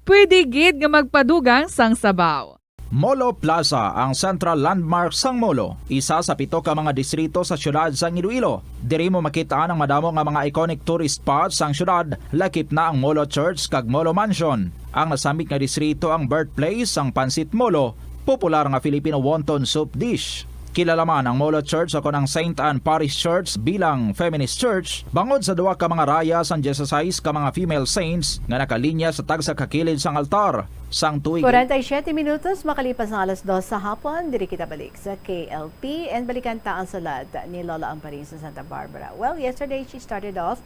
pwede gid nga magpadugang sang sabaw. Molo Plaza ang central landmark sang Molo, isa sa 7 ka mga distrito sa syudad sang Iloilo. Diri mo makita ang madamo nga mga iconic tourist spots sang syudad, lakip na ang Molo Church kag Molo Mansion. Ang nasamit nga distrito ang birthplace sang Pansit Molo, popular nga Filipino wonton soup dish. Kilala man ang Molo Church ako ng St. Anne Parish Church bilang feminist church, bangod sa duwa ka mga raya sang 16 ka mga female saints nga nakalinya sa tagsa kakilid sang altar. Sang tuig 47 minutos makalipas ng alas 2 sa hapon, diri kita balik sa KLP and balikan ta ang salat ni Lola Amparin sa Santa Barbara. Well, yesterday she started off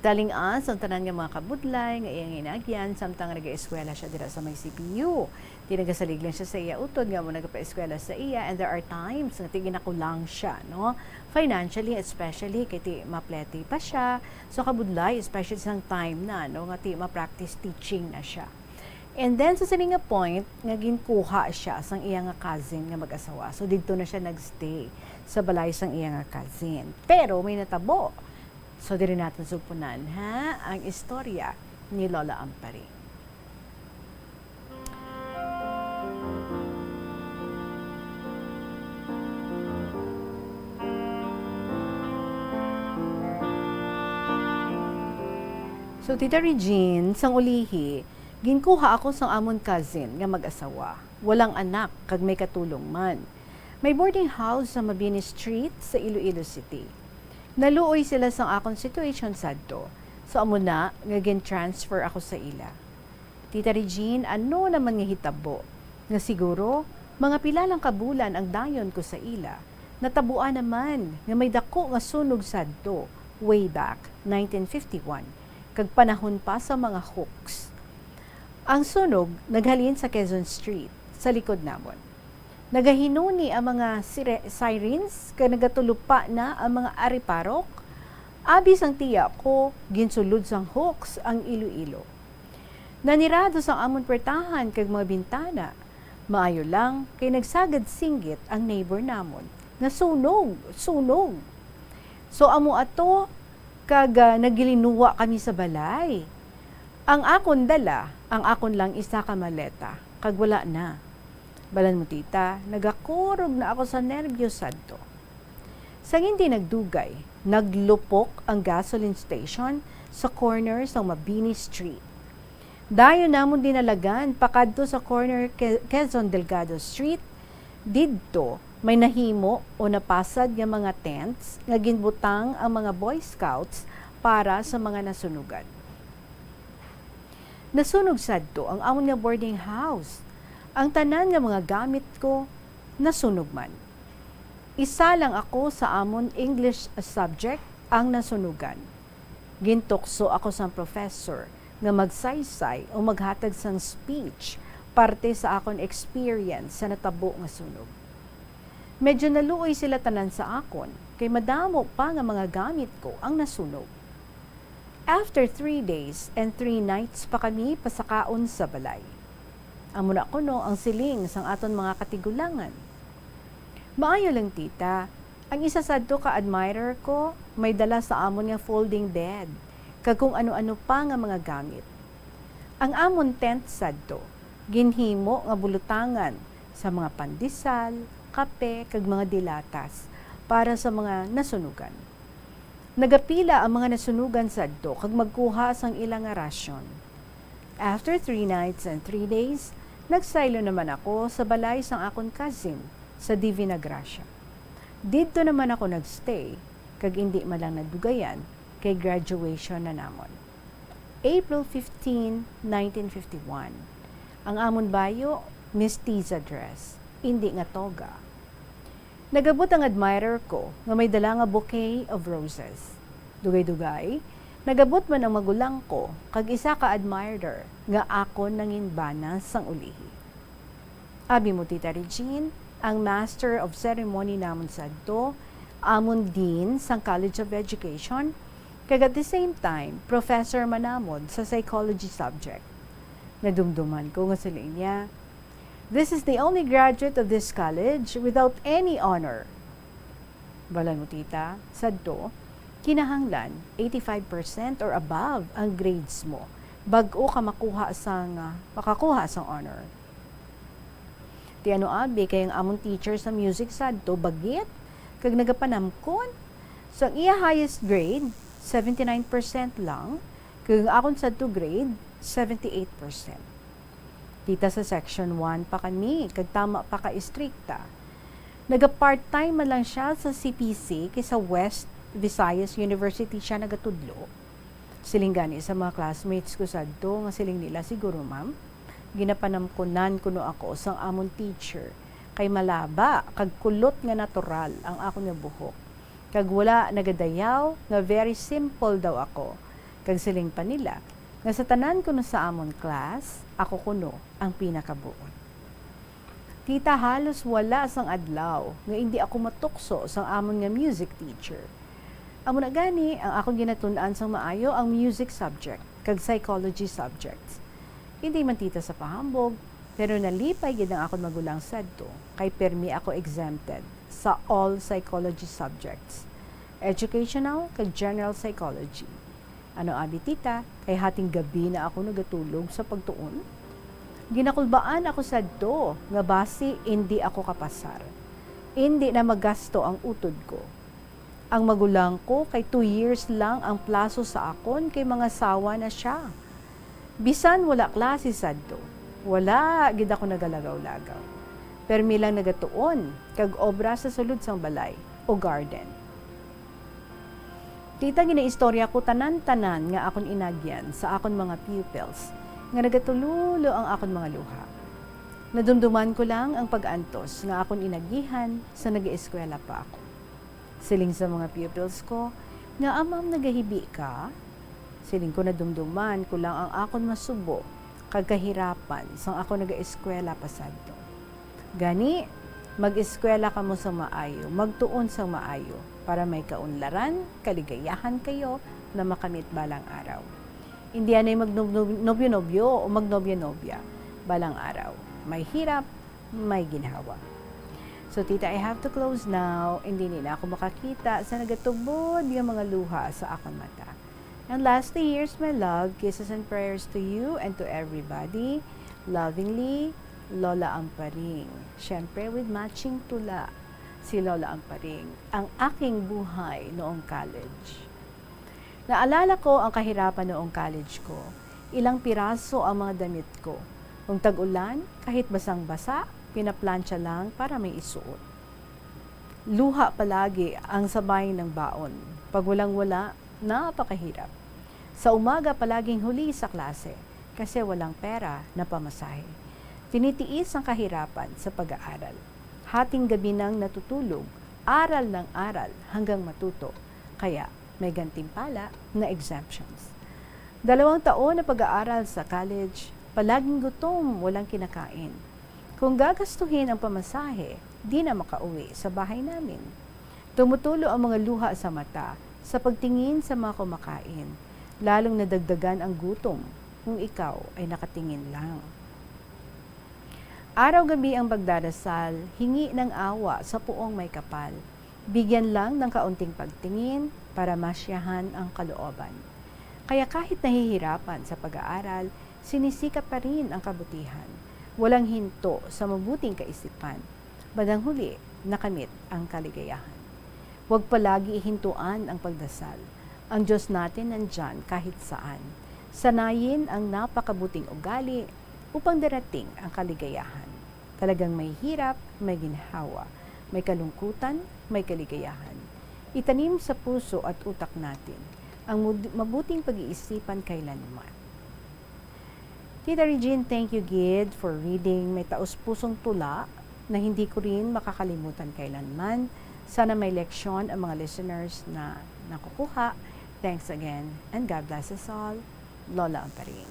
telling us ang tanan nga mga kabudlay nga iyang inagyan samtang nag-eskwela siya dira sa may CPU. Tinagasalig lang siya sa iya utod nga mo nagpa-eskwela sa iya, and there are times nga tiginakulang siya, no? Financially especially kay ti mapleti pa siya. So kabudlay especially sang time na, no, nga ti ma-practice teaching na siya. And then sa sini nga point nga ginkuha siya sang iya nga cousin nga mag-asawa. So didto na siya nagstay sa balay sang iya nga cousin. Pero may natabo. So diri natin supunan ha ang istorya ni Lola Amparin. So Tita Regine, sang ulihi, ginkuha ako sang amon cousin nga mag-asawa. Walang anak kag may katulong man. May boarding house sa Mabini Street sa Iloilo City. Naluoy sila sang akong situation sadto. So amo na nga gin-transfer ako sa ila. Tita Regine, ano naman nga hitabo? Nga siguro mga pilalang kabulan ang dayon ko sa ila. Natabuan naman nga may dako nga sunog sadto way back 1951 kag panahon pa sa mga hooks. Ang sunog naghalin sa Quezon Street sa likod namon. Nagahinuni ang mga sirens kag nagatulupa na ang mga ariparok. Abis ang tiya ko ginsulod sang hooks ang Iloilo. Nanirado sang amon pertahan kag mga bintana. Maayo lang kay nagsagad singgit ang neighbor namon na sunog. So amo ato kag nagilinuwa kami sa balay. Ang akon dala, ang akon lang isa ka maleta, kag wala na. Balan mo tita, nagakurog na ako sa nervyos sadto. Sang hindi nagdugay, naglupok ang gasoline station sa corner sa Mabini Street. Dayon namon dinalagan pakadto sa corner Quezon Delgado Street. Didto may nahimo o napasad nga mga tents nga ginbutang ang mga Boy Scouts para sa mga nasunugan. Nasunog sadto ang amon nga boarding house. Ang tanan nga mga gamit ko nasunog man. Isa lang ako sa amon English subject ang nasunugan. Gintokso ako sa professor nga magsaysay o maghatag sang speech parte sa akon experience sa natabo nga sunog. Medyo naluoy sila tanan sa akon kay madamo pa nga mga gamit ko ang nasunog. After 3 days and 3 nights pa kami pasakaon sa balay. Amo na kuno ang siling sang aton mga katigulangan. Maayo lang tita, ang isa sadto ka admirer ko may dala sa amon nga folding bed kag kung ano-ano pa nga mga gamit. Ang amon tent sadto ginhimo nga bulutangan sa mga pandesal, kape kag mga dilatas para sa mga nasunugan. Nagapila ang mga nasunugan sadto kag magkuha sang ilang nga rasyon. After 3 nights and 3 days, nagsaylo naman ako sa balay sang akon cousin sa Divina Gracia. Dito naman ako nagstay kag hindi man lang nadugayan kay graduation na namon. April 15, 1951. Ang amon bayo, mestiza dress, hindi nga toga. Nagabot ang admirer ko nga may dala nga bouquet of roses. Dugay-dugay, nagabot man ang magulang ko kag isa ka admirer nga ako nanginbana sang ulihi. Abi mo tita Regine, ang Master of Ceremony namon sadto, amon din sang College of Education, kag at the same time, professor manamod sa psychology subject. Nadumduman ko nga sa linya, "This is the only graduate of this college without any honor." Balan mo tita, sadto, kinahanglan 85% or above ang grades mo bag-o ka makakuha sang honor. Ti ano abi kay ang among teacher sa music sadto bagit kag nagapanamkon so ang iya highest grade 79% lang kag akon sadto grade 78%. Tita sa section 1 pa kami kag tama pa ka istrikta. Naga-part-time man lang siya sa CPC kay sa West Visayas University siya nagatudlo. Siling gani sa mga classmates ko sadto nga siling nila siguro ma'am ginapanamkunan kuno ako sang amon teacher kay malaba kag kulot nga natural ang ako nga buhok kag wala nagadayaw nga very simple daw ako kag siling pa nila nga sa tanan kuno sa amon class ako kuno ang pinakabuon. Tita halos wala sang adlaw nga hindi ako matukso sang amon nga music teacher. Amo na gani ang akong ginatun-an sang maayo ang music subject kag psychology subjects. Hindi man tita sa pahambog, pero nalipay gid ang akong magulang sadto kay permi ako exempted sa all psychology subjects. Educational kag general psychology. Ano abi tita, kay hating gabi na ako nagatulog sa pagtuon. Ginakulbaan ako sadto nga basi hindi ako kapasar. Hindi na magasto ang utod ko. Ang magulang ko kay 2 years lang ang plaso sa akon kay mga sawa na siya. Bisan wala klase sadto. Wala gid ako nagalagaw-lagaw. Permi lang nagatuon kag obra sa sulod sang balay o garden. Tita ginaistorya ko tanan-tanan nga akon inagyan sa akon mga pupils nga nagatululo ang akon mga luha. Nadumduman ko lang ang pag-antos nga akon inagihan sa nag-eskwela pa ako. Siling sa mga pupils ko, nga amam nagahibi ka? Siling ko nadumduman ko lang ang akon masubo kag kahirapan sang ako nag-eskwela pa sadto. Gani, mag-eskwela ka mo sa maayo, magtuon sa maayo para may kaunlaran, kaligayahan kayo na makamit balang araw. Hindi anay magnobyo-nobyo o magnobya-nobya balang araw. May hirap, may ginhawa. So tita, I have to close now. Hindi nila ako makakita sa nagatubod yung mga luha sa akong mata. And lastly, here's my love, kisses and prayers to you and to everybody. Lovingly, Lola Amparing. Siyempre, with matching tula, si Lola Amparing, ang aking buhay noong college. Naalala ko ang kahirapan noong college ko. Ilang piraso ang mga damit ko. Kung tag-ulan, kahit basang-basa, pinaplansya lang para may isuot. Luha palagi ang sabay ng baon. Pag walang-wala, napakahirap. Sa umaga palaging huli sa klase kasi walang pera na pamasahe. Tinitiis ang kahirapan sa pag-aaral. Hating gabi nang natutulog, aral ng aral hanggang matuto. Kaya may gantimpala na exemptions. 2 taon na pag-aaral sa college, palaging gutom, walang kinakain. Kung gagastuhin ang pamasahe, di na makauwi sa bahay namin. Tumutulo ang mga luha sa mata sa pagtingin sa mga kumakain, lalong nadagdagan ang gutom kung ikaw ay nakatingin lang. Araw-gabi ang pagdarasal, hingi ng awa sa puong may kapal. Bigyan lang ng kaunting pagtingin para masyahan ang kalooban. Kaya kahit nahihirapan sa pag-aaral, sinisikap pa rin ang kabutihan. Walang hinto sa mabuting kaisipan. Bandang huli, nakamit ang kaligayahan. Huwag palagi ihintuan ang pagdasal. Ang Diyos natin nandyan kahit saan. Sanayin ang napakabuting ugali upang darating ang kaligayahan. Talagang may hirap, may ginhawa, may kalungkutan, may kaligayahan. Itanim sa puso at utak natin ang mabuting pag-iisipan kailanman. Tita Regine, thank you, Gid, for reading. May taos-pusong tula na hindi ko rin makakalimutan kailanman. Sana may leksyon ang mga listeners na nakukuha. Thanks again, and God bless us all. Lola Amparing.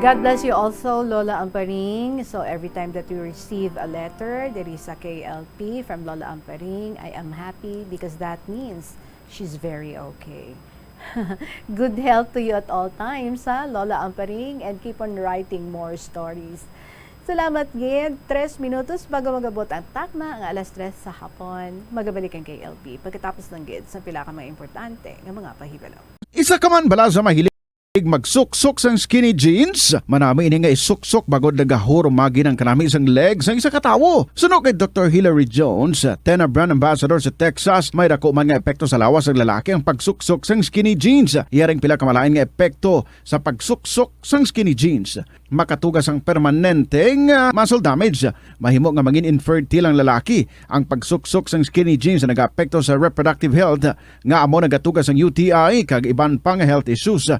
God bless you also, Lola Amparing. So every time that you receive a letter, there is a KLP from Lola Amparing, I am happy because that means she's very okay. Good health to you at all times, ha, Lola Amparing, and keep on writing more stories. Salamat, Gid. 3 minutos bago magabot ang takna, ang alas 3 sa hapon. Magabalik ang KLP pagkatapos ng Gid sa pila ka mga importante ng mga pahibalo. Isa ka man bala sa mahilig magsuksok sang skinny jeans, manami ini nga isuksok bagod nagahurumagi ng kanami isang legs ang isa katawo. Sunog kay Dr. Hilary Jones, Tena brand ambassador sa Texas, may dako man nga epekto sa lawas ng lalaki ang pagsuksok sang skinny jeans. Iyaring pila kamalain nga epekto sa pagsuksok sang skinny jeans. Makatugas ang permanenteng muscle damage. Mahimo nga maging infertile ang lalaki. Ang pagsuksok sang skinny jeans na nag-apekto sa reproductive health nga amo nagatugas ang UTI kag iban pang health issues.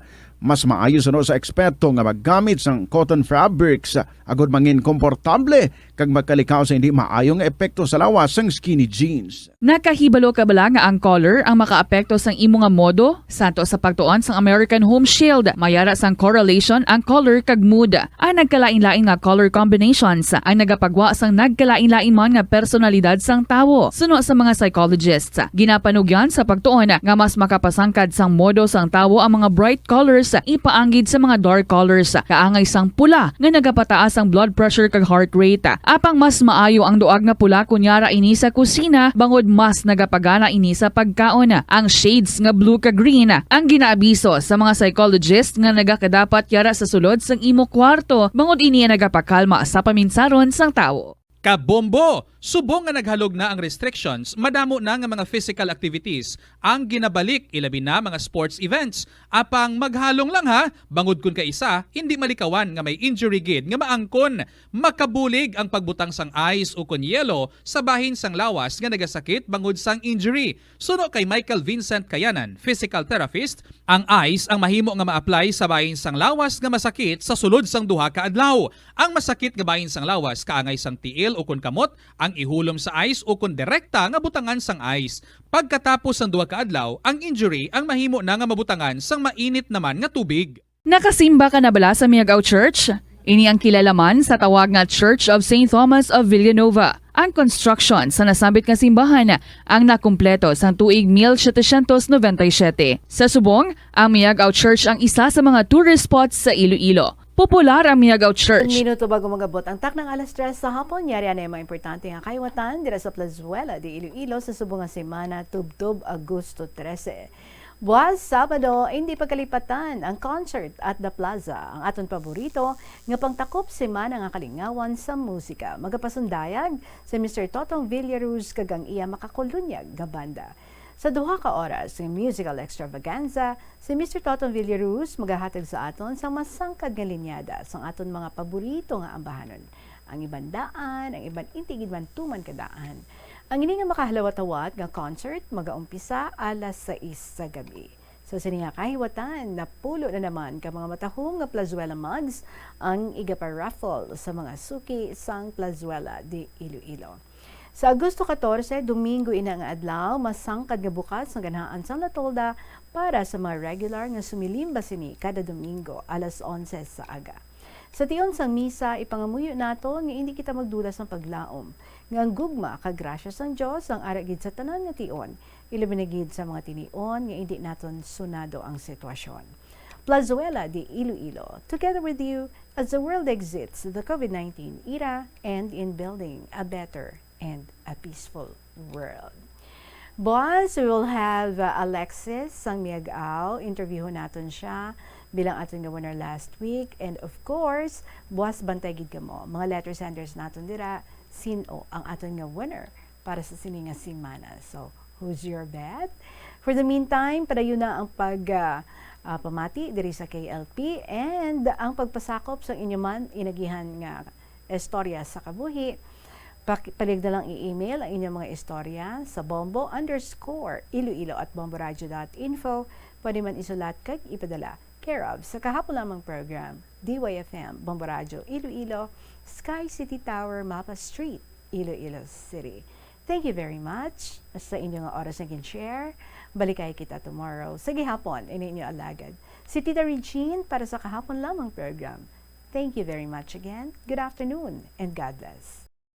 Mas maayos sa eksperto nga maggamit sang cotton fabrics agod mangin komportable kag magkalikaw sa hindi maayong epekto sa lawas sang skinny jeans. Nakahibalo ka bala nga ang color ang makaapekto sang imo nga modo? Santo sa pagtuon sang American Home Shield, mayara sang correlation ang color kag mood. Ang nagkalain-lain nga color combinations ang nagapagwa sang nagkalain-lain man nga personalidad sang tawo. Suno sa mga psychologists, ginapanugyan sa pagtuon nga mas makapasangkad sang modo sang tawo ang mga bright colors ipaanggid sa mga dark colors. Kaangay sang pula nga nagapataas ang blood pressure kag heart rate. Apang mas maayo ang duag nga pula kunyara ini sa kusina bangod mas nagapagana ini sa pagkaon. Ang shades nga blue kag green ang ginaabiso sa mga psychologist nga nagakadapat yara sa sulod sang imo kwarto bangod ini nagapakalma sa paminsaron sang tawo. Kabombo! Subong nga naghalog na ang restrictions, madamo na nga mga physical activities ang ginabalik, ilabi na mga sports events. Apang maghalong lang ha, bangod kun ka isa, hindi malikawan nga may injury gid nga maangkon. Makabulig ang pagbutang sang ice o kun yelo sa bahin sang lawas nga nagasakit bangod sang injury. Suno kay Michael Vincent Kayanan, physical therapist, ang ice ang mahimo nga ma-apply sa bahin sang lawas nga masakit sa sulod sang duha ka adlaw. Ang masakit nga bahin sang lawas kaangay sang tiil o kun kamot, ang ihulom sa ice o kun direkta nga butangan sang ice. Pagkatapos ng 2 ka adlaw, ang injury ang mahimo na nga mabutangan sang mainit naman nga tubig. Nakasimba ka na bala sa Miagao Church? Ini ang kilalaman sa tawag nga Church of St. Thomas of Villanova. Ang construction sa nasabit nga simbahan ang nakumpleto sa tuig 1797. Sa subong, ang Miagao Church ang isa sa mga tourist spots sa Iloilo. Popular ang Miagao Church. Minuto bago magabot ang tak ng alas 3 sa hapon, yari na yung mga importante nga kaywatan dira sa Plazuela de Iloilo sa subong nga semana Tubtub Agosto 13. Buwas Sabado, hindi pagkalipatan ang concert at The Plaza, ang aton paborito nga pangtakop semana nga kalingawan sa musika. Magapasundayag sa Mr. Totong Villaruz kagang iya makakulunyag nga banda. Sa duha ka oras ng musical extravaganza, si Mr. Toton Villaruz magahatag sa aton sa masangkad nga linyada sa aton mga paborito nga ambahanon. Ang iban daan, ang iban intigid man tuman kadaan. Ang ini nga makahalawat-awat nga concert magaumpisa alas 6 sa gabi. So sa nga kahiwatan, napulo na naman ka mga matahong nga Plazuela mugs ang igapa-raffle sa mga suki sang Plazuela de Iloilo. Sa Agosto 14, Domingo ina nga adlaw, masangkad nga bukas ng ganahan sang Latolda para sa mga regular nga sumilimba sini kada Domingo alas 11 sa aga. Sa tion sang misa, ipangamuyo nato nga hindi kita magdulas ng paglaom. Nga ang gugma kag grasya sang Dios ang aragid sa tanan nga tion, ilabinagid sa mga tinion nga hindi naton sunado ang sitwasyon. Plazuela de Iloilo, together with you as the world exits the COVID-19 era and in building a better and a peaceful world. Boss, we will have Alexis sang Miagao. Interview naton siya bilang aton nga winner last week. And of course, boss, bantay gid ka mo. Mga letter senders naton dira, sino ang aton nga winner para sa sini nga simana. So, who's your bet? For the meantime, padayon na ang pamati diri sa KLP and ang pagpasakop sa inyo man inagihan nga istorya sa kabuhi. Palig na lang i-email ang inyong mga istorya sa bombo_iloilo@bomboradio.info. Pwede man isulat kag ipadala. Care of sa kahapon lamang program, DYFM, Bombo Radio, Iloilo, Sky City Tower, Mapa Street, Iloilo City. Thank you very much sa inyong oras na share. Balikay kita tomorrow. Sa gihapon, ini inyo alagad. Si Tita Regine para sa kahapon lamang program. Thank you very much again. Good afternoon and God bless.